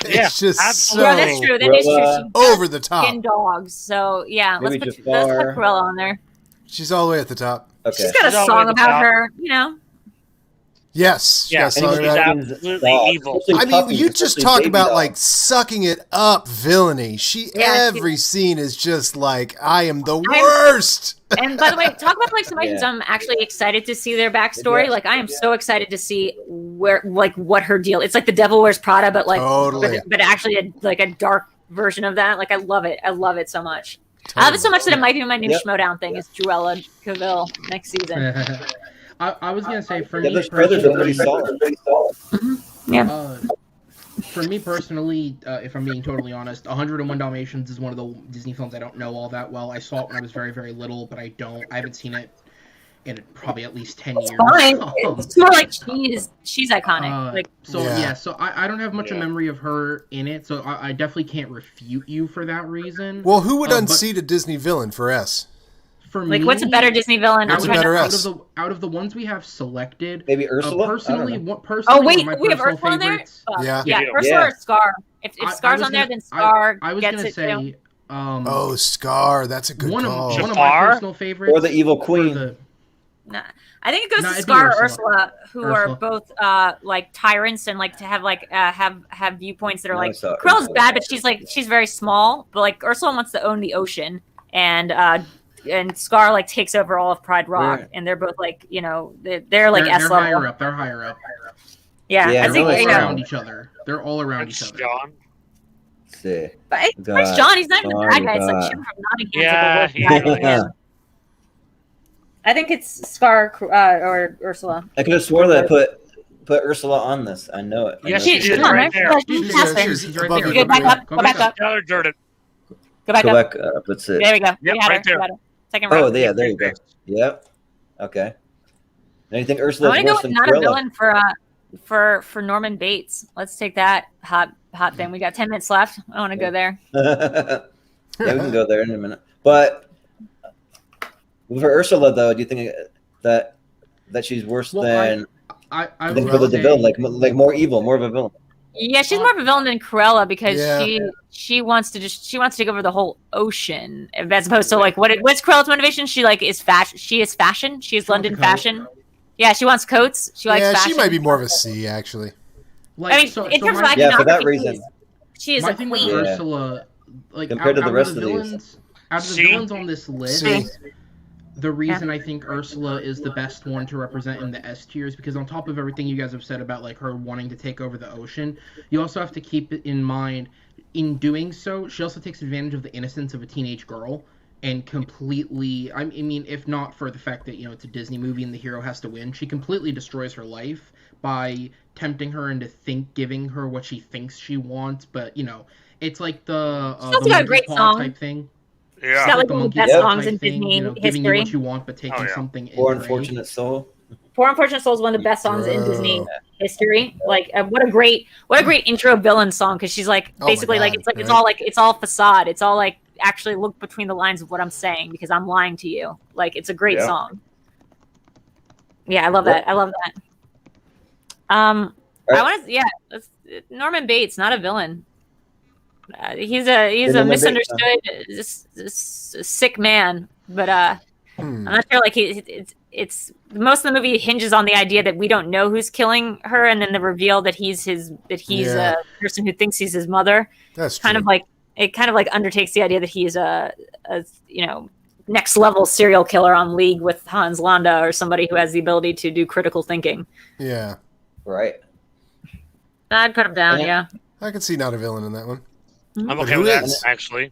it's just so that's true. That is true. over the top. Skin dogs. So yeah, let's put Cruella on there. She's all the way at the top. Okay. She's got a song about her, Yes. Yeah, Yes. and Sorry he's about it. absolutely evil. I mean, you just talk about like sucking it up villainy. Every scene is just like, I am the worst. And by the way, talk about like somebody who's I'm actually excited to see their backstory. Like I am so excited to see what her deal. It's like the Devil Wears Prada, but like totally. but actually like a dark version of that. Like I love it. I love it so much. I love it so much that it might be my new Schmodown thing is Cruella Cavill next season. I was gonna say for me, those trailers are pretty solid. Yeah. For me personally, if I'm being totally honest, 101 Dalmatians is one of the Disney films I don't know all that well. I saw it when I was very, very little, but I haven't seen it in probably at least 10 years. Fine. It's more like she's iconic. So I don't have much of memory of her in it, so I definitely can't refute you for that reason. Well, who would unseat a Disney villain for S? For me, what's a better Disney villain? What's a better S? Out of the ones we have selected, maybe Ursula. Personally, we have Ursula on there. Ursula or Scar. If Scar's on there, then Scar gets it too. Scar. That's a good call. One of my personal favorites, or the evil queen. I think it goes to Scar or Ursula, who are both like tyrants and like to have like have viewpoints that are like Cruella's bad, but she's very small. But like Ursula wants to own the ocean, and Scar like takes over all of Pride Rock, and they're both like they're like S level. They're higher up. Yeah, I think they're all around each other. They're all around each other. John. But Prince John, he's not even the bad guy. It's like Jim from Nottingham. Yeah. I think it's Scar or Ursula. I could have sworn that I put Ursula on this. I know it. Yeah, she's right there. She's right there. Go back up. Go back up. Tell her, Jordan. Go back up. Let's see. There we go. Yep, right there. Second round. Oh, yeah, there you go. Yep. Okay. Anything Ursula? I want to go with not a villain for Norman Bates. Let's take that hot thing. We got 10 minutes left. I want to go there. Yeah, we can go there in a minute. But for Ursula, though, do you think that she's worse than the villain? Like more evil, more of a villain? Yeah, she's more of a villain than Cruella because she wants to take over the whole ocean as opposed to like what's Cruella's motivation? She like is fashion. She is fashion. She is London fashion. Yeah, she wants coats. She likes fashion. She might be more of a C actually. Like, I mean, in terms of iconography, for that reason, she is a queen. With Ursula, like compared to the rest of these, out of the villains on this list. The reason I think Ursula is the best one to represent in the S tier is because on top of everything you guys have said about like her wanting to take over the ocean, you also have to keep it in mind in doing so, she also takes advantage of the innocence of a teenage girl and completely, I mean, if not for the fact that, it's a Disney movie and the hero has to win, she completely destroys her life by tempting her into giving her what she thinks she wants, but, it's like the got a great song type thing. Yeah. She's got like one of the best songs in Disney history. Giving you what you want, but taking something in. Poor Unfortunate Soul. Poor Unfortunate Soul is one of the best songs in Disney history. Like, what a great intro villain song because she's like basically like it's all facade. It's all like actually look between the lines of what I'm saying because I'm lying to you. Like it's a great song. Yeah, I love that. I love that. I want to Norman Bates, not a villain. He's a misunderstood, sick man, but I'm not sure. Like it's most of the movie hinges on the idea that we don't know who's killing her, and then the reveal that he's a person who thinks he's his mother. That's kind of like undertakes the idea that he's a next level serial killer on League with Hans Landa or somebody who has the ability to do critical thinking. Yeah, right. I'd put him down. Yeah, I could see not a villain in that one. I'm okay with that, actually.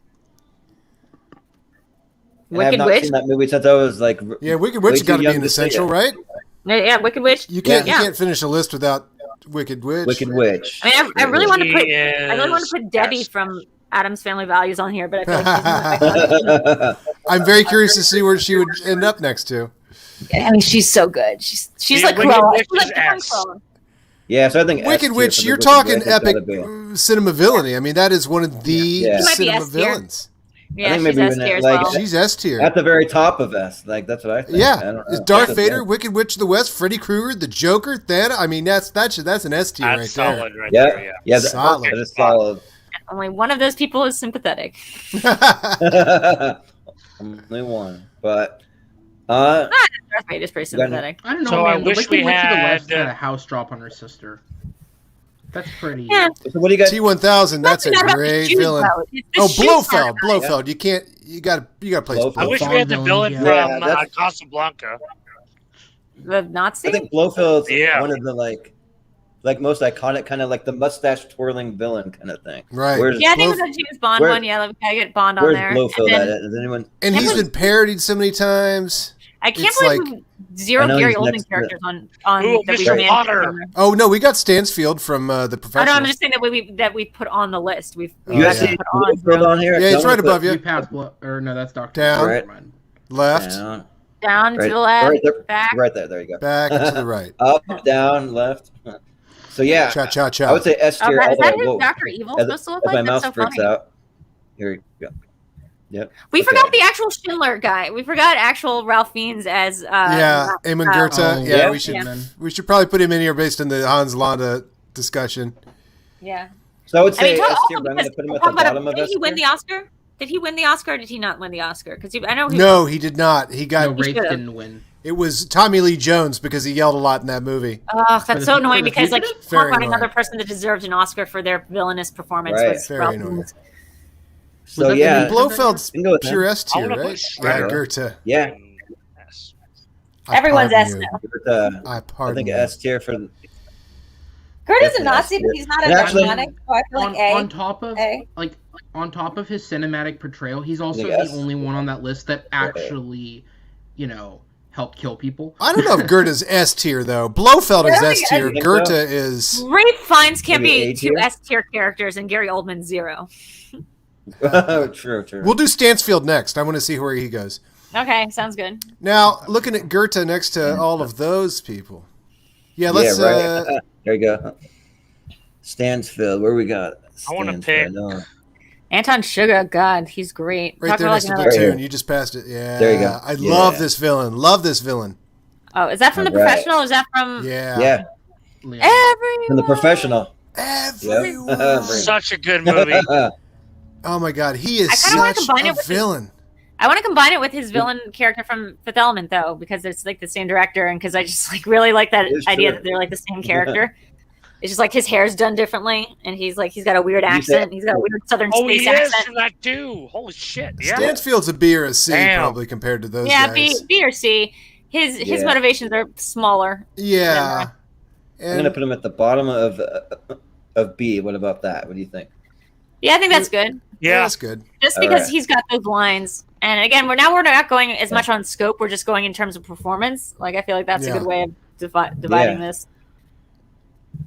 Wicked Witch. Seen that movie since I was like. Yeah, Wicked Witch got to be in the central, right? Yeah, Wicked Witch. You can't finish a list without Wicked Witch. Wicked Witch. I mean, I really want to put Debbie from Addams Family Values on here, but I feel like she's not. I'm very curious to see where she would end up next to. I mean, she's so good. She's like Cruella. Yeah, so I think Wicked Witch. You're talking epic cinema villainy. I mean, that is one of the cinema villains. Yeah, she's S tier as well. She's S tier at the very top of S. Like that's what I think. Yeah, is Darth Vader, Wicked Witch of the West, Freddy Krueger, the Joker, Thanos. I mean, that's an S tier right solid there. Right there. Yeah, solid. That is solid. Only one of those people is sympathetic. Only one, but Uh, Darth Vader is pretty got sympathetic. I don't know, So I man. The wish Wicked we Witch of the had- West had a house drop on her sister. That's pretty. Yeah. so what do you guys? T-1000, that's a It's not about the great shoes, villain. though. It's the Oh, shoes part Blofeld. about it. Blofeld. You gotta place Blofeld. I wish Blofeld. we had the villain Yeah, from that's- Casablanca. The Nazi? I think Blofeld's Yeah. one of the like most iconic kind of like the mustache twirling villain kind of thing. Right. Where's, Yeah, I think Blof- it was a James Bond where- one. Yeah, we gotta get Bond on where's there. Blofeld And at then- it? Does anyone? And he's Everyone's- been parodied so many times. I can't It's believe like- we zero I know Gary he's Oldman next to characters on Ooh, that we Mr. ran. Potter. Oh no, we got Stansfield from the Oh no, Professional. I'm just saying that we put on the list. We've Oh, You yeah. guys see put on. Blofeld on here? Yeah, he's Tell me right to above put- you. You passed or no, that's Doctor. Down. Right. Left, Down. Down Right, to the left, right there. back. Right there. There you go. back, and to the right. Up, down, left. So yeah, Cha cha I cha. would say S Oh, tier. is that although- who Dr. Evil as, supposed to look as my like? mouse That's so freaks funny. out. Here we go. Yep. We Okay. forgot the actual Schindler guy. We forgot actual Ralph Fiennes as Yeah, Eamon Goethe. Oh, yeah, yeah. we should probably put him in here based on the Hans Landa discussion. Yeah. So I would I say mean, S also tier, but I'm going because to put him we're at the talking about bottom of did S he win tier. the Oscar? Did he win the Oscar or did he not win the Oscar? Because I know he No, he did not. He got No, Wraith should've. didn't win. it was Tommy Lee Jones because he yelled a lot in that movie. Oh, For that's the- so for annoying the because like fugitive? talk Very about another annoying. person that deserved an Oscar for their villainous performance Right. was Very Ralph annoying. Fiennes. So that the yeah, new- Blofeld's you can go with pure that. S tier, I wanna right? put Yeah, Shredder. Goethe. Yeah, Yes. I Everyone's pardon S you. now. but, I I pardon think you. S tier for Kurt is a Definitely Nazi, S but tier. he's not And a actually- dogmatic. So I feel like A. on top of A. like on top of his cinematic portrayal, he's also Yes. the only one on that list that actually, helped kill people. I don't know if Goethe's S tier though. Blofeld is Really? S tier. I think Goethe so. is Ralph Fiennes can't Maybe be A two tier? S tier characters and Gary Oldman 0. true. We'll do Stansfield next. I want to see where he goes. Okay, sounds good. Now, looking at Goethe next to all of those people. Yeah, let's yeah, right. There you go. Stansfield, where we got? I wanna Stansfield, pick- Anton Sugar, God, he's great. right Talk there about next to another- Right Platoon. here. You just passed it. Yeah. There you go. I Yeah. love this villain. Love this villain. Oh, is that from The Right. Professional? Or is that from Yeah. Yeah, Leon. Everyone? from the professional. Everyone. Yep. Such a good movie. Oh my God, he is I kinda wanna such combine a it with villain. I want to combine it with his villain character from Fifth Element, though, because it's like the same director, and because I just like really like that It's idea true. that they're like the same character. It's just like his hair's done differently, and he's got a weird accent. He's got a weird Southern Oh, he space is accent. in that too. Holy shit! Yeah. Stansfield's a B or a C Damn. probably compared to those Yeah, B, guys. B or C. His Yeah. motivations are smaller. Yeah. I'm gonna And put him at the bottom of B. What about that? What do you think? Yeah, I think that's good. Yeah. that's good. Just All because right. he's got those lines. And again, we're not going as much on scope. We're just going in terms of performance. Like I feel like that's Yeah. a good way of dividing Yeah. this.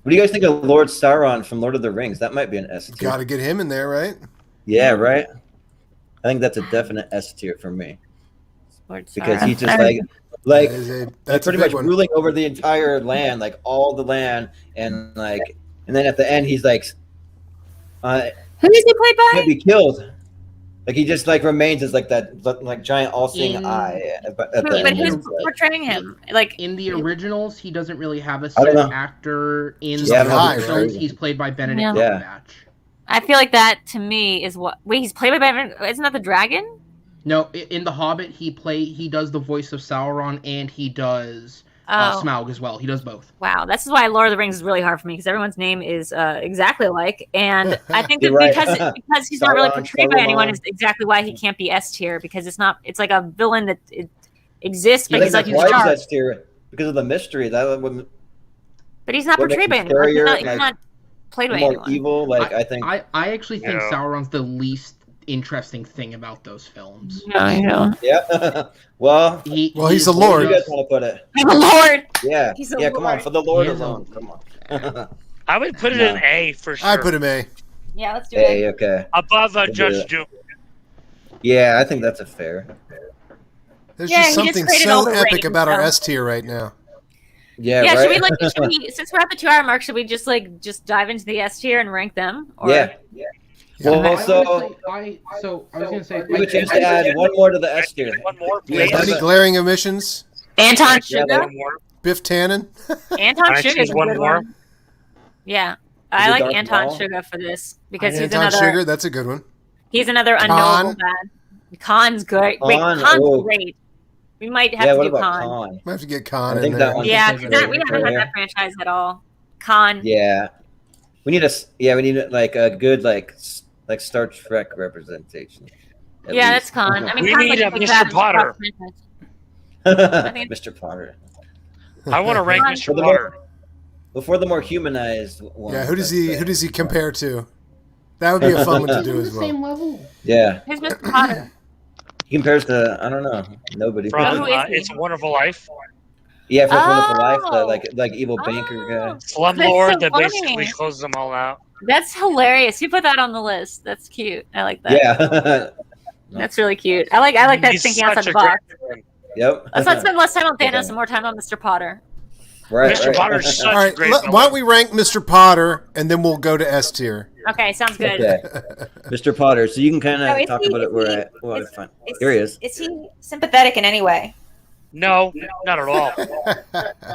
What do you guys think of Lord Sauron from Lord of the Rings? That might be an S tier. Got to get him in there, right? Yeah, right. I think that's a definite S tier for me because he just That is that's a pretty big much one. ruling over the entire land, like all the land, and then at the end he's like, Who is he played by? can't be killed. Like he just remains as that giant all-seeing In- eye. At the But end. who's It's like- portraying him? Like In the originals, he doesn't really have a I don't set know. actor. In Yeah, the guy, films, right? he's played by Benedict Yeah. Cumberbatch. I feel like that to me is what. Wait, he's played by Batman. Isn't that the dragon? No, in The Hobbit, he does the voice of Sauron and he does Oh, Smaug as well. He does both. wow. This is why Lord of the Rings is really hard for me because everyone's name is exactly alike, and I think that You're right. because he's not really Sauron, portrayed by anyone Saruman. is exactly why he can't be S tier because it's not. It's like a villain that it exists, You but think he's like that's in why he's charge. S tier because of the mystery. That would But he's not what portrayed by makes him anyone. He's scarier, not, he's like, not played by more anyone. evil. I think. I actually think Yeah. Sauron's the least interesting thing about those films. I know. Yeah. Well, He's the where Lord. do you guys want to put it? He's a lord. Yeah. He's a Yeah. Come on, lord. for the Lord He is a- alone. Come on. I would put it No. in A for sure. I put him A. Yeah, let's do Hey, it. okay. above We'll do Judge that. Doom. Yeah, I think that's a fair. There's Yeah, just he just something created all so the epic rings, about our so- S tier right now. Yeah. Yeah, right. should we since we're at the 2-hour mark, should we just dive into the S tier and rank them? Or Yeah. Well, I so honestly- I was gonna say we would choose to add one more to the S tier. One more, Yeah, please. that's Any it. glaring omissions? Anton Yeah, Sugar? One more. Biff Tannen? Anton Can I Sugar choose is a one good more? one. Yeah. Is I it like Darth Anton Maul? Sugar for this because he's Anton another Sugar, that's a good one. he's another Khan. unknowable bad. Khan's great. Wait, Khan, Khan's oh. great. We might have Yeah, to what do about Khan. Khan? We have to get Khan I in think there. that one. Yeah, That's because a we good haven't had one. that franchise at all. Khan. Yeah, we need like a good like Star Trek representation. at Yeah, least. that's Khan. I mean, We Khan's need like a big Mr. bad Potter. I think Mr. Potter. I want to rank Khan. Mr. Potter. Before the more humanized one. Yeah, who does he compare to? That would be a fun one to He's do on the as well. same level. Yeah, Who's Mr. Potter? he compares to I don't know nobody. From who is he? It's a Wonderful Life. Yeah, from Wonderful Life, the Oh. like evil banker guy. Oh, Slumlord so that funny. basically closes them all out. That's hilarious. You put that on the list. That's cute. I like that. Yeah. That's really cute. I like that He's thinking outside such the a box. great villain. Yep. Let's not spend less time on Thanos Yeah. and more time on Mr. Potter. Right. Mr. right. Potter's such All a right, great why villain. don't we rank Mr. Potter and then we'll go to S tier. Okay, sounds good. Okay. Mr. Potter. So you can kind So of is talk he- about is it where he- I. Well, is- fine. Here he is. Is he sympathetic in any way? No, not at all.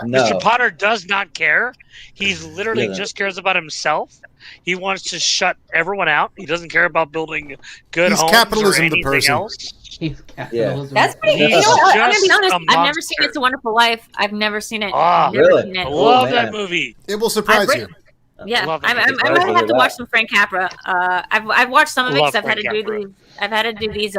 No. Mr. Potter does not care. He's literally Yeah. just cares about himself. He wants to shut everyone out. He doesn't care about building good He's homes capitalism or the anything person. else. He's capitalism. That's pretty. He's You know what? I'm gonna be just honest. a I've never seen monster. It's a Wonderful Life. I've never seen it. Ah, Never really? seen it. I Oh, love man. that movie. It will surprise I've you. Yeah, love I that movie. might have to watch some Frank Capra. I've watched some of it Love because I've had to Frank do Capra. these. I've had to do these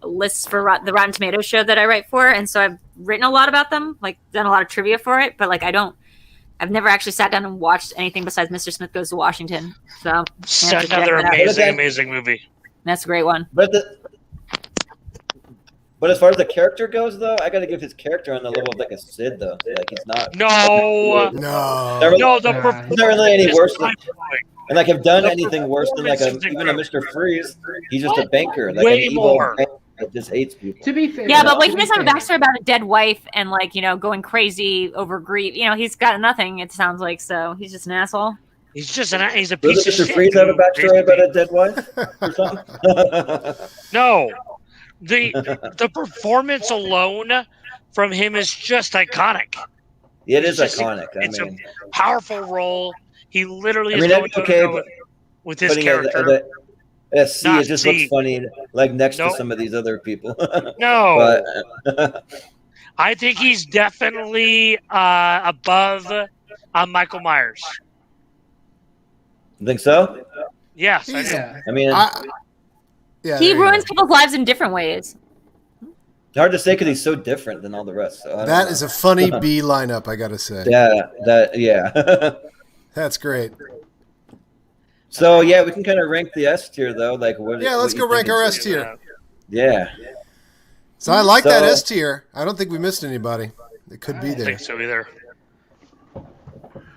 lists for the Rotten Tomatoes show that I write for, and so I've written a lot about them, like done a lot of trivia for it. But like I've never actually sat down and watched anything besides Mr. Smith Goes to Washington. So I have to check Another that out. amazing movie. That's a great one. But as far as the character goes, though, I got to give his character on the level of like a Sid, though. Like he's not. No, No. no, the Nah. performance He's not really any is worse than, mind-blowing. and like have done The anything worse than like performance is even a Mr. Freeze. He's just a What? banker, like Way an evil more. banker that just hates people. To be fair, Yeah, but to like he be doesn't have a fair, backstory about a dead wife and like going crazy over grief. He's got nothing. It sounds like so he's just an asshole. He's just he's a Does piece of Mr. shit. Freeze have a who backstory about a basically- dead wife or something? No, the performance alone from him is just iconic. It is It's just- iconic. It's I mean, a powerful role. He literally I is mean, going that's okay, to but with his putting character. a C, Not it just C. looks funny, like next Nope. to some of these other people. No, But I think he's definitely above Michael Myers. you think so? Yes, I He's- do. Yeah. I mean, Yeah, He there you ruins go. people's lives in different ways. it's hard to say because he's so different than all the rest. So I don't That know. is a funny B lineup, I gotta say. yeah. That's great. So yeah, we can kind of rank the S tier though. Like what? Yeah, let's what go you rank think our is- S tier. Yeah. So I like that So- S tier. I don't think we missed anybody. It could be I don't there. think so either.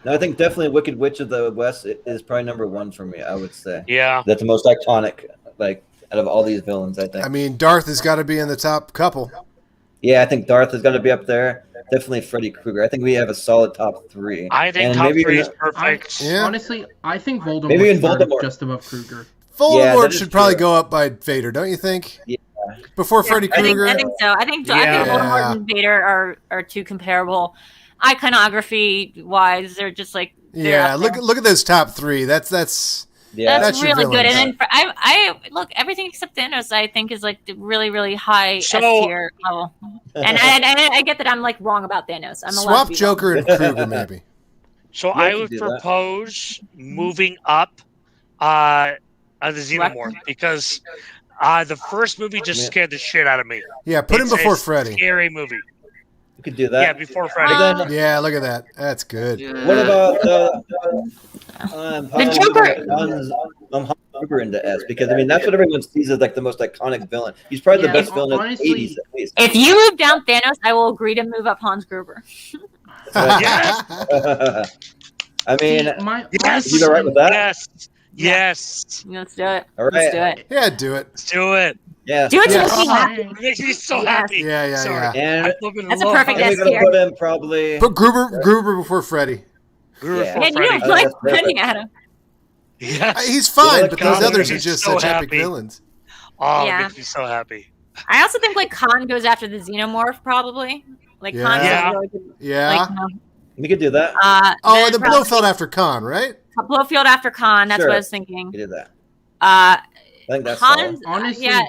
No, I think definitely Wicked Witch of the West is probably number one for me. I would say Yeah, that's the most iconic, like out of all these villains. I think. I mean, Darth has got to be in the top couple. Yeah, I think Darth has got to be up there. Definitely Freddy Krueger. I think we have a solid top three. I think And top maybe 3 even- is perfect. Yeah. Honestly, I think Voldemort Maybe even started Voldemort. just above Krueger. Voldemort that is should probably true. go up by Vader, don't you think? Yeah. Before Freddy I think Krueger. so. I think Yeah. Voldemort and Vader are two comparable. Iconography wise, they're just like they're Yeah, up look there. at those top three. That's Yeah. That's That's your really good. villains. And then I look everything except Thanos. I think is like the really high S So- tier level. And I get that I'm like wrong about Thanos. I'm allowed to swap be Joker and Krueger maybe. So Yeah, I you would can do that. propose moving up the Xenomorph because the first movie just Yeah. scared the shit out of me. Yeah, put him It's before a Freddy. Scary movie. You could do Yeah, that. before Freddy. But then, Yeah, look at that. That's good. what about The Joker- Hans Gruber into S? Because I mean that's what everyone sees as like the most iconic villain. He's probably Yeah. the best villain Honestly- of the 80s at least. If you move down Thanos, I will agree to move up Hans Gruber. Yes! I mean, Yes! You all right with that? Yes. Yes. Let's do it. All Let's right. do it. Yeah, do it. Let's do it. yeah. Do it to Yeah. make me happy. It makes me so Yes. happy. Yeah, Sorry. And I flipping That's a love perfect I how think S we're tier. gonna put him probably. Put Gruber before Freddy. Gruber Yeah. for Man, you Freddy. don't like That's perfect. Freddy, Adam. Yes. He's fine, like but those God, others are he's just so such epic happy. villains. Oh, Yeah. it makes me so happy. I also think like Khan goes after the Xenomorph probably. Like Yeah. Khan's Yeah. like, really good. Yeah. Like, We could do that. Oh, then and the probably Blofeld after Khan, right? Blowfield after Khan. That's Sure. what I was thinking. We did that. Uh, I think that's Hans. Honestly, yeah.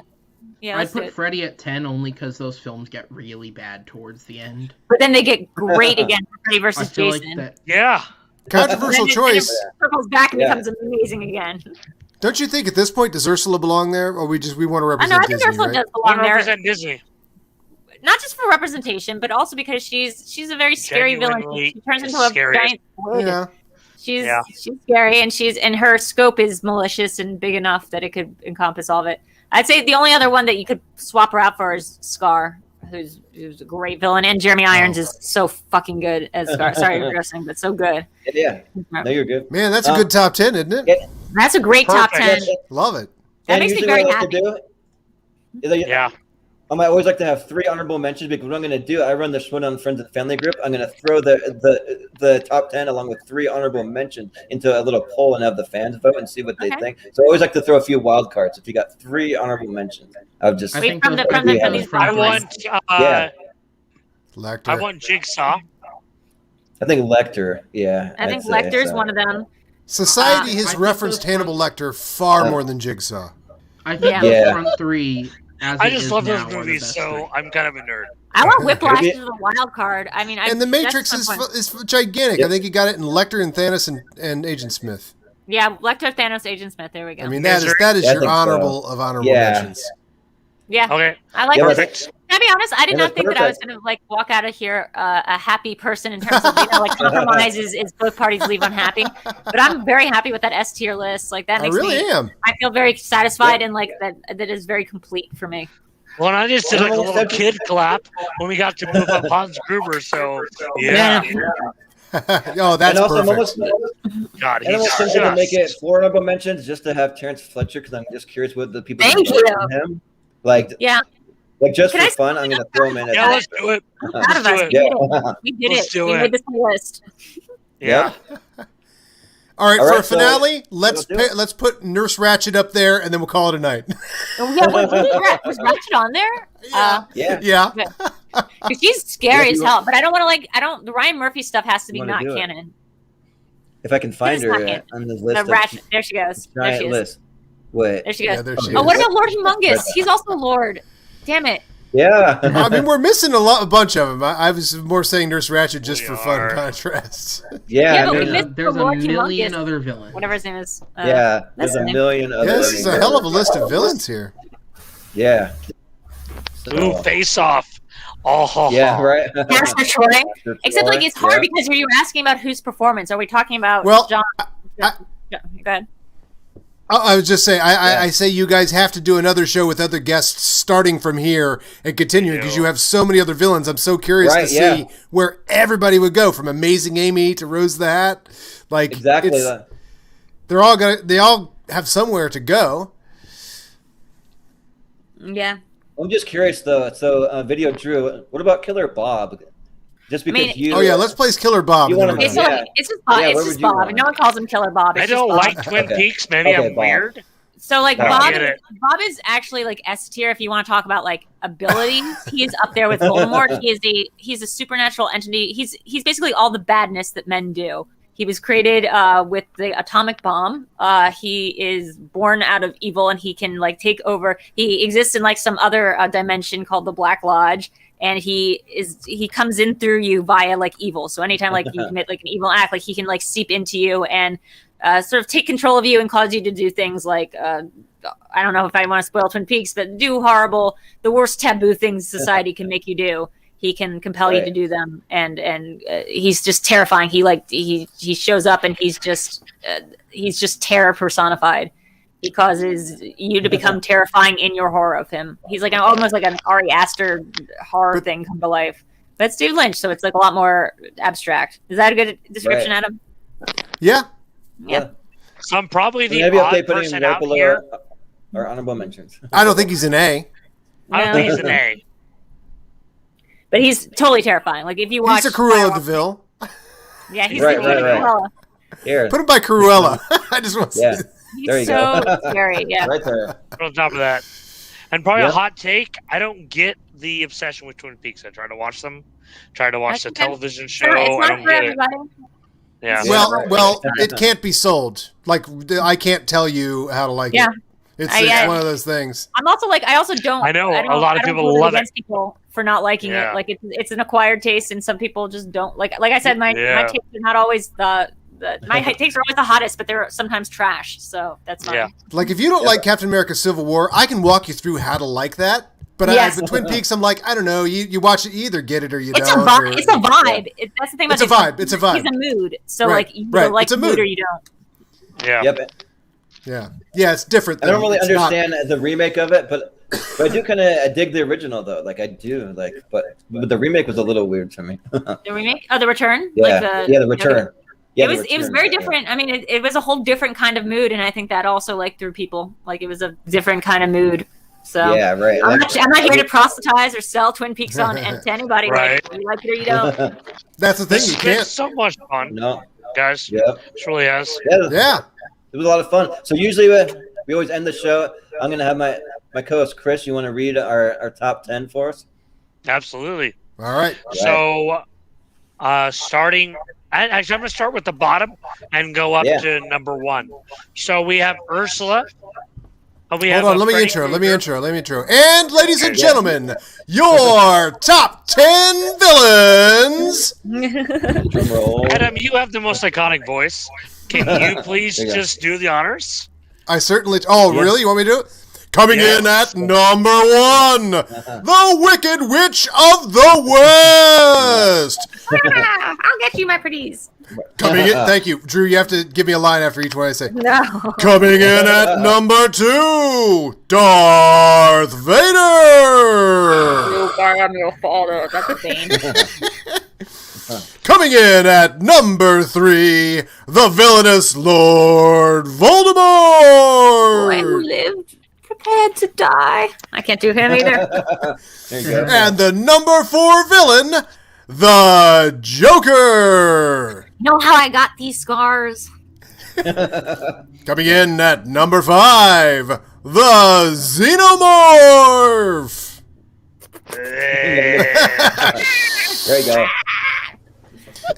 Yeah, I'd let's do put it. Freddy at 10 only because those films get really bad towards the end. But then they get great again for Freddy I versus feel Jason. like that. Yeah. Controversial Then choice. it circles back and Yeah. becomes amazing again. Don't you think at this point does Ursula belong there, or we want to I know. represent I think Disney, Ursula right? does One belong there, represent Disney. not just for representation, but also because she's a very scary villain. Genuinely She turns into a scary. giant wood. Yeah. She's Yeah. scary, and her scope is malicious and big enough that it could encompass all of it. I'd say the only other one that you could swap her out for is Scar, who's a great villain, and Jeremy Irons is so fucking good as Scar. Sorry for cursing, but so good. Yeah. No, you're good. Man, that's a good top 10, isn't it? Yeah. That's a great top Perfect. 10. Love it. That And makes me usually very what I like happy. to do is Yeah. I always like to have 3 honorable mentions because what I'm going to do, I run the Schwinn on Friends and Family group. I'm going to throw the top 10 along with 3 honorable mentions into a little poll and have the fans vote and see what they Okay. think. So I always like to throw a few wild cards. If you got 3 honorable mentions, I'll just I Wait, think from those the- would from the- be from on these the front I list. want Yeah. Lecter. I want Jigsaw. I think Lecter. Yeah, I think I'd say Lecter's so. one of them. Society I has think referenced those Hannibal Lecter far more than Jigsaw. I think Yeah. those Yeah. front 3, as I it just is love now, those are the movies, best so 3. I'm kind of a nerd. I want Whiplash Maybe- as a wild card. I mean, And The Matrix that's my point. is gigantic. Yep. I think you got it in Lecter and Thanos and Agent Smith. Yeah, Lecter, Thanos, Agent Smith. There we go. I mean, Is that is there- Yeah, I your think so. honorable of honorable Yeah. mentions. yeah, Okay. I like Yeah, it. Perfect. Can I be honest? I did Yeah, not that's think that I was perfect. going to like walk out of here a happy person in terms of like compromise is both parties leave unhappy. But I'm very happy with that S tier list. Like that I makes really me. am. I feel very satisfied and like that is very complete for me. Well, and I just did like a little kid clap when we got to move up Hans Gruber, so yeah. Oh, that's and also, I'm perfect. almost, God, and I'm he's almost tempted to make it just... 4 honorable mentions just to have Terrence Fletcher because I'm just curious what the people Thank think you. from him. Like Yeah, just Can for I fun, I'm gonna throw him in. Yeah, let's do it. I'm proud of us. do We it. did it. We did Let's it. do We it. made this list. Yeah. All right, All for right, a so finale, let's let's do it. let's put Nurse Ratched up there, and then we'll call it a night. Oh, yeah, was Ratchet on there? Yeah. Yeah. Yeah. 'Cause she's scary Yeah, as you- hell. But I don't want to the Ryan Murphy stuff has to be You wanna not do it. canon. If I can find It's her not canon. on this The list, Ratchet. There she goes. There giant she is. list. Wait. There she goes. Yeah, there she Oh, is. what about Lord Humongous? He's also Lord. Damn it. Yeah. I mean, we're missing a bunch of them. I was more saying Nurse Ratched just We for fun are. contrasts. yeah. Yeah, I but we mean, missed There's the a Lord million Humongous. other villains. Whatever his name is. yeah. There's a listening. million other. Yeah, this is a hell of a list of villains here. Yeah. Ooh, Face Off. Oh, Yeah. Right. Casper Troy. Sure, Except like it's hard yeah. because you're asking about whose performance. Are we talking about Well, John? I- Go ahead. I was just saying, I say you guys have to do another show with other guests starting from here and continuing because you have so many other villains. I'm so curious Right, to yeah. see where everybody would go from Amazing Amy to Rose the Hat. Like Exactly. it's- they all have somewhere to go. Yeah. I'm just curious though. So, Video Drew, what about Killer Bob? Just because mean- you. Oh yeah, let's place Killer Bob. You and then wanna- we're It's, done. Yeah. like, it's just Bob. Yeah, it's where just would you Bob. want No one calls him Killer Bob. It's I don't just Bob. like Twin Okay. Peaks. Maybe Okay, I'm Bob. weird. So like I Bob, get it. Bob is actually like S tier if you want to talk about like abilities. He is up there with Voldemort. He's a supernatural entity. He's basically all the badness that men do. He was created with the atomic bomb. He is born out of evil, and he can like take over. He exists in like some other dimension called the Black Lodge, and he comes in through you via like evil. So anytime like you commit like an evil act, like he can like seep into you and sort of take control of you and cause you to do things like I don't know if I want to spoil Twin Peaks, but do the worst taboo things society can make you do. He can compel you Right. to do them, and he's just terrifying. He shows up and he's just terror personified. He causes you to become terrifying in your horror of him. He's like almost like an Ari Aster horror thing come to life. But it's David Lynch, so it's like a lot more abstract. Is that a good description, Right. Adam? Yeah. Yeah. So I'm probably the Maybe odd okay putting him person right out below here. our honorable mentions. I don't think he's an A. I don't think he's an A. But he's totally terrifying. Like if you watch, He's a Cruella DeVille. yeah, he's Right, the right, right. Cruella. Here, Put him by Cruella. I just want to Yeah. see. He's There you so go. scary. Yeah. right there. On top of that, and probably Yep. a hot take. I don't get the obsession with Twin Peaks. I try to watch them. Try to watch the Okay. television show. Sure, it's I not don't for get it. everybody. Yeah. Well, it can't be sold. Like I can't tell you how to like Yeah. it. It's I one of those things. I'm also like, I also don't. I know, I don't, a lot of I don't people hold it love it. against people for not liking Yeah. it. Like it's an acquired taste, and some people just don't like. Like I said, my tastes are not always my takes are always the hottest, but they're sometimes trash. So that's fine. Yeah. Like if you don't like Captain America: Civil War, I can walk you through how to like that. But Yes. but Twin Peaks, I'm like, I don't know. You watch it, you either get it or you It's don't. a vibe. It's a vibe. That's the thing about It's a vibe. It's a vibe. It's a mood. So Right. like you Right. either like It's a the mood mood. or you don't. Yeah. Yep. Yeah, it's different. I don't really It's not- understand the remake of it, but I do kind of dig the original though. Like I do, but the remake was a little weird to me. The remake? Oh, the return? Yeah, the return. Yeah, it was very different. I mean, it was a whole different kind of mood, and I think that also like drew people. Like it was a different kind of mood. So yeah, right. I'm not here to proselytize or sell Twin Peaks on to anybody. Right. Like you like it or you don't. That's the thing. This You has been can't. so much fun, No. guys. Yeah. This really has. Yeah. It was a lot of fun. So usually we always end the show. I'm gonna have my co-host Chris. You want to read our top 10 for us? Absolutely. All right. So, starting. Actually, I'm going to start with the bottom and go up to number 1. So we have Ursula. Hold on. Let me intro. And ladies and gentlemen, your top 10 villains. Drum roll. Adam, you have the most iconic voice. Can you please just do the honors? I certainly. Oh, really? You want me to do it? Coming in at number 1, the Wicked Witch of the West. I'll get you my pretties. Coming in. Thank you, Drew. You have to give me a line after each one I say. No. Coming in at number 2, Darth Vader. I'm your father. That's a thing. Coming in at number 3, the villainous Lord Voldemort. Boy who lived prepared to die. I can't do him either. There you go. And the number 4 villain, the Joker. You know how I got these scars? Coming in at number 5, the Xenomorph. There you go.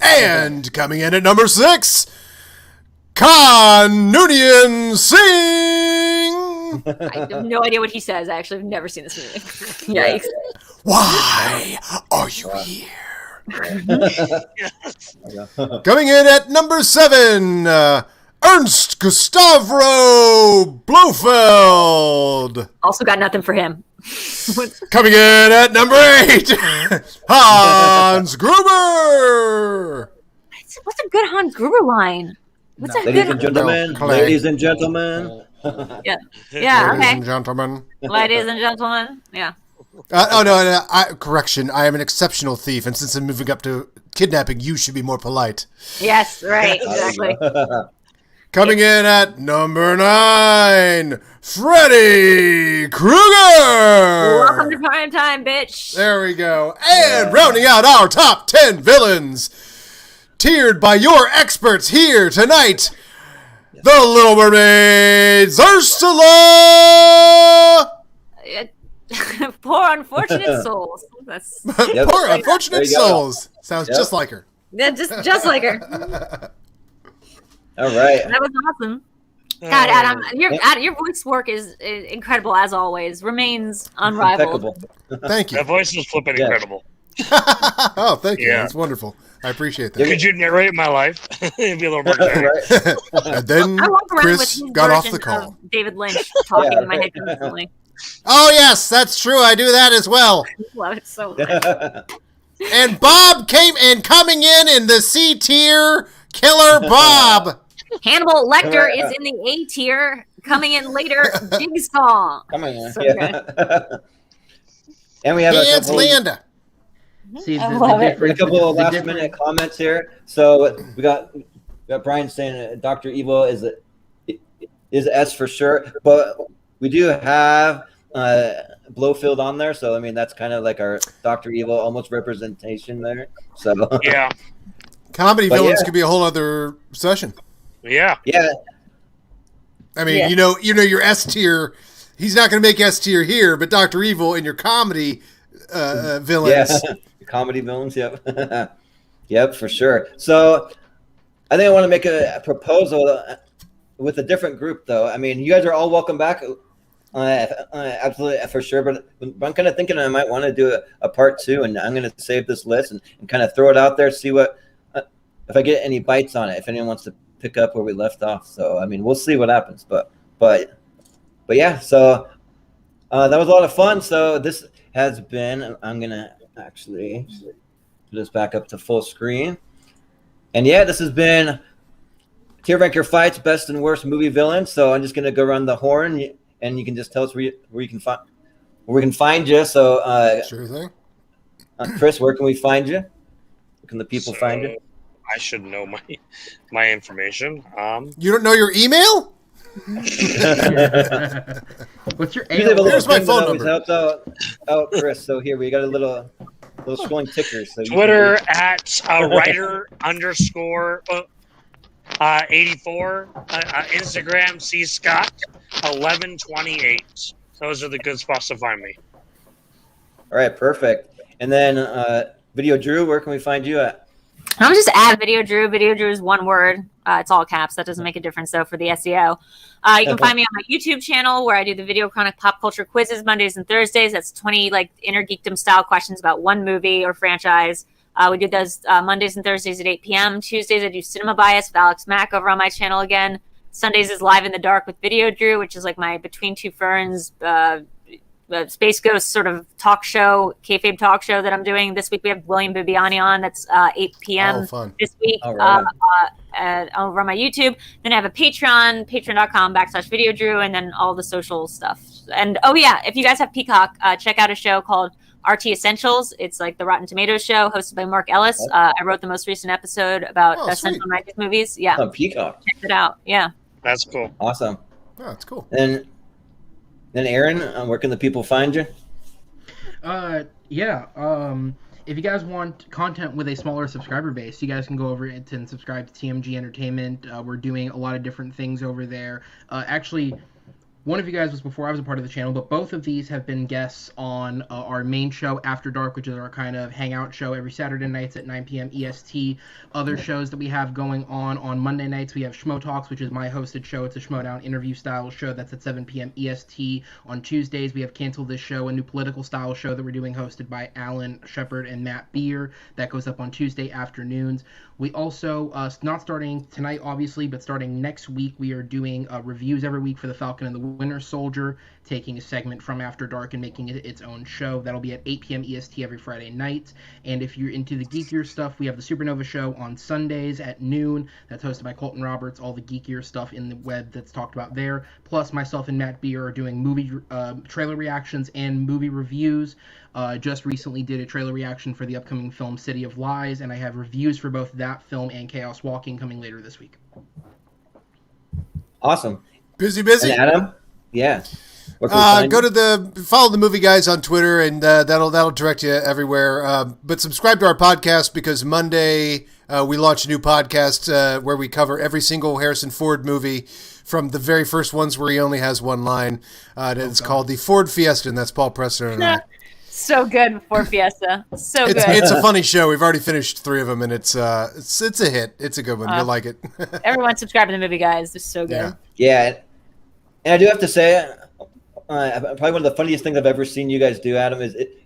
And coming in at number 6, Noonian Singh. I have no idea what he says. I actually have never seen this movie. Yikes. Why are you here? Coming in at number 7, Ernst Gustavro Blofeld. Also got nothing for him. Coming in at number 8, Hans Gruber. What's a good Hans Gruber line? What's a Ladies good? and gentlemen. Clay. Ladies and gentlemen. Yeah. Ladies Okay. and gentlemen. Ladies and gentlemen. Yeah. No. Correction. I am an exceptional thief, and since I'm moving up to kidnapping, you should be more polite. Yes. Right. Exactly. Coming in at number 9, Freddy Krueger. Welcome to prime time, bitch. There we go. And rounding out our top 10 villains, tiered by your experts here tonight, the Little Mermaid, Ursula. Poor unfortunate souls. That's Yep. Poor There unfortunate you go. souls. Sounds Yep. just like her. yeah, just like her. All right. That was awesome. God, Adam, your voice work is incredible as always. Remains unrivaled. Impeccable. Thank you. That voice is flipping Yeah. incredible. Oh, thank you. Yeah. That's wonderful. I appreciate that. Could you narrate my life? It'd be a little more clear. Right. And then I walk around with Chris his got off the version call. of David Lynch talking Yeah, in my head right. constantly. Oh, yes, that's true. I do that as well. Love it so much. And Bob coming in the C tier, Killer Bob. Hannibal Lecter Right. is in the A tier. Coming in later, Jigsaw. Come on. So Yeah. And we have It's a couple, Linda. See, I love it. a couple of last minute comments here. So we got Brian saying Dr. Evil is S for sure, but we do have Blofeld on there, so I mean that's kind of like our Dr. Evil almost representation there. So Yeah. Comedy But villains yeah. could be a whole other session. Yeah. yeah, I mean, Yeah. you know your S tier. He's not going to make S tier here, but Dr. Evil in your comedy villains. yeah, comedy villains. Yep, yep, for sure. So I think I want to make a proposal with a different group, though. I mean, you guys are all welcome back. Absolutely, for sure. But I'm kind of thinking I might want to do a part 2, and I'm going to save this list and kind of throw it out there, see what if I get any bites on it, if anyone wants to pick up where we left off. So, I mean, we'll see what happens. But yeah, so that was a lot of fun. So this has been, I'm going to actually put this back up to full screen. And yeah, this has been Tier Ranker Fights, Best and Worst Movie Villains. So I'm just going to go around the horn, and you can just tell us where we can find you. So, Sure thing. Chris, where can we find you? Where can the people find you? I should know my information. You don't know your email? What's your Here's my phone number. Helps out Chris. So here we got a little scrolling ticker. So Twitter at writer_84. Instagram C Scott 1128. Those are the good spots to find me. All right, perfect. And then Video Drew, where can we find you at? I'm just at Video Drew. Video Drew is one word. It's all caps. That doesn't make a difference, though, for the SEO. You can find me on my YouTube channel where I do the Video Chronic Pop Culture Quizzes Mondays and Thursdays. That's 20 inner geekdom style questions about one movie or franchise. We do those Mondays and Thursdays at 8 p.m. Tuesdays I do Cinema Bias with Alex Mack over on my channel again. Sundays is Live in the Dark with Video Drew, which is like my Between Two Ferns Space Ghost sort of talk show, kayfabe talk show that I'm doing. This week we have William Bibiani on. That's 8 p.m. This week over on my YouTube. Then I have a Patreon, patreon.com/VideoDrew, and then all the social stuff. And oh yeah, if you guys have Peacock, check out a show called RT Essentials. It's like the Rotten Tomatoes show hosted by Mark Ellis. I wrote the most recent episode about essential 90s movies. Yeah. On Peacock. Check it out. Yeah. That's cool. Awesome. Oh, that's cool. Then Aaron, where can the people find you? If you guys want content with a smaller subscriber base, you guys can go over it and subscribe to TMG Entertainment. We're doing a lot of different things over there. Actually, one of you guys was before I was a part of the channel, but both of these have been guests on our main show, After Dark, which is our kind of hangout show every Saturday nights at 9 p.m. EST. Other shows that we have going on Monday nights, we have Schmo Talks, which is my hosted show. It's a Schmodown interview-style show that's at 7 p.m. EST. On Tuesdays, we have Cancel This Show, a new political-style show that we're doing hosted by Alan Shepard and Matt Beer. That goes up on Tuesday afternoons. We also, not starting tonight, obviously, but starting next week, we are doing reviews every week for The Falcon and the Winter Soldier, taking a segment from After Dark and making it its own show. That'll be at 8 p.m. EST every Friday night. And if you're into the geekier stuff, we have the Supernova Show on Sundays at noon. That's hosted by Colton Roberts. All the geekier stuff in the web that's talked about there. Plus, myself and Matt Beer are doing movie trailer reactions and movie reviews. Just recently did a trailer reaction for the upcoming film City of Lies, and I have reviews for both that film and Chaos Walking coming later this week. Awesome. Busy. And Adam? Yeah. Follow the movie guys on Twitter, and that'll direct you everywhere. But subscribe to our podcast, because Monday we launch a new podcast where we cover every single Harrison Ford movie from the very first ones where he only has one line. It's called the Ford Fiesta, and that's Paul Preston and I. So good before Fiesta. So good. It's a funny show. We've already finished 3 of them, and it's a hit. It's a good one. You'll like it. Everyone subscribe to the movie guys. It's so good. Yeah. And I do have to say, probably one of the funniest things I've ever seen you guys do, Adam,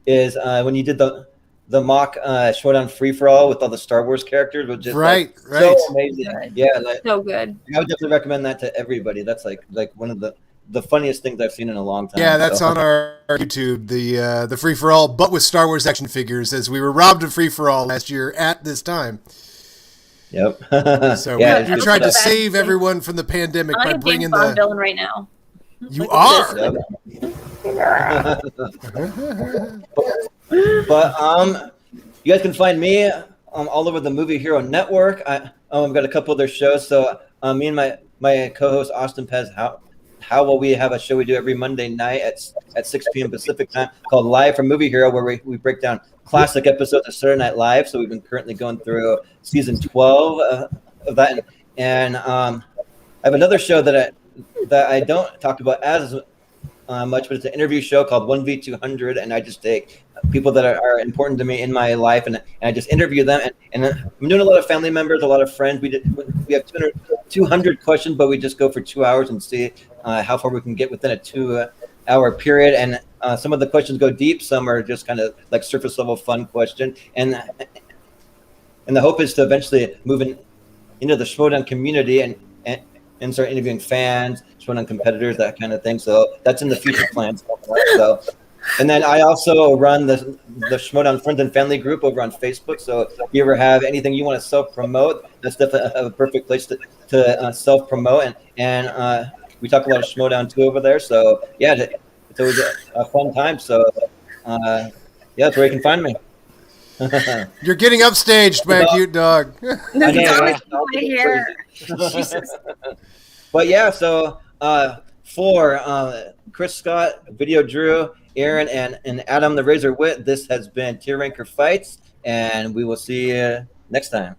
is when you did the mock Showdown free-for-all with all the Star Wars characters, which is so amazing. Yeah, so good. I would definitely recommend that to everybody. That's like one of the funniest things I've seen in a long time. Yeah, that's on our YouTube, the free-for-all, but with Star Wars action figures, as we were robbed of free-for-all last year at this time. Yep. So we tried to save everyone from the pandemic by bringing the villain right now. You are. But you guys can find me all over the Movie Hero Network. I've got a couple other shows. So me and my co-host Austin Pez, how will we have a show we do every Monday night at 6 p.m. Pacific time called Live from Movie Hero, where we break down classic episodes of Saturday Night Live. So we've been currently going through season 12 of that, and I have another show that I don't talk about as much, but it's an interview show called 1v200, and I just take people that are important to me in my life, and I just interview them. And I'm doing a lot of family members, a lot of friends. We have 200 questions, but we just go for 2 hours and see how far we can get within a hour period, and some of the questions go deep. Some are just kind of like surface level fun question, and the hope is to eventually move into the Schmoedown community and start interviewing fans, Schmoedown competitors, that kind of thing. So that's in the future plans. So, and then I also run the Schmoedown Friends and Family group over on Facebook. So if you ever have anything you want to self-promote, that's definitely a perfect place to self-promote. And we talk a lot of Schmoedown too over there. So yeah, it's always a fun time. So yeah, that's where you can find me. You're getting upstaged, man, cute dog. I know, Right here. But yeah, so for Chris Scott, Video Drew, Aaron, and Adam the Razor Witt, this has been Tier Ranker Fights, and we will see you next time.